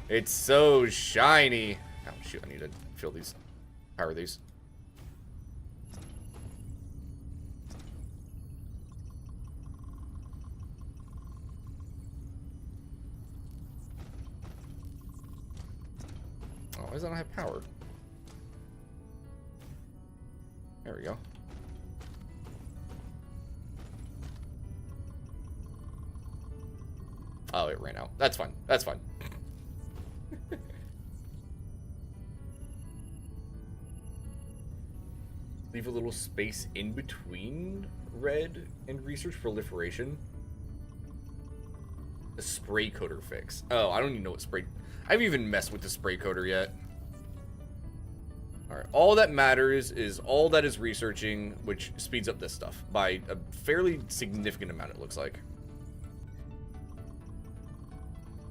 It's so shiny. Oh, shoot, I need to fill these. Power these. Oh, why does that not have power? There we go. Oh, it ran out. That's fine. That's fine. Leave a little space in between red and research proliferation. A spray coater fix. Oh, I don't even know what spray... I haven't even messed with the spray coater yet. Alright, all that matters is all that is researching, which speeds up this stuff by a fairly significant amount, it looks like.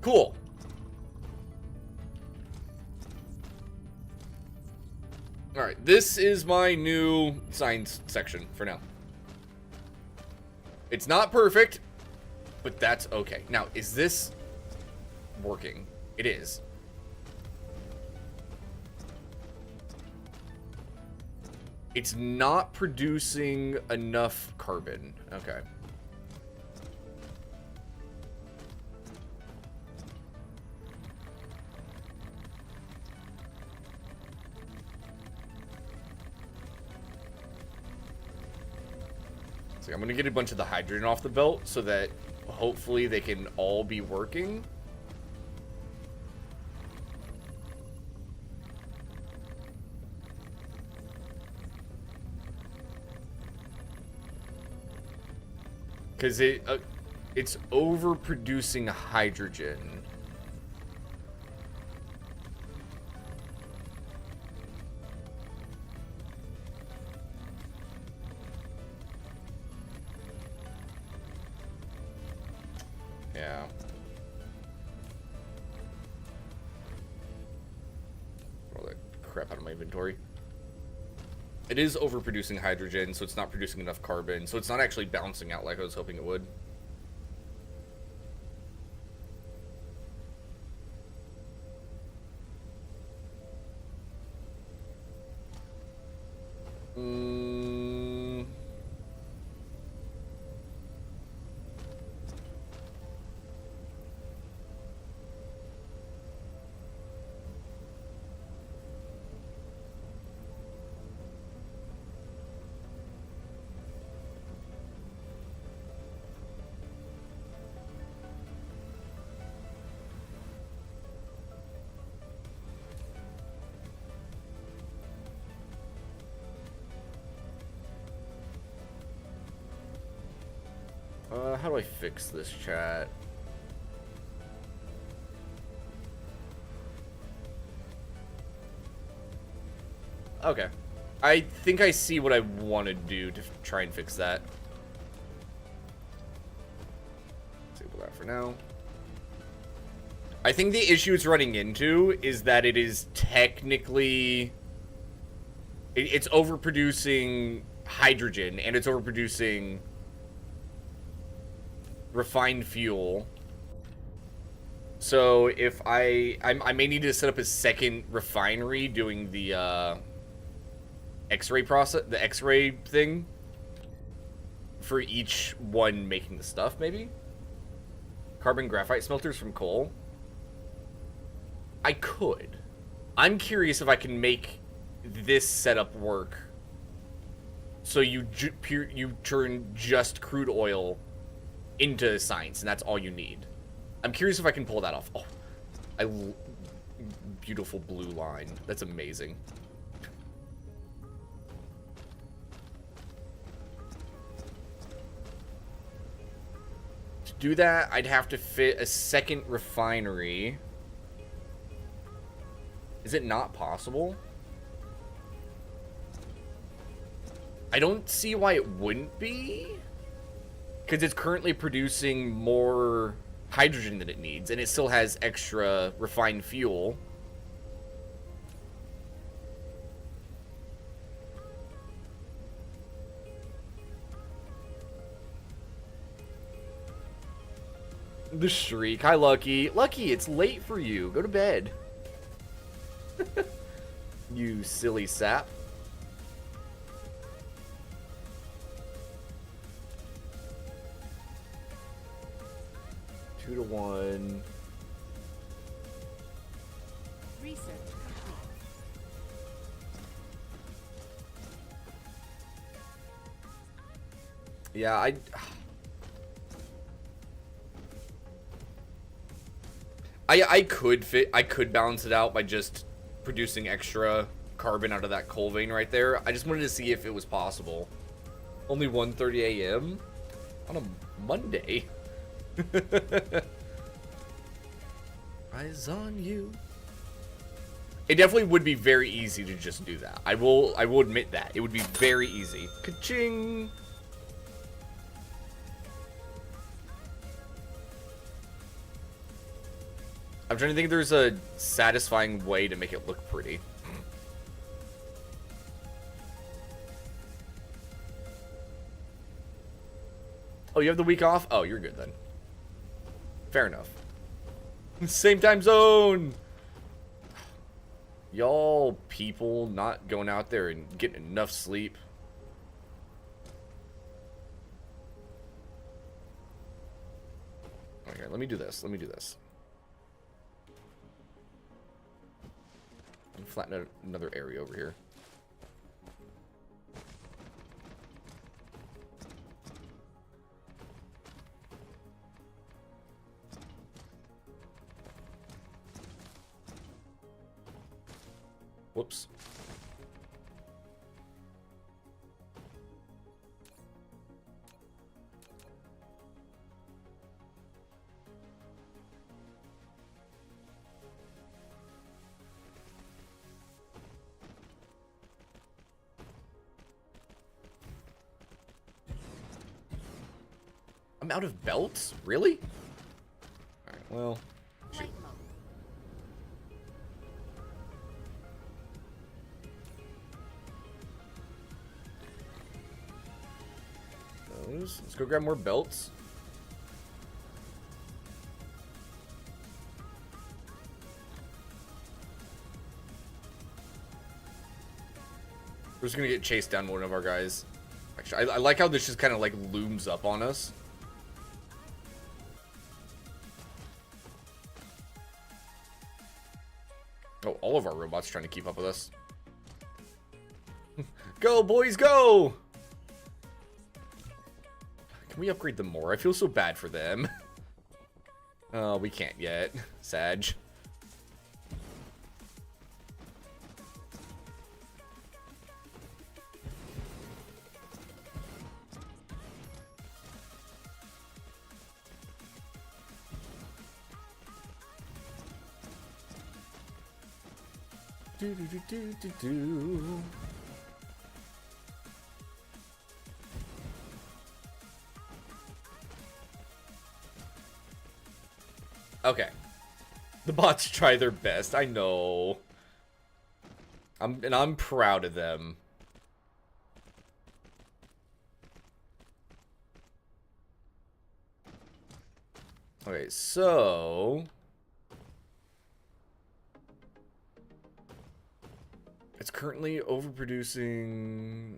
Cool. Alright, this is my new science section for now. It's not perfect, but that's okay. Now, is this working? It is. It's not producing enough carbon. Okay. So I'm gonna get a bunch of the hydrogen off the belt so that hopefully they can all be working. Because it's overproducing hydrogen. Yeah. All that crap out of my inventory. It is overproducing hydrogen, so it's not producing enough carbon, so it's not actually balancing out like I was hoping it would. How do I fix this chat? Okay. I think I see what I want to do to try and fix that. Disable that for now. I think the issue it's running into is that it is technically... It's overproducing hydrogen, and it's overproducing refined fuel. So if I may need to set up a second refinery doing the X-ray process, the X-ray thing for each one making the stuff, maybe? Carbon graphite smelters from coal? I could. I'm curious if I can make this setup work so you turn just crude oil into science, and that's all you need. I'm curious if I can pull that off. Oh, beautiful blue line. That's amazing. To do that, I'd have to fit a second refinery. Is it not possible? I don't see why it wouldn't be. Because it's currently producing more hydrogen than it needs, and it still has extra refined fuel. The Shriek. Hi, Lucky. Lucky, it's late for you. Go to bed. You silly sap. Two to one. Research complete. Yeah, I could balance it out by just producing extra carbon out of that coal vein right there. I just wanted to see if it was possible. Only 1:30 a.m. on a Monday. Eyes on you. It definitely would be very easy to just do that. I will admit that. It would be very easy. Ka-ching! I'm trying to think if there's a satisfying way to make it look pretty. Oh, you have the week off? Oh, you're good then. Fair enough. Same time zone! Y'all people not going out there and getting enough sleep. Okay, let me do this. Let me do this. And flatten out another area over here. Whoops. I'm out of belts? Really? Alright, well... Flight mode. Those. Let's go grab more belts. We're just gonna get chased down one of our guys. Actually, I like how this just kind of like looms up on us. Oh, all of our robots trying to keep up with us. Go, boys, go! Can we upgrade them more? I feel so bad for them. Oh, we can't yet. Sag. Do do do do do do. Okay. The bots try their best. I know. I'm proud of them. Okay, so it's currently overproducing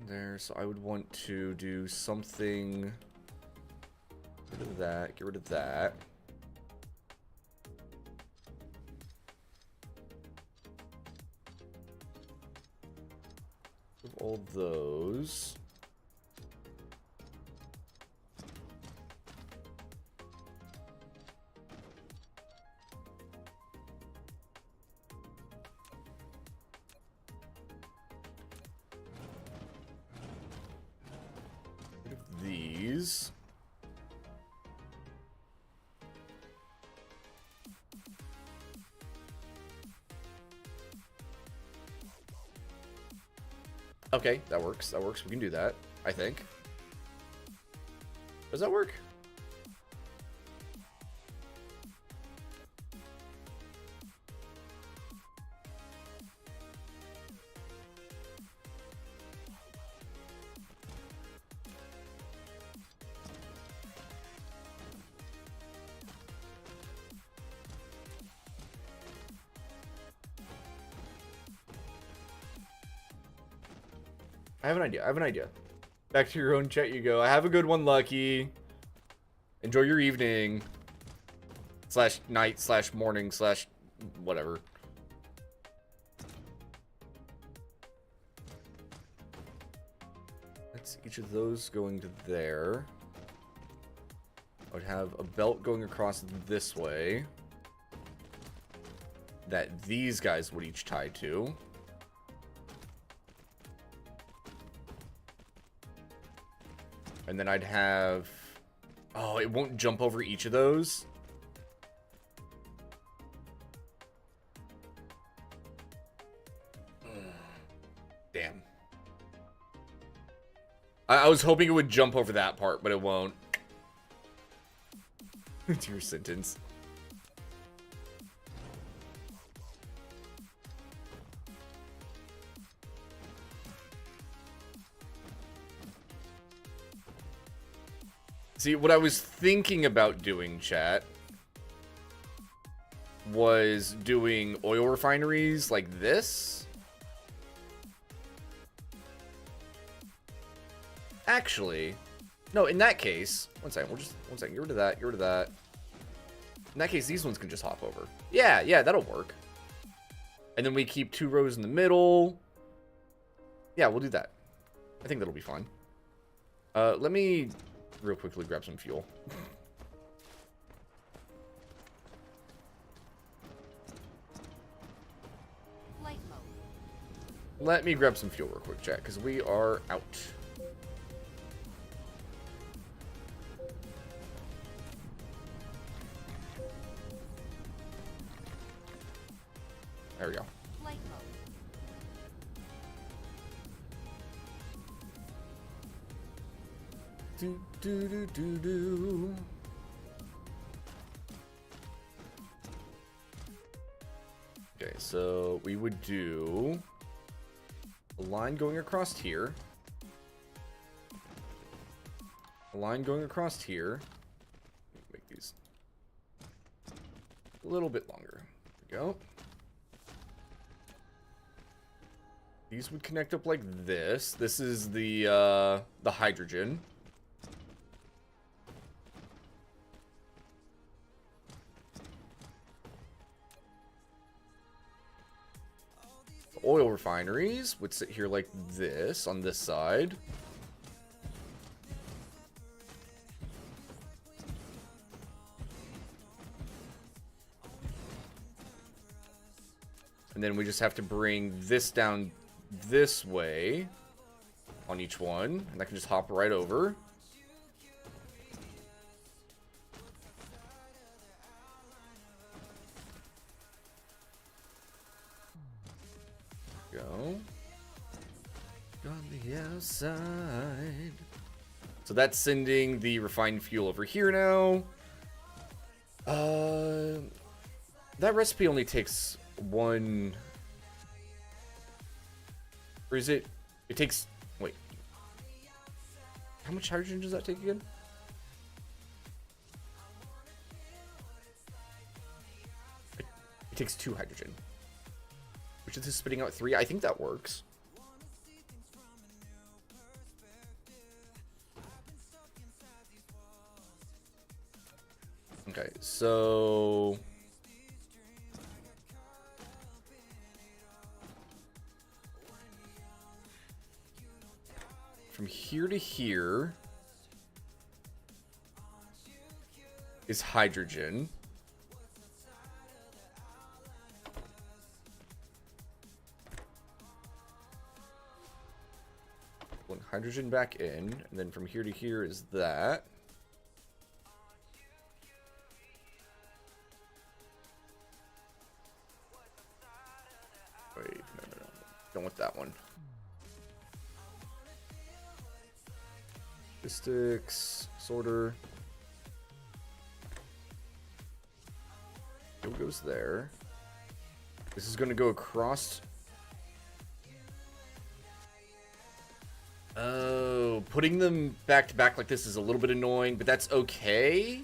there, so I would want to do something. Get rid of that, get rid of that. All those. Rid of these. Okay, that works. That works. We can do that, I think. Does that work? I have an idea. I have an idea. Back to your own chat you go. Have a good one, Lucky. Enjoy your evening. Slash night, slash morning, slash whatever. That's each of those going to there. I would have a belt going across this way. That these guys would each tie to. And then I'd have... Oh, it won't jump over each of those. Damn. I was hoping it would jump over that part, but it won't. It's your sentence. See, what I was thinking about doing, chat, was doing oil refineries like this. Actually, no, in that case, one second, get rid of that, get rid of that. In that case, these ones can just hop over. Yeah, that'll work. And then we keep 2 rows in the middle. Yeah, we'll do that. I think that'll be fine. Let me real quickly grab some fuel. Flight mode. Let me grab some fuel real quick, chat, because we are out. There we go. Flight mode. Do, do, do, do, do. Okay, so we would do a line going across here. A line going across here. Make these a little bit longer. There we go. These would connect up like this. This is the hydrogen. The oil refineries would sit here like this on this side. And then we just have to bring this down this way on each one, and I can just hop right over. Go. On the outside. So that's sending the refined fuel over here now. That recipe only takes one. Or is it? It takes. Wait. How much hydrogen does that take again? It takes 2 hydrogen. Which is this spitting out 3? I think that works. Okay, so. From here to here is hydrogen. Pulling hydrogen back in, and then from here to here is that. Wait, no. Don't want that one. Logistics, sorter. It goes there. This is going to go across. Oh, putting them back to back like this is a little bit annoying, but that's okay.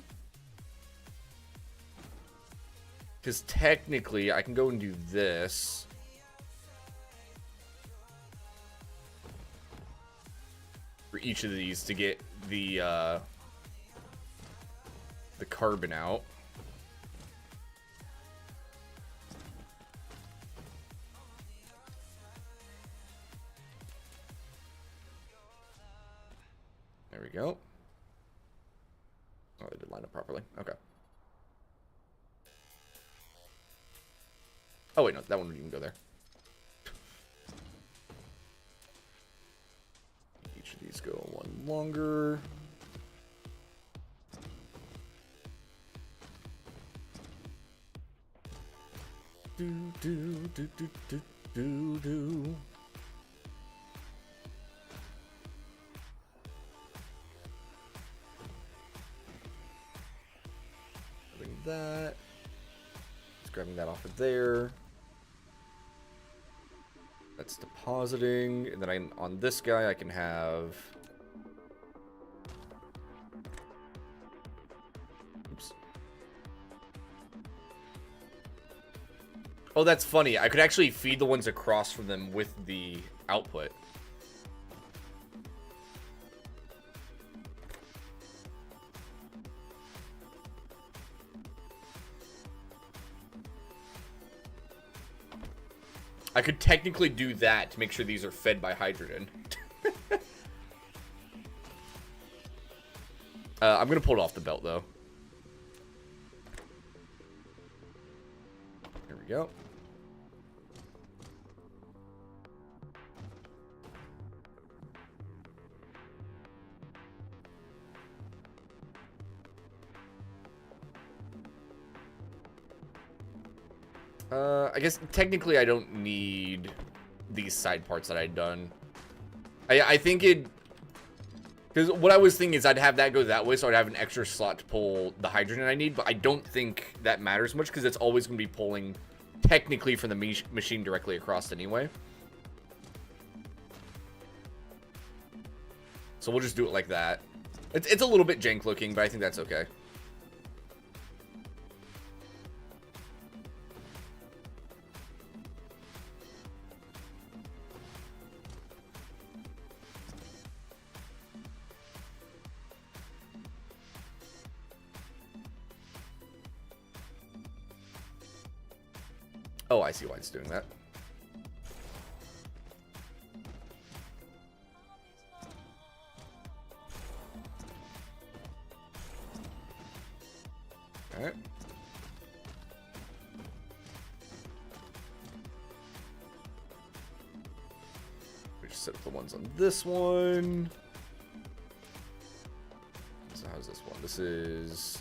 Because technically, I can go and do this. For each of these to get the carbon out. There we go. Oh, they did line up properly. Okay. Oh wait, no, that one wouldn't even go there. Each of these go one longer. Do. Grabbing that. Just grabbing that off of there. That's depositing, and then on this guy I can have. Oops. Oh, that's funny. I could actually feed the ones across from them with the output. I could technically do that to make sure these are fed by hydrogen. I'm going to pull it off the belt, though. Here we go. I guess technically I don't need these side parts that I'd done. I think it... Because what I was thinking is I'd have that go that way, so I'd have an extra slot to pull the hydrogen I need, but I don't think that matters much, because it's always going to be pulling technically from the machine directly across anyway. So we'll just do it like that. It's a little bit jank looking, but I think that's okay. Oh, I see why it's doing that. Alright. We just set up the ones on this one. So how's this one? This is...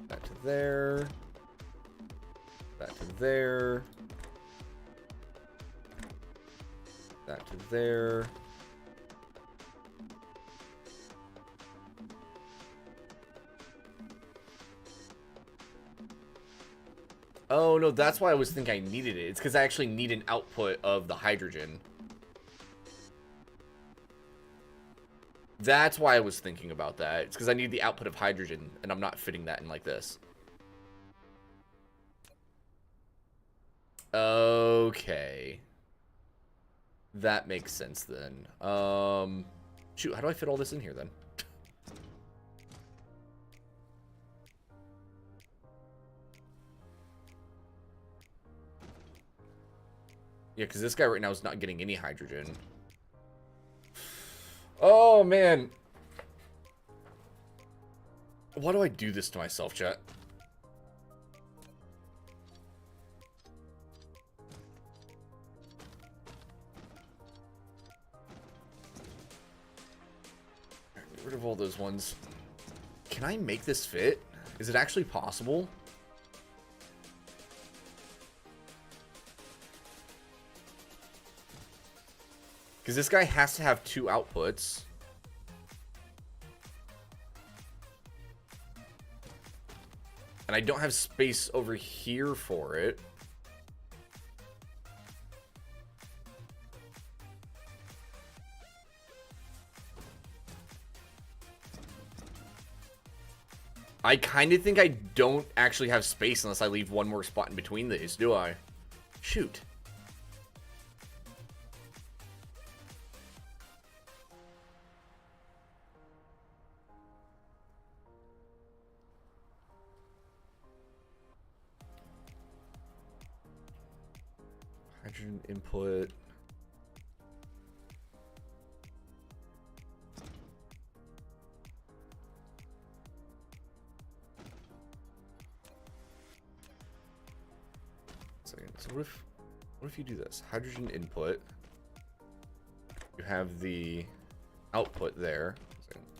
that to there. That to there. That to there. Oh, no, that's why I was thinking I needed it. It's because I actually need an output of the hydrogen. That's why I was thinking about that. It's because I need the output of hydrogen, and I'm not fitting that in like this. Okay. That makes sense then. Shoot, how do I fit all this in here then? Yeah, because this guy right now is not getting any hydrogen. Oh, man. Why do I do this to myself, chat? Get rid of all those ones. Can I make this fit? Is it actually possible? Because this guy has to have 2 outputs. And I don't have space over here for it. I kind of think I don't actually have space unless I leave one more spot in between these, do I? Shoot. Hydrogen input. So what if you do this? Hydrogen input. You have the output there.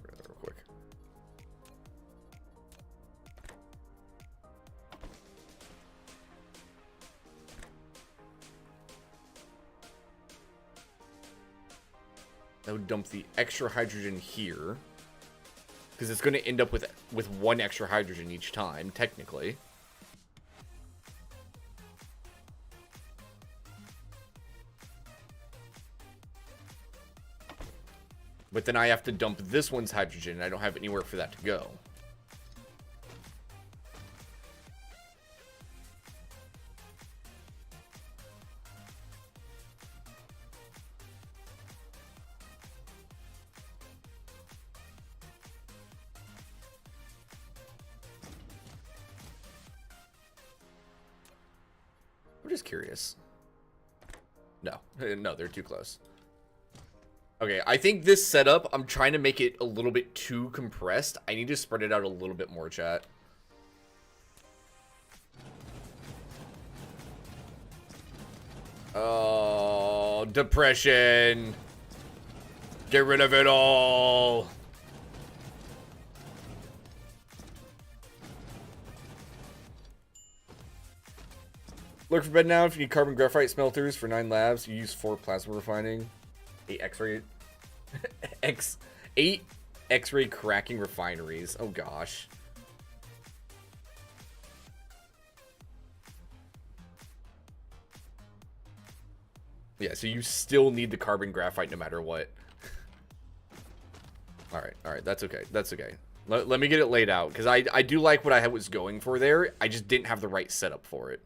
Real quick. That would dump the extra hydrogen here, because it's going to end up with 1 extra hydrogen each time, technically. But then I have to dump this one's hydrogen, and I don't have anywhere for that to go. I'm just curious. No, no, they're too close. Okay, I think this setup, I'm trying to make it a little bit too compressed. I need to spread it out a little bit more, chat. Oh, depression. Get rid of it all. Look for bed now. If you need carbon graphite smelters for 9 labs, you use 4 plasma refining, 8 X-ray, 8 X-ray cracking refineries. Oh gosh. Yeah, so you still need the carbon graphite no matter what. Alright, that's okay. That's okay. Let me get it laid out, because I do like what I was going for there. I just didn't have the right setup for it.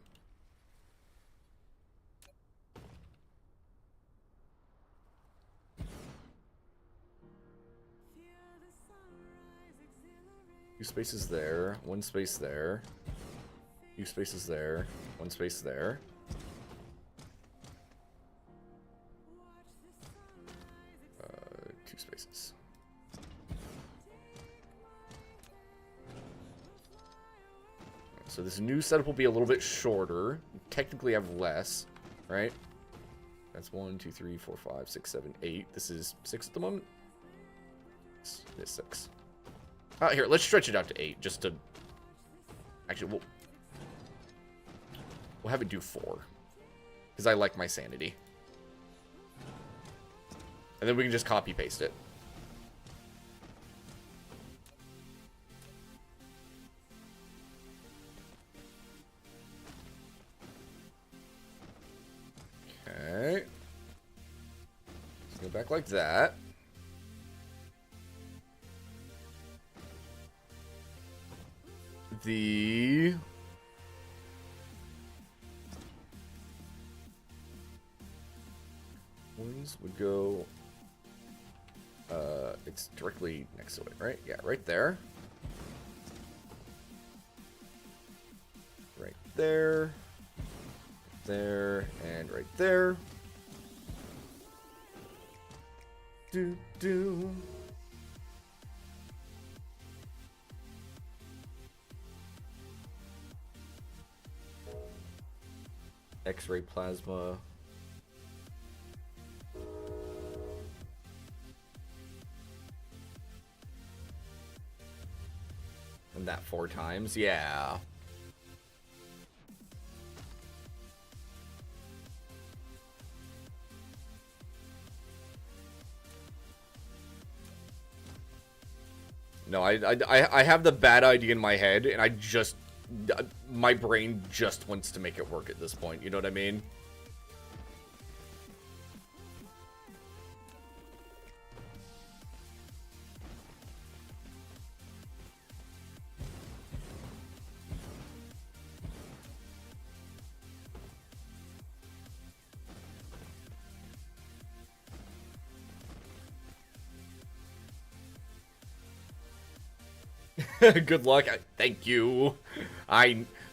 Two spaces there, 1 space there. 2 spaces there, 1 space there. Two spaces. So this new setup will be a little bit shorter. Technically, I have less, right? That's 1, 2, 3, 4, 5, 6, 7, 8. This is 6 at the moment. It's 6. Here, let's stretch it out to 8, just to... Actually, we'll have it do 4. Because I like my sanity. And then we can just copy-paste it. Okay. Let's go back like that. The... ones would go... it's directly next to it, right? Yeah, right there. Right there. There, and right there. Do. X-ray plasma. And that 4 times, yeah. No, I have the bad idea in my head, and my brain just wants to make it work at this point. You know what I mean? Good luck. Thank you.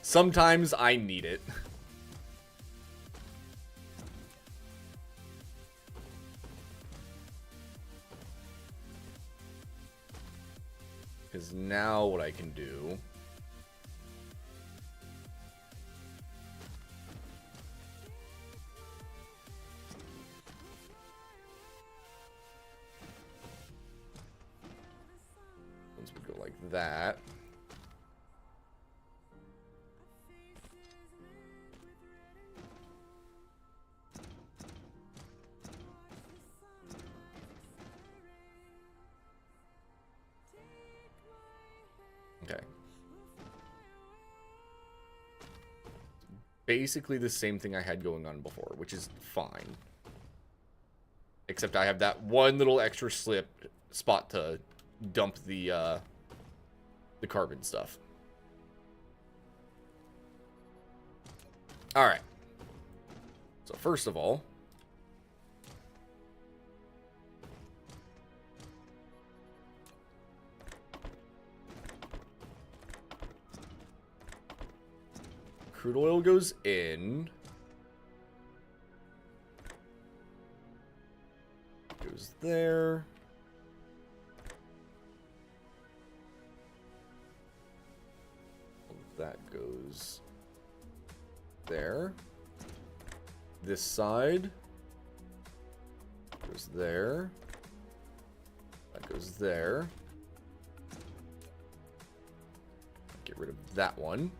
Sometimes I need it. Because now what I can do... once we go like that... Okay. Basically the same thing I had going on before, which is fine. Except I have that one little extra spot to dump the carbon stuff. Alright. So first of all, crude oil goes in. Goes there. That goes there. This side goes there. That goes there. Get rid of that one.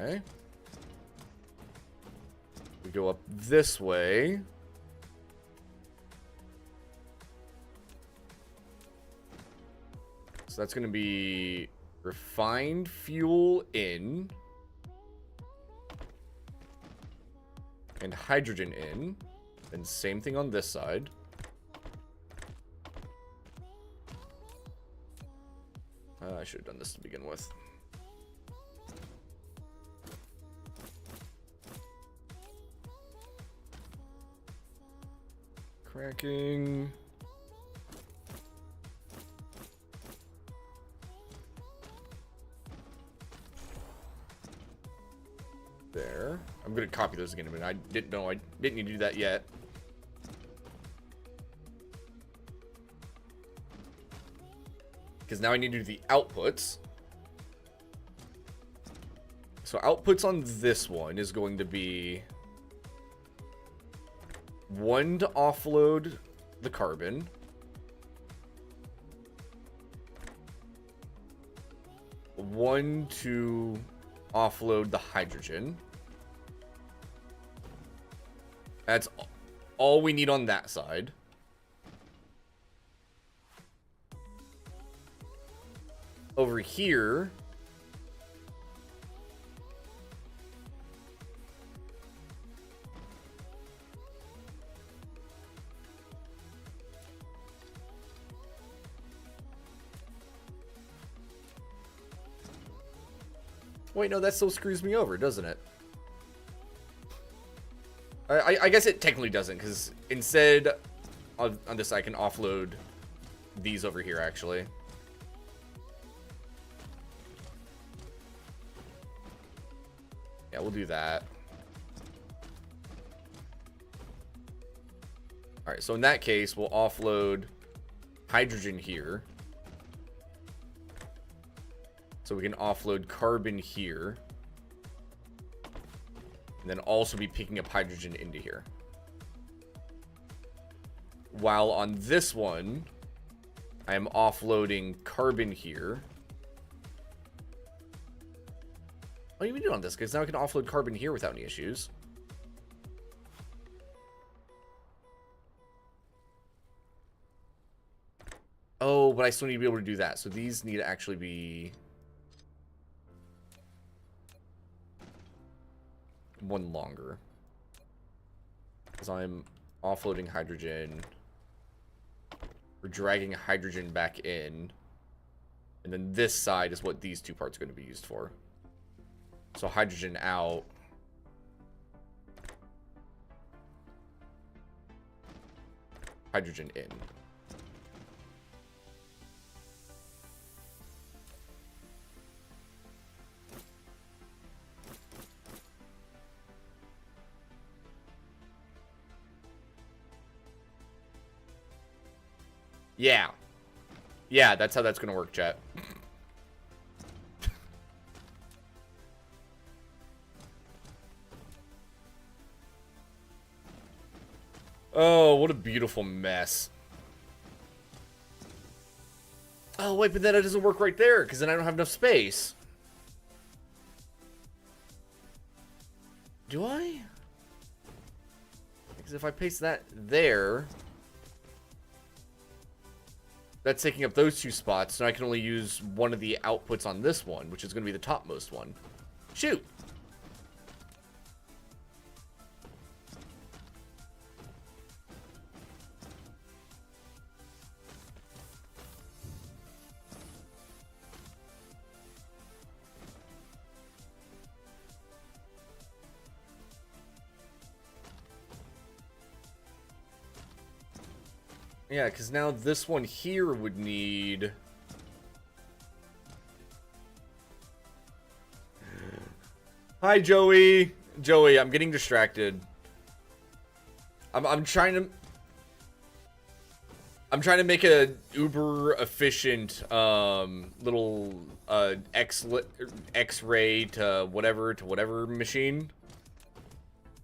Okay. We go up this way. So that's going to be refined fuel in. And hydrogen in. And same thing on this side. I should have done this to begin with. Cracking. There. I'm gonna copy those again in a minute. I didn't know I didn't need to do that yet. Because now I need to do the outputs. So outputs on this one is going to be 1 to offload the carbon. One to offload the hydrogen. That's all we need on that side. Over here, wait, no, that still screws me over, doesn't it? I guess it technically doesn't, because instead on this I can offload these over here, actually. Yeah, we'll do that. Alright, so in that case, we'll offload hydrogen here. So we can offload carbon here. And then also be picking up hydrogen into here. While on this one, I am offloading carbon here. Oh, you can do it on this, because now I can offload carbon here without any issues. Oh, but I still need to be able to do that. So these need to actually be one longer. Because I'm offloading hydrogen. We're dragging hydrogen back in. And then this side is what these two parts are going to be used for. So hydrogen out. Hydrogen in. Yeah. Yeah, that's how that's going to work, chat. Oh, what a beautiful mess. Oh, wait, but then it doesn't work right there, because then I don't have enough space. Do I? Because if I paste that there, that's taking up those two spots, and I can only use one of the outputs on this one, which is going to be the topmost one. Shoot! Yeah, because now this one here would need... Hi, Joey! Joey, I'm getting distracted. I'm trying to make a uber efficient little X-ray to whatever machine.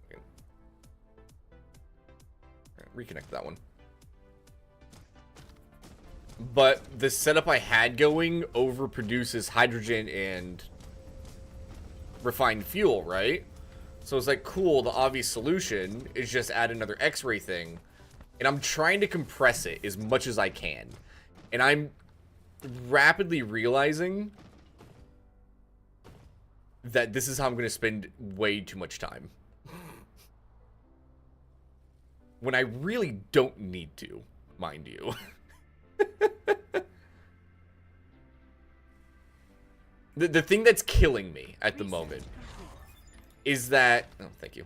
Okay. Right, reconnect that one. But the setup I had going overproduces hydrogen and refined fuel, right? So it's like, cool, the obvious solution is just add another X-ray thing. And I'm trying to compress it as much as I can. And I'm rapidly realizing that this is how I'm going to spend way too much time. When I really don't need to, mind you. The thing that's killing me at the moment is that... Oh, thank you.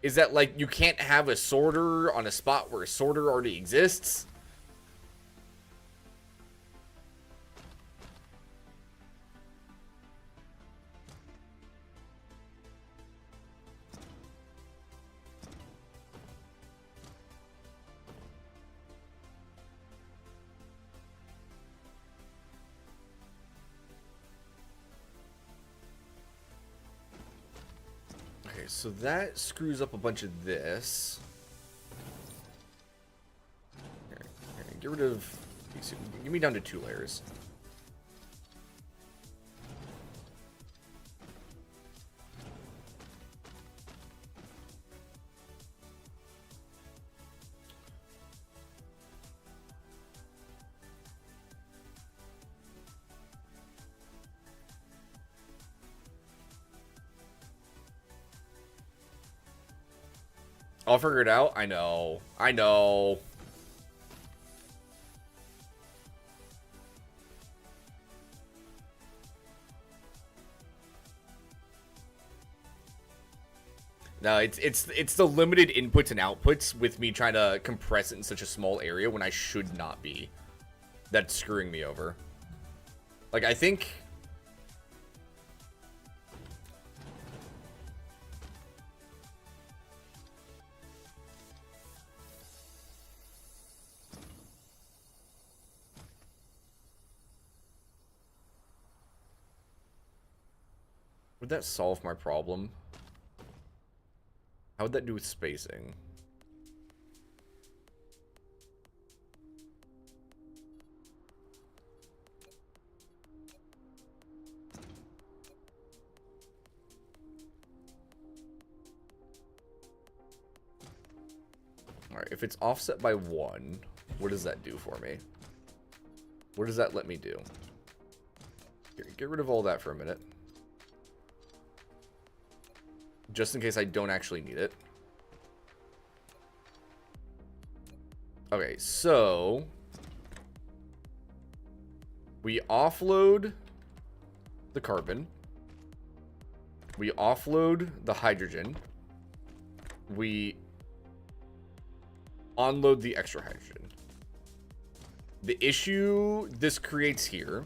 Is that, like, you can't have a sorter on a spot where a sorter already exists. Okay, so that screws up a bunch of this. Here, get rid of these. Give me down to 2 layers. I'll figure it out. I know. I know. No, it's the limited inputs and outputs with me trying to compress it in such a small area when I should not be. That's screwing me over. Like, I think... Would that solve my problem? How would that do with spacing? Alright, if it's offset by 1, what does that do for me? What does that let me do? Here, get rid of all that for a minute. Just in case I don't actually need it. Okay, so... we offload the carbon. We offload the hydrogen. We onload the extra hydrogen. The issue this creates here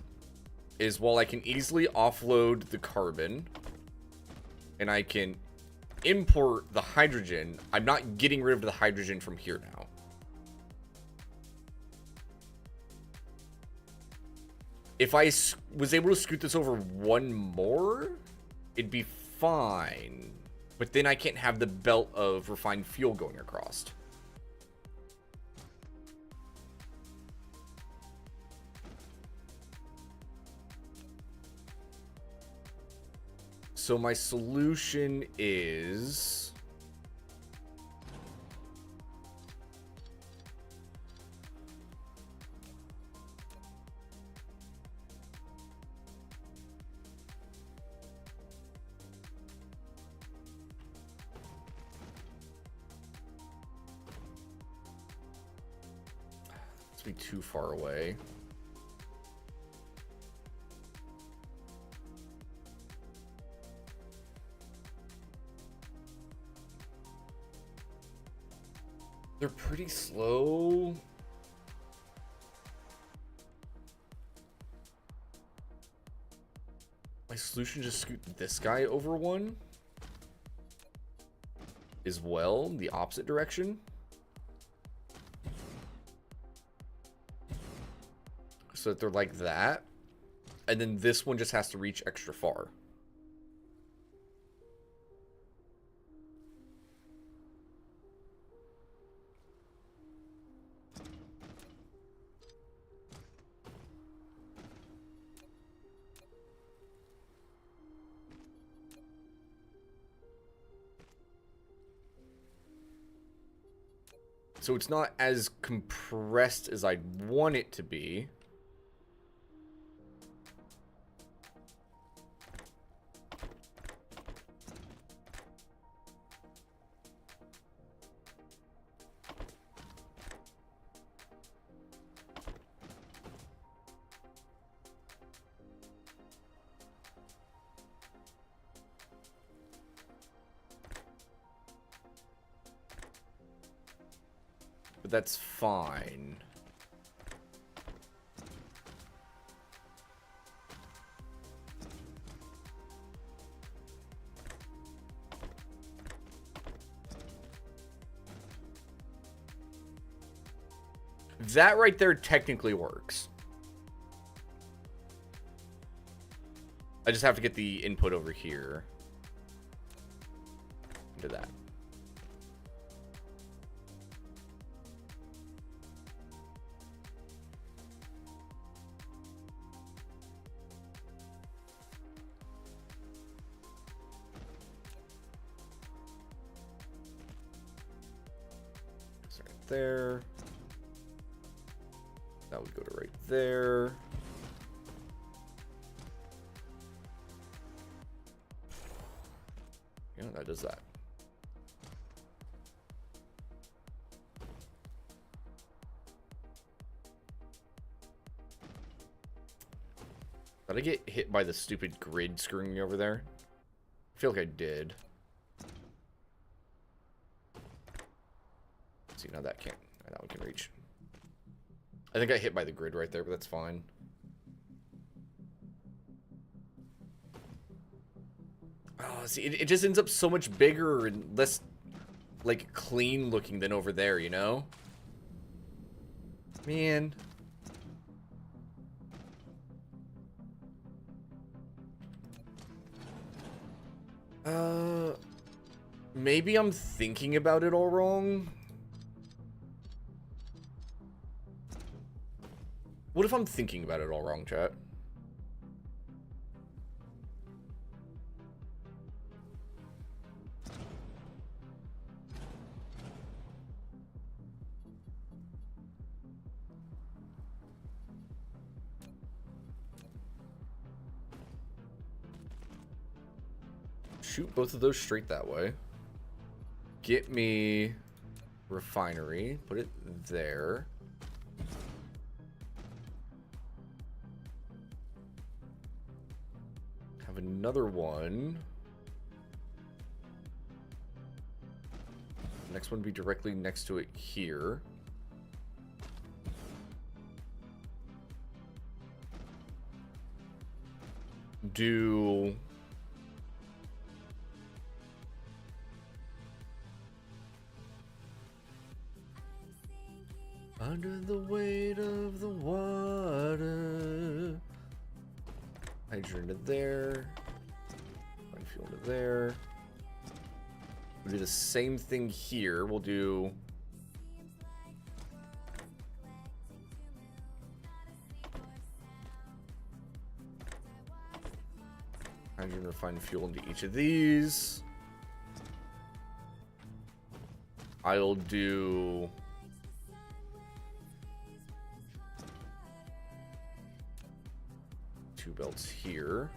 is while I can easily offload the carbon and I can import the hydrogen, I'm not getting rid of the hydrogen from here now. If I was able to scoot this over 1 more, it'd be fine. But then I can't have the belt of refined fuel going across. So my solution is... Let's be too far away. They're pretty slow. My solution just scoot this guy over 1 as well, the opposite direction. So that they're like that. And then this one just has to reach extra far. So it's not as compressed as I'd want it to be. But that's fine. That right there technically works. I just have to get the input over here into that. Right there. That would go to right there. Yeah, that does that. Did I get hit by the stupid grid screwing me over there? I feel like I did. See, now that can't. That one can reach. I think I hit by the grid right there, but that's fine. Oh, see, it just ends up so much bigger and less, like, clean looking than over there, you know? Man. Maybe I'm thinking about it all wrong. What if I'm thinking about it all wrong, chat? Shoot both of those straight that way. Get me refinery. Put it there. Have another one. Next one be directly next to it here. Do under the weight of the water. Hydrogen to there. Find fuel to there. We'll do the same thing here. We'll do hydrogen, refined fuel into each of these. I'll do two belts here.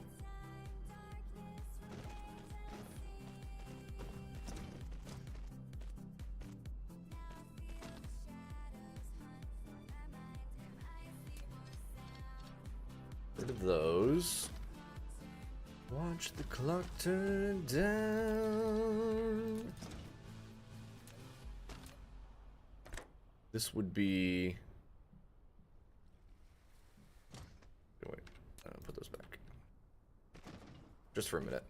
Rid of those. Watch the clock turn down. This would be. Wait, put those back. Just for a minute.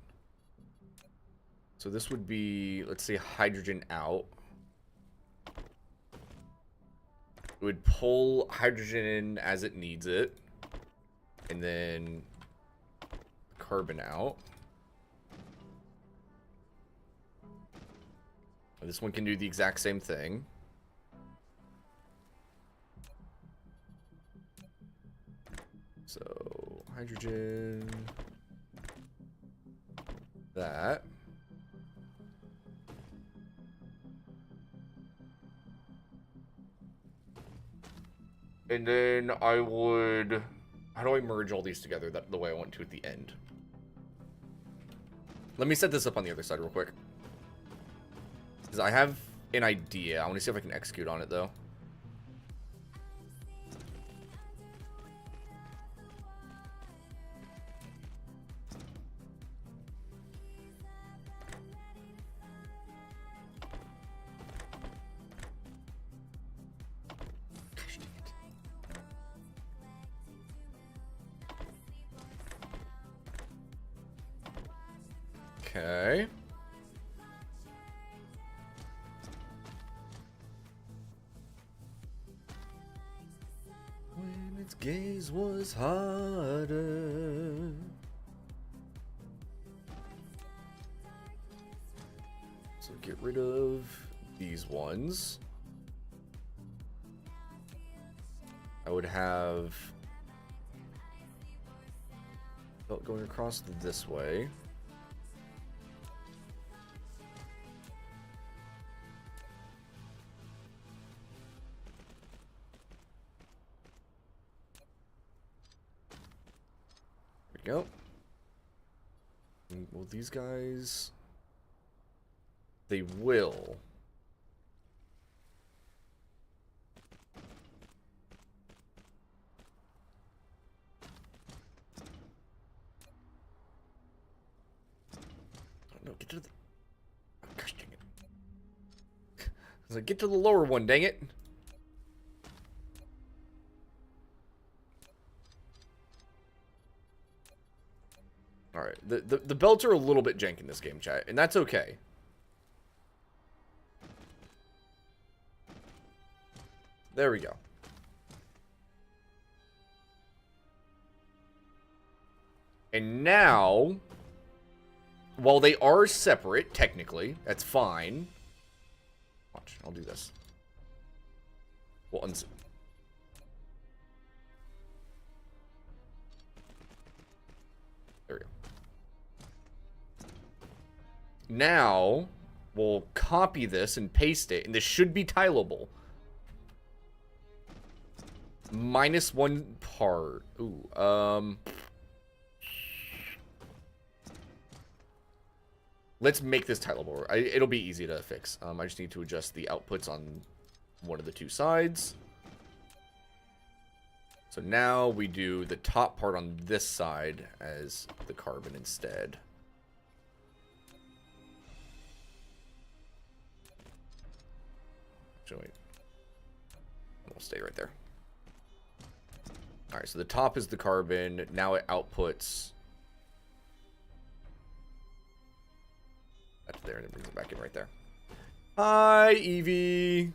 So this would be, let's say, hydrogen out. It would pull hydrogen in as it needs it. And then carbon out. And this one can do the exact same thing. So, hydrogen. That. And then I would... How do I merge all these together the way I want to at the end? Let me set this up on the other side real quick. Because I have an idea. I want to see if I can execute on it, though. Okay. When its gaze was harder. So get rid of these ones. I would have belt going across this way. Go. Well, these guys, they will. Oh, no, get to the. Oh, gosh dang it. I was like, get to the lower one, dang it. Alright, the belts are a little bit jank in this game, chat, and that's okay. There we go. And now, while they are separate, technically, that's fine. Watch, I'll do this. We'll there we go. Now, we'll copy this and paste it, and this should be tileable. -1 part. Ooh, let's make this tileable. It'll be easy to fix. I just need to adjust the outputs on one of the two sides. So now we do the top part on this side as the carbon instead. Actually, wait. We'll stay right there. Alright, so the top is the carbon. Now it outputs. That's there, and it brings it back in right there. Hi, Evie.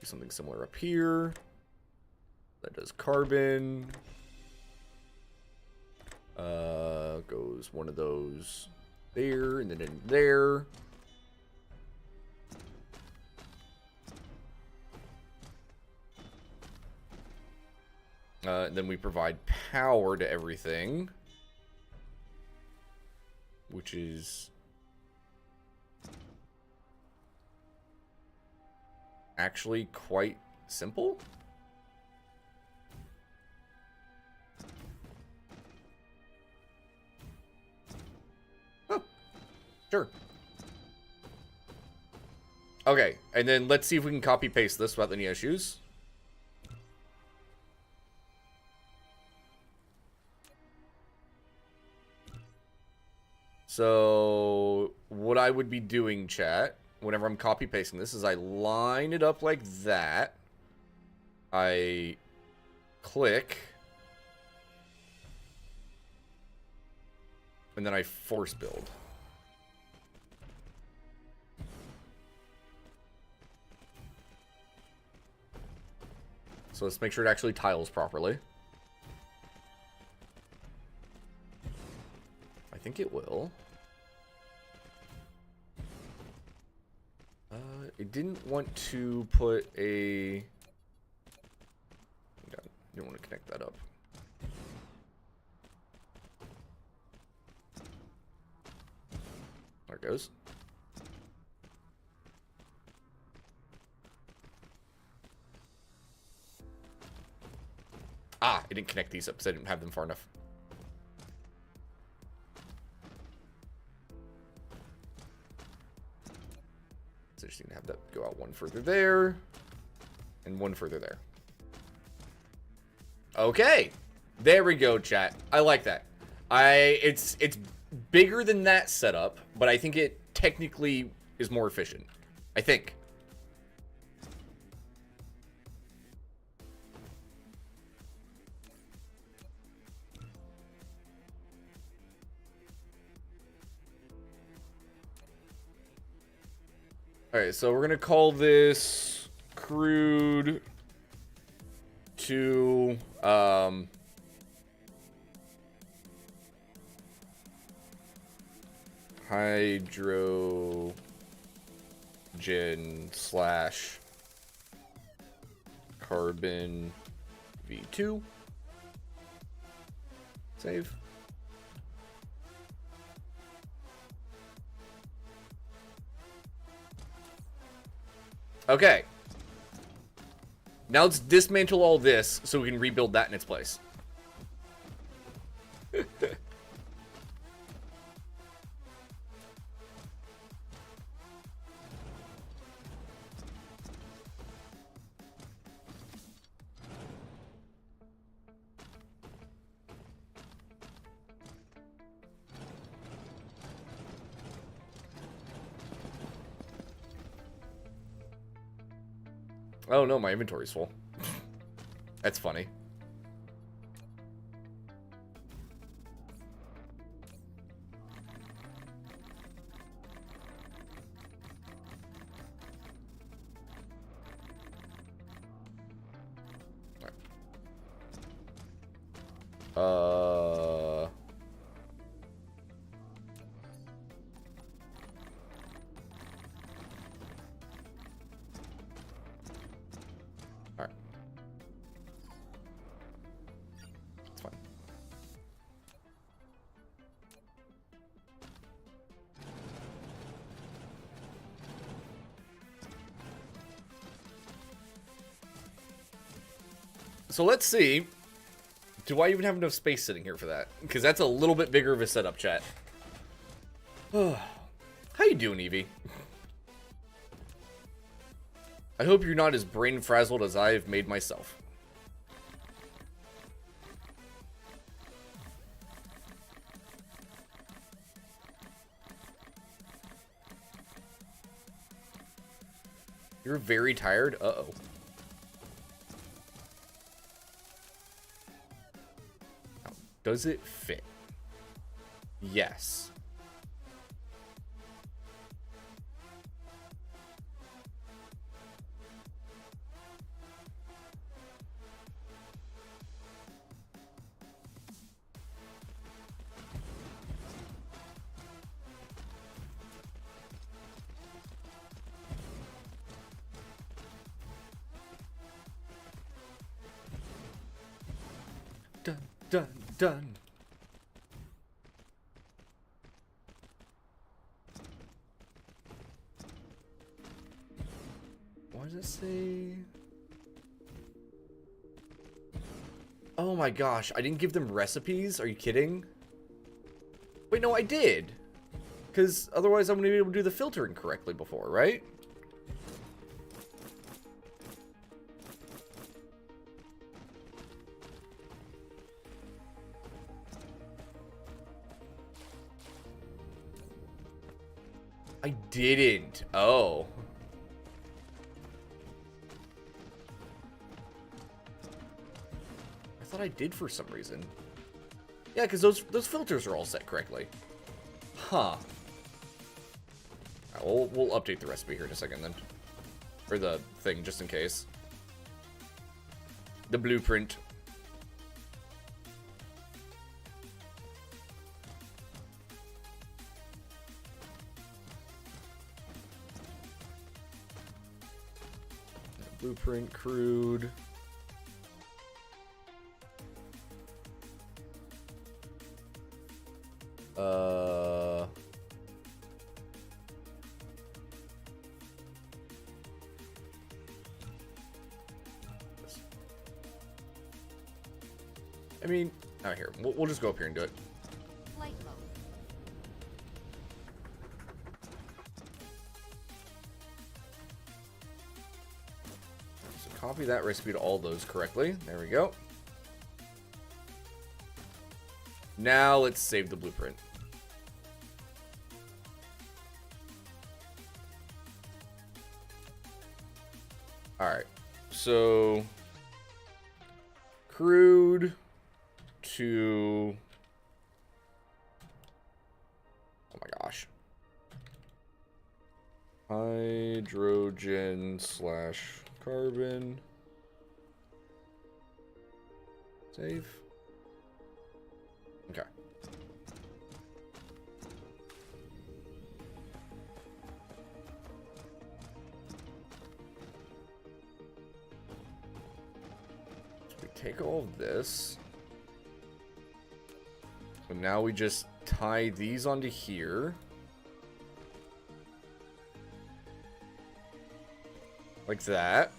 Do something similar up here. That does carbon. Goes one of those there, and then in there. And then we provide power to everything, which is actually quite simple. Huh. Sure. Okay, and then let's see if we can copy paste this without any issues. So what I would be doing, chat, whenever I'm copy pasting this, is I line it up like that. I click. And then I force build. So let's make sure it actually tiles properly. I think it will. It didn't want to put a... Didn't want to connect that up. There it goes. Ah, I didn't connect these up because I didn't have them far enough. So just need to have that go out one further there. And one further there. Okay. There we go, chat. I like that. It's bigger than that setup, but I think it technically is more efficient. I think. Alright, so we're gonna call this crude to hydrogen slash carbon V2. Save. Okay. Now let's dismantle all this so we can rebuild that in its place. Oh no, my inventory's full. That's funny. Alright. It's fine. So let's see. Do I even have enough space sitting here for that? Because that's a little bit bigger of a setup, chat. How you doing, Evie? I hope you're not as brain frazzled as I have made myself. You're very tired? Uh-oh. Does it fit? Yes. Dun, dun, done. What does it say? Oh my gosh, I didn't give them recipes? Are you kidding? Wait, no, I did. Because otherwise I'm going to be able to do the filtering correctly before, right? I didn't. Oh. I thought I did for some reason. Yeah, because those filters are all set correctly. Huh. Right, we'll update the recipe here in a second then. Or the thing, just in case. The blueprint. Blueprint, crude. I mean, here. We'll just go up here and do it. Flight mode. So copy that recipe to all those correctly. There we go. Now let's save the blueprint. Alright, so crude to, oh my gosh, hydrogen / carbon, save, okay. Take all of this. So now we just tie these onto here. Like that.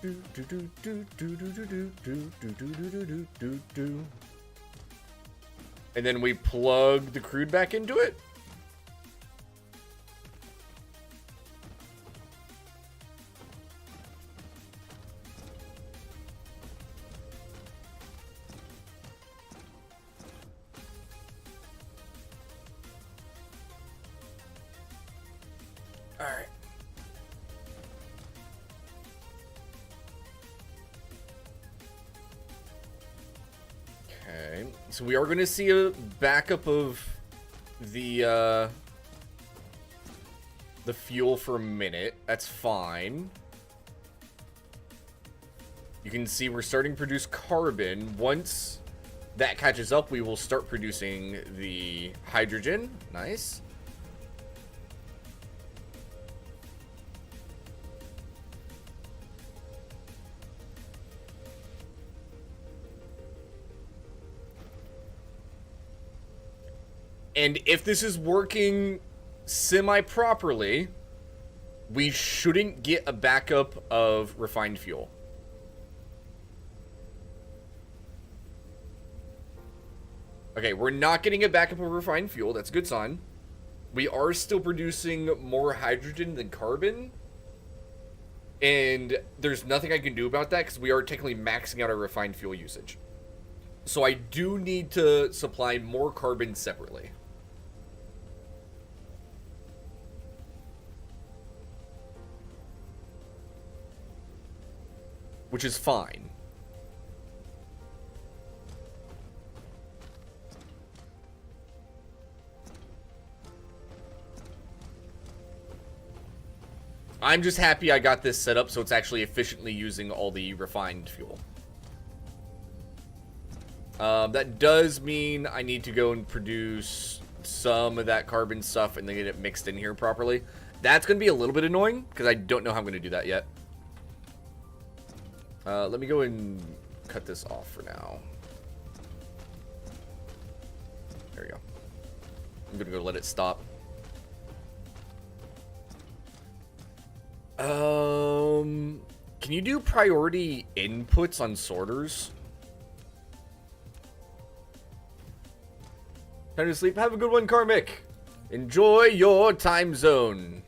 And then we plug the crude back into it. Alright. Okay. So we are going to see a backup of the fuel for a minute. That's fine. You can see we're starting to produce carbon. Once that catches up, we will start producing the hydrogen. Nice. And if this is working semi-properly, we shouldn't get a backup of refined fuel. Okay, we're not getting a backup of refined fuel. That's a good sign. We are still producing more hydrogen than carbon. And there's nothing I can do about that because we are technically maxing out our refined fuel usage. So I do need to supply more carbon separately. Which is fine. I'm just happy I got this set up so it's actually efficiently using all the refined fuel. That does mean I need to go and produce some of that carbon stuff and then get it mixed in here properly. That's going to be a little bit annoying because I don't know how I'm going to do that yet. Let me go and cut this off for now. There we go. I'm going to go let it stop. Can you do priority inputs on sorters? Time to sleep. Have a good one, Karmic. Enjoy your time zone.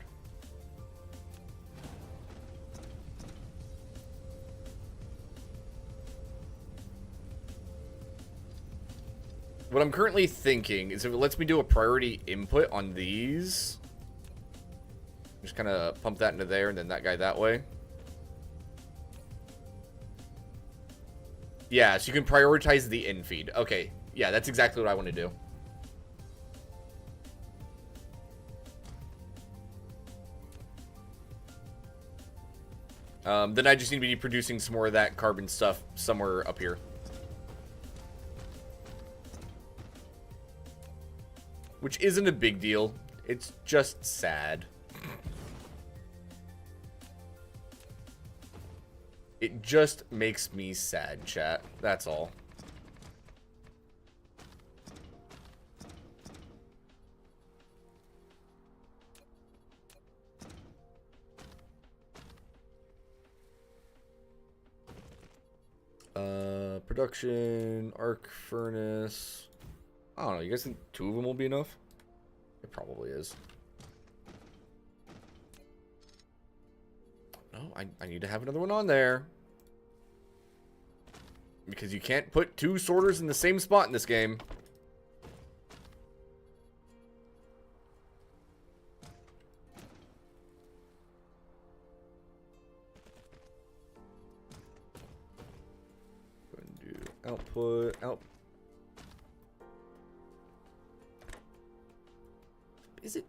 What I'm currently thinking is if it lets me do a priority input on these, just kind of pump that into there and then that guy that way. Yeah, so you can prioritize the infeed. Okay, yeah, that's exactly what I want to do. Then I just need to be producing some more of that carbon stuff somewhere up here. Which isn't a big deal. It's just sad. It just makes me sad, chat. That's all. production, arc furnace. I don't know. You guys think 2 of them will be enough? It probably is. No, I need to have another one on there. Because you can't put 2 sorters in the same spot in this game. Go ahead and do output, Is it?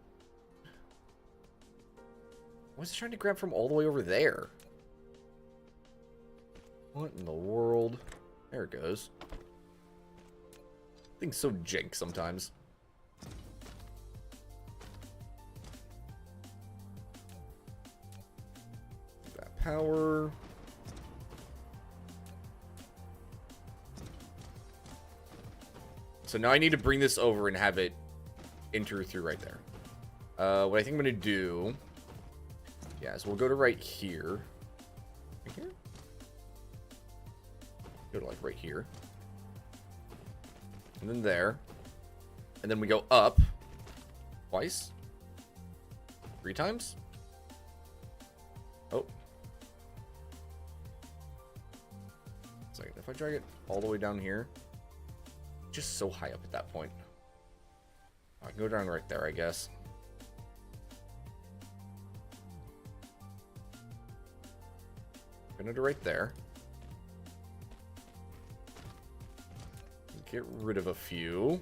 Why is it trying to grab from all the way over there? What in the world? There it goes. Thing's so jank sometimes. That power. So now I need to bring this over and have it enter through right there. What I think I'm going to do... Yeah, so we'll go to right here. Right here? Go to like right here. And then there. And then we go up. Twice. 3 times. Oh. Second, if I drag it all the way down here. Just so high up at that point. I can go down right there, I guess. Gonna do right there. Get rid of a few.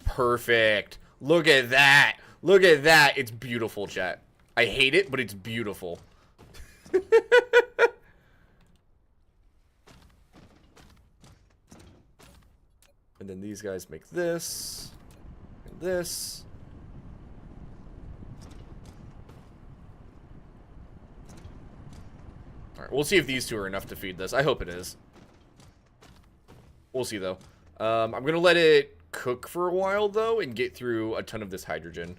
Perfect. Look at that. Look at that. It's beautiful, chat. I hate it, but it's beautiful. And then these guys make this. And this. Alright, we'll see if these 2 are enough to feed this. I hope it is. We'll see, though. I'm going to let it cook for a while, though, and get through a ton of this hydrogen.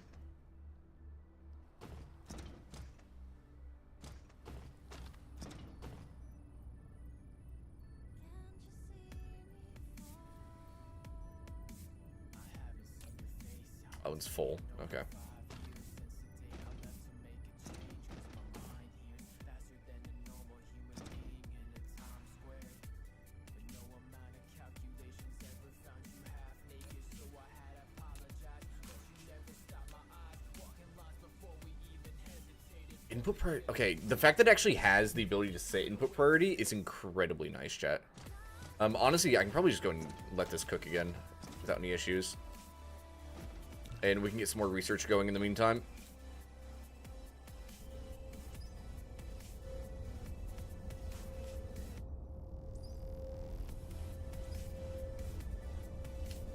Oh, it's full. Okay. Input priority. Okay, the fact that it actually has the ability to say input priority is incredibly nice, chat. Honestly, I can probably just go and let this cook again without any issues. And we can get some more research going in the meantime.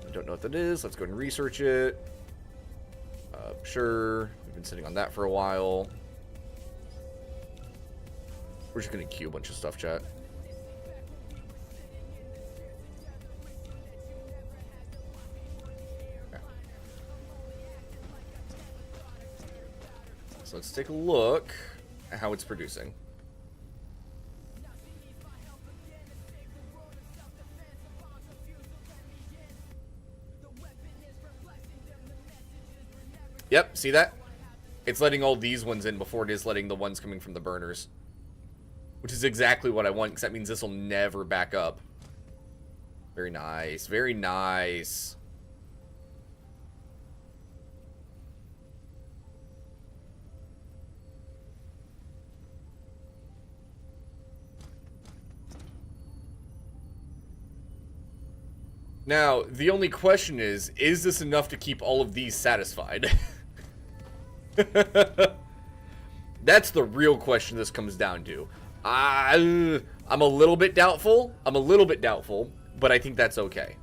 I don't know what that is. Let's go and research it. Sure. We've been sitting on that for a while. We're just going to queue a bunch of stuff, chat. Okay. So let's take a look at how it's producing. Yep, see that? It's letting all these ones in before it is letting the ones coming from the burners. Which is exactly what I want, because that means this will never back up. Very nice. Very nice. Now, the only question is this enough to keep all of these satisfied? That's the real question this comes down to. I'm a little bit doubtful. But I think that's okay.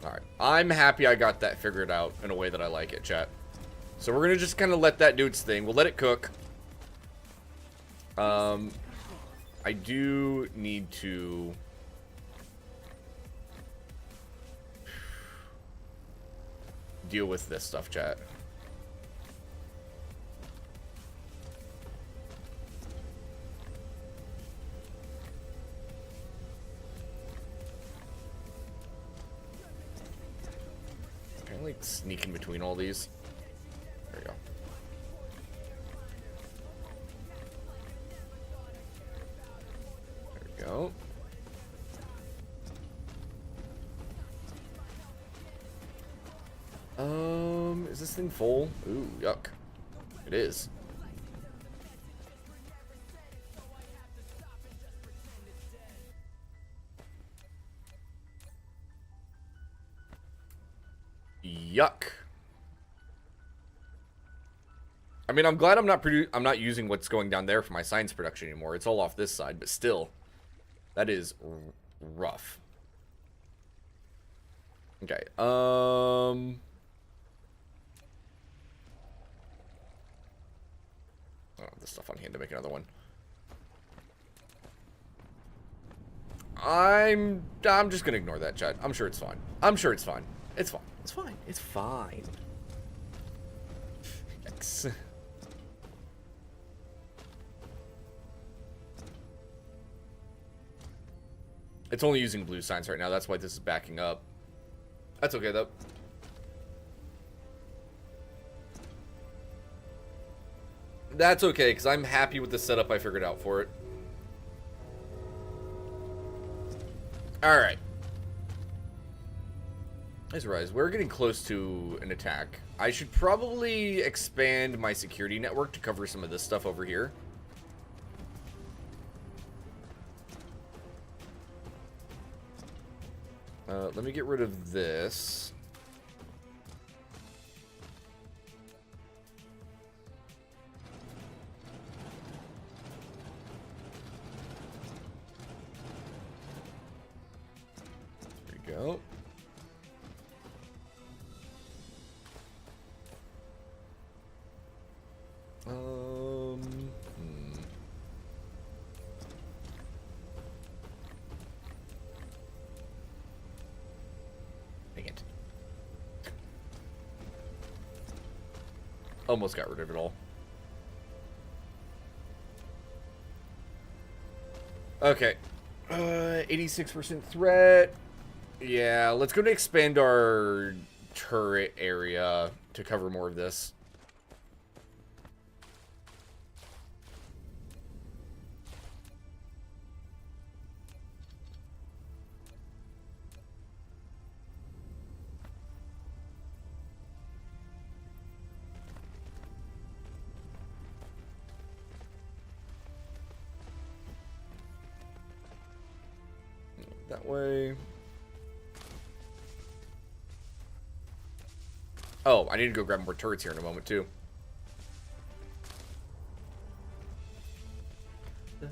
Alright. I'm happy I got that figured out in a way that I like it, chat. So we're gonna just kind of let that do its thing. We'll let it cook. I do need to... deal with this stuff, chat. Can I, like, sneak in between all these? There we go. There we go. Is this thing full? Ooh, yuck. It is. Yuck. I mean, I'm glad I'm not using what's going down there for my science production anymore. It's all off this side, but still, that is rough. Okay. I don't have this stuff on hand to make another one. I'm just gonna ignore that, chat. I'm sure it's fine. I'm sure it's fine. It's fine. It's fine. It's fine. Yikes. It's only using blue science right now. That's why this is backing up. That's okay, though. That's okay, because I'm happy with the setup I figured out for it. Alright. Let's rise. We're getting close to an attack. I should probably expand my security network to cover some of this stuff over here. Let me get rid of this. There we go. Dang it. Almost got rid of it all. Okay. 86% threat. Yeah, let's go to expand our turret area to cover more of this. That way. Oh, I need to go grab more turrets here in a moment, too. Dun,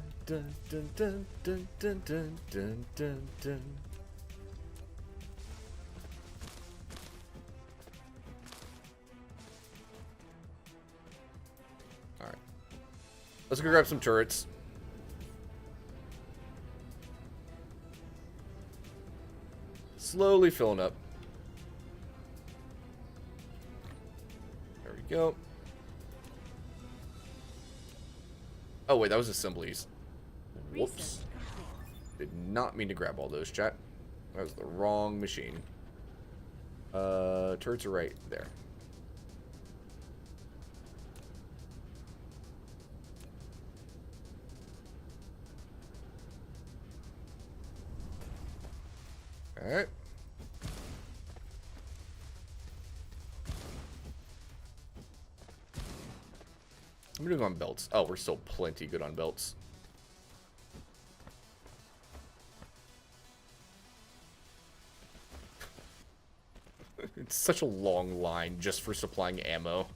dun, dun, dun, dun, dun, dun, dun, dun. Alright. Let's go grab some turrets. Slowly filling up. There we go. Oh, wait, that was assemblies. Whoops. Did not mean to grab all those, chat. That was the wrong machine. Turrets are right there. Alright. What are we doing on belts? Oh, we're still plenty good on belts. It's such a long line just for supplying ammo.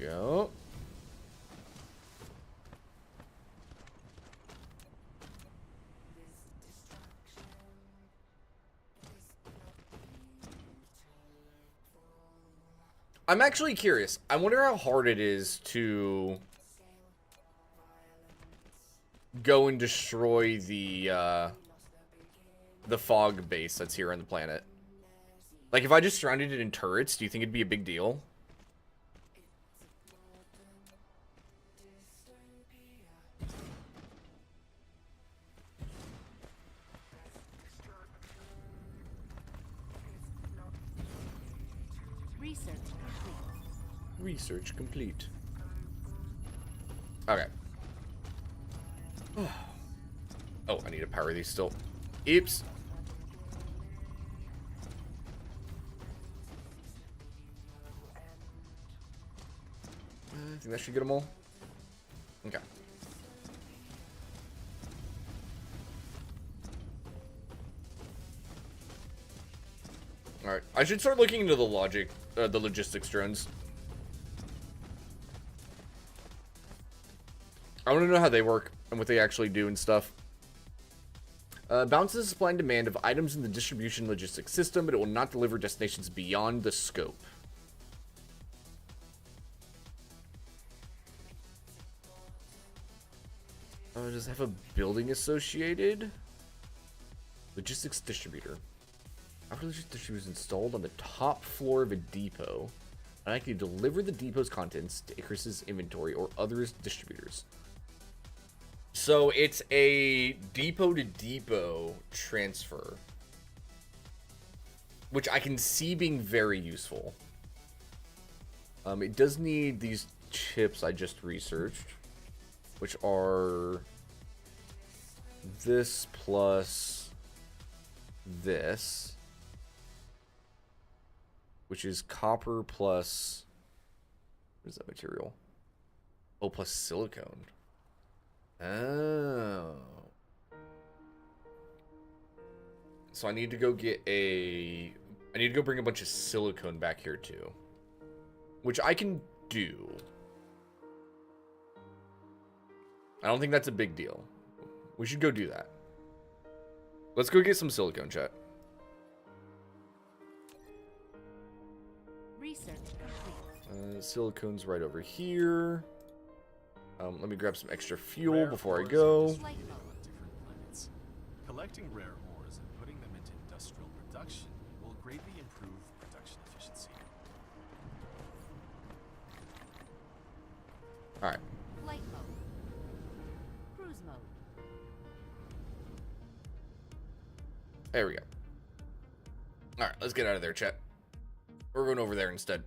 go. I'm actually curious. I wonder how hard it is to go and destroy the fog base that's here on the planet. Like, if I just surrounded it in turrets, do you think it'd be a big deal? Research complete. Research complete. Okay. Oh, I need to power these still. Oops. I think that should get them all. Okay. Alright. I should start looking into the logistics drones. I want to know how they work and what they actually do and stuff. Balances the supply and demand of items in the distribution logistics system, but it will not deliver destinations beyond the scope. Does it have a building associated? Logistics distributor. After logistics distributor is installed on the top floor of a depot, and I can deliver the depot's contents to Icarus's inventory or other distributors. So it's a depot to depot transfer, which I can see being very useful. It does need these chips I just researched, which are this plus this, which is copper plus, what is that material? Oh, plus silicone. Oh. So I need to go get I need to go bring a bunch of silicone back here too, which I can do. I don't think that's a big deal. We should go do that. Let's go get some silicone, chat. Research complete. Silicone's right over here. Let me grab some extra fuel Rare before I ores go. are distributed on different planets. Collecting rare ores and putting them into industrial production will greatly improve production efficiency. Alright. Flight mode. Cruise mode. There we go. Alright, let's get out of there, chat. We're going over there instead.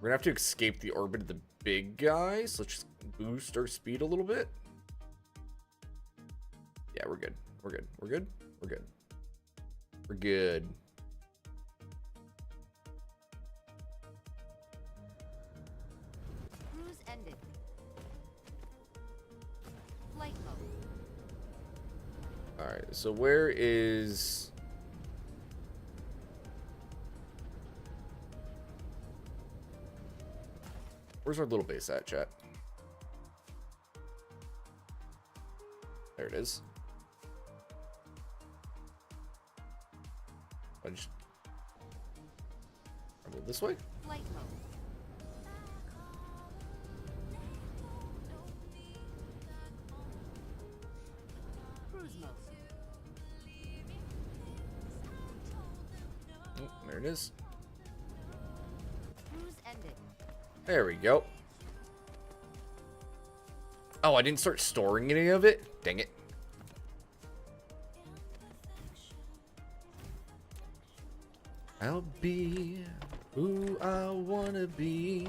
We're gonna have to escape the orbit of the big guys. Let's just boost our speed a little bit. Yeah, we're good. We're good. We're good. We're good. We're good. Cruise ended. Flight mode. Alright, so where is... Where's our little base at, chat? There it is. I just... I move this way? Flight mode. Cruise mode. Oh, there it is. Cruise ended. There we go. Oh, I didn't start storing any of it? Dang it. I'll be who I wanna be.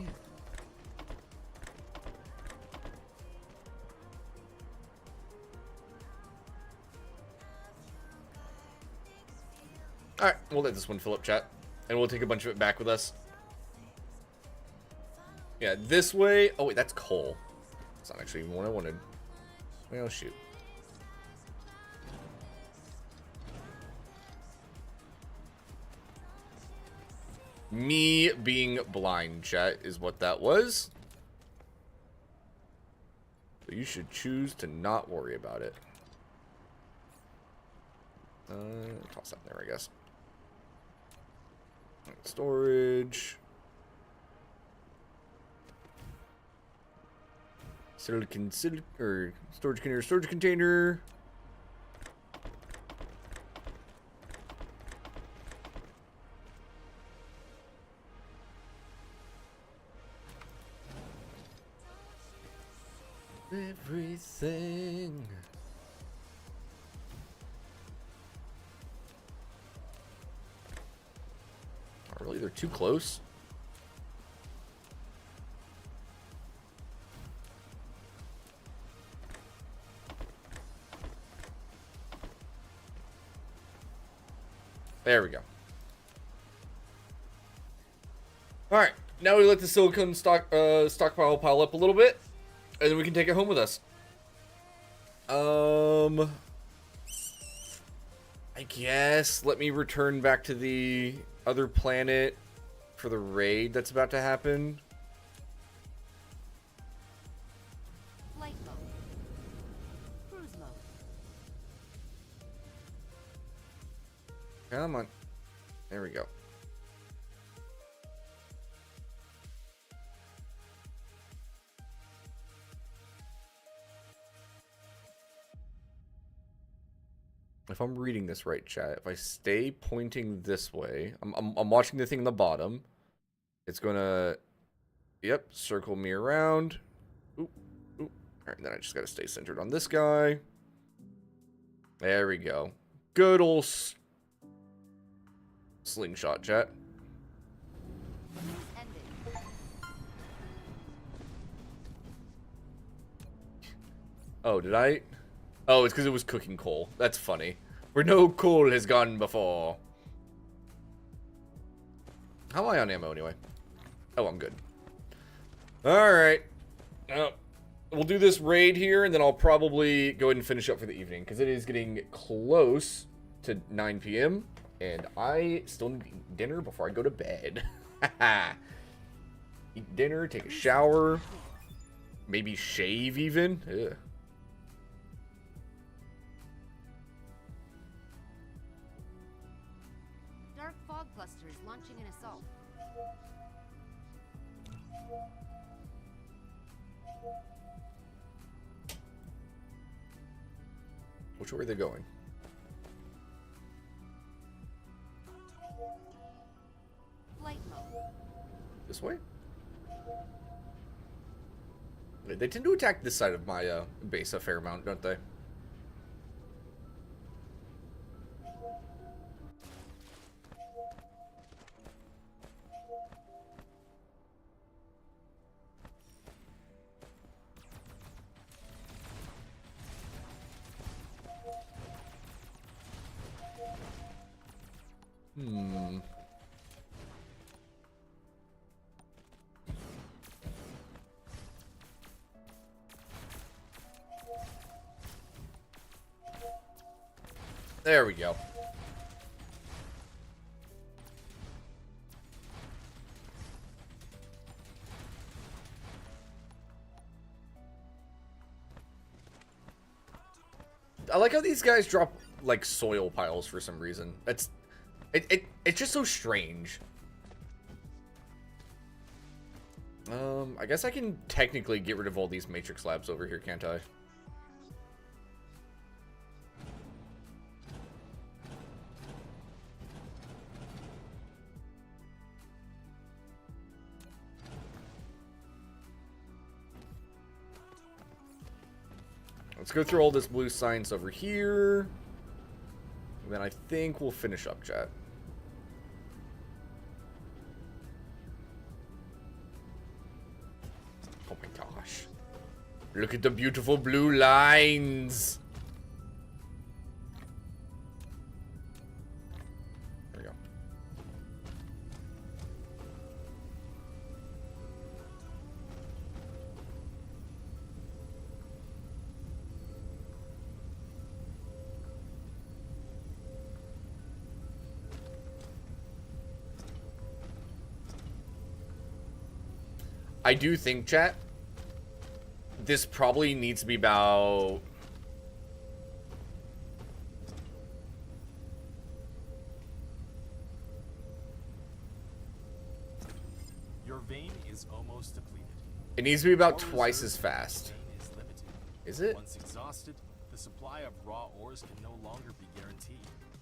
Alright, we'll let this one fill up, chat. And we'll take a bunch of it back with us. Yeah, this way. Oh, wait, that's coal. That's not actually even what I wanted. Well, shoot. Me being blind, chat, is what that was. So you should choose to not worry about it. Toss that in there, I guess. Storage. Silicon, or storage container. Everything. Oh, really? They're too close? There we go. Alright, now we let the silicone stockpile pile up a little bit, and then we can take it home with us. I guess let me return back to the other planet for the raid that's about to happen. Flight mode. Cruise mode. Come on. There we go. If I'm reading this right, chat, if I stay pointing this way, I'm watching the thing in the bottom. It's gonna, yep, circle me around. Oop, oop. All right, and then I just gotta stay centered on this guy. There we go. Good old slingshot, chat. Ending. Oh, did I? Oh, it's because it was cooking coal. That's funny. Where no coal has gone before. How am I on ammo anyway? Oh, I'm good. Alright. We'll do this raid here, and then I'll probably go ahead and finish up for the evening, because it is getting close to 9 p.m., and I still need to eat dinner before I go to bed. Eat dinner, take a shower, maybe shave even. Ugh. Dark fog clusters launching an assault. Which way are they going? Flight mode. This way? They tend to attack this side of my base a fair amount, don't they? There we go. I like how these guys drop like soil piles for some reason. It's just so strange. I guess I can technically get rid of all these matrix labs over here, can't I? Let's go through all this blue science over here. And then I think we'll finish up, chat. Oh my gosh. Look at the beautiful blue lines. There we go. I do think, chat, this probably needs to be about... Your vein is almost depleted. It needs to be about Ore twice reserve as fast. vein is limited. Is it? Once exhausted, the supply of raw ores can no longer be guaranteed.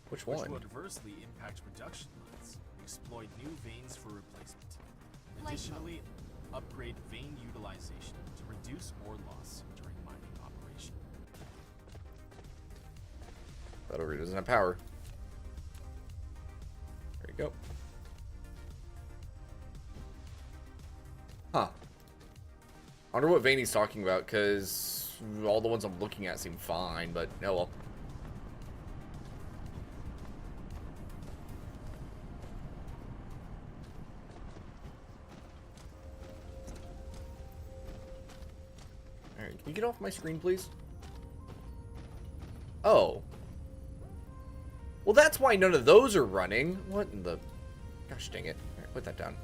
Which Which one? will adversely impact production lines. Exploit new veins for replacement. Light Additionally, upgrade vein utilization to reduce ore loss during mining operation. That over doesn't have power. There you go. Huh. I wonder what vein he's talking about, because all the ones I'm looking at seem fine, but oh well. Alright, can you get off my screen, please? Oh. Well, that's why none of those are running. What in the... Gosh dang it. Alright, put that down.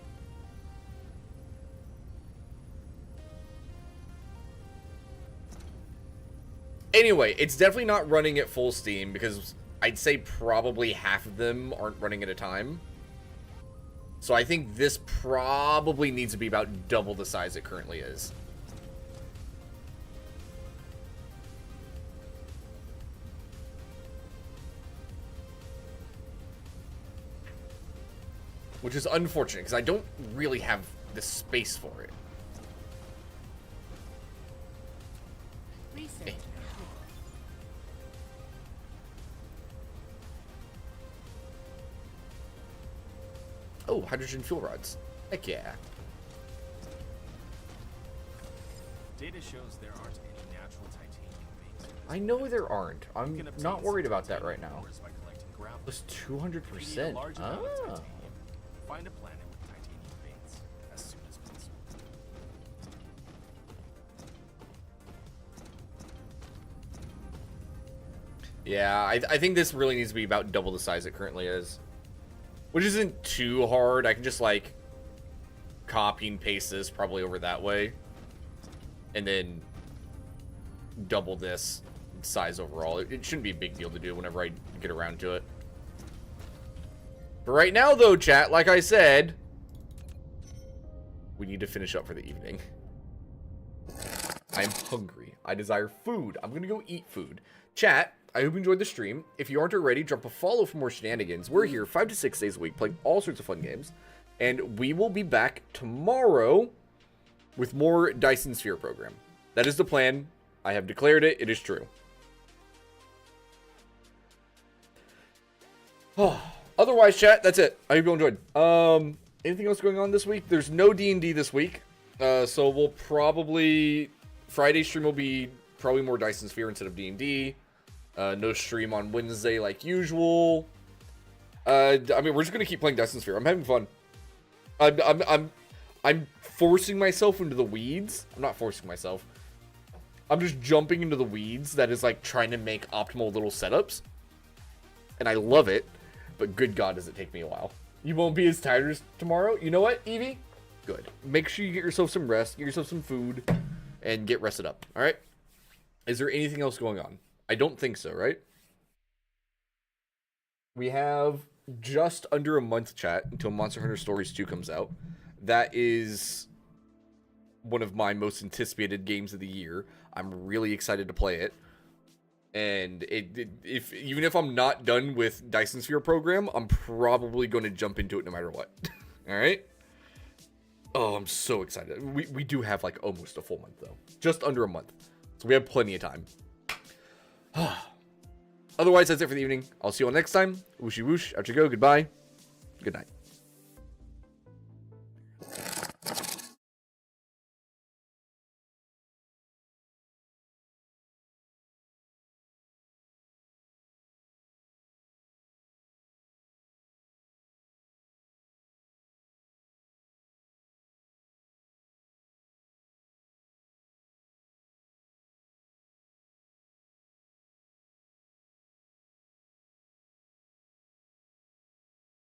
Anyway, it's definitely not running at full steam because I'd say probably half of them aren't running at a time. So I think this probably needs to be about double the size it currently is. Which is unfortunate because I don't really have the space for it. Research. Oh, hydrogen fuel rods. Heck yeah. Data shows there aren't any natural titanium veins. I know there aren't. You I'm can obtain not worried some about that right titanium now. ores by collecting gravel. Plus If you need a 200%. large amount of Ah. titanium, find a planet with titanium veins as soon as possible. Yeah, I think this really needs to be about double the size it currently is. Which isn't too hard. I can just, like, copy and paste this probably over that way. And then double this size overall. It shouldn't be a big deal to do whenever I get around to it. But right now, though, chat, like I said, we need to finish up for the evening. I'm hungry. I desire food. I'm going to go eat food. Chat, I hope you enjoyed the stream. If you aren't already, drop a follow for more shenanigans. We're here 5 to 6 days a week playing all sorts of fun games. And we will be back tomorrow with more Dyson Sphere program. That is the plan. I have declared it. It is true. Otherwise, chat, that's it. I hope you enjoyed. Anything else going on this week? There's no D&D this week. So we'll probably... Friday's stream will be probably more Dyson Sphere instead of D&D. No stream on Wednesday like usual. I mean, we're just gonna keep playing Dyson Sphere. I'm having fun. I'm forcing myself into the weeds. I'm not forcing myself. I'm just jumping into the weeds that is like trying to make optimal little setups. And I love it. But good God, does it take me a while. You won't be as tired as tomorrow. You know what, Evie? Good. Make sure you get yourself some rest, get yourself some food, and get rested up. All right? Is there anything else going on? I don't think so, right? We have just under a month, chat, until Monster Hunter Stories 2 comes out. That is one of my most anticipated games of the year. I'm really excited to play it. And even if I'm not done with Dyson Sphere program, I'm probably going to jump into it no matter what. All right? Oh, I'm so excited. We do have like almost a full month, though. Just under a month. So we have plenty of time. Otherwise, that's it for the evening. I'll see you all next time. Wooshy whoosh. Out you go. Goodbye. Good night.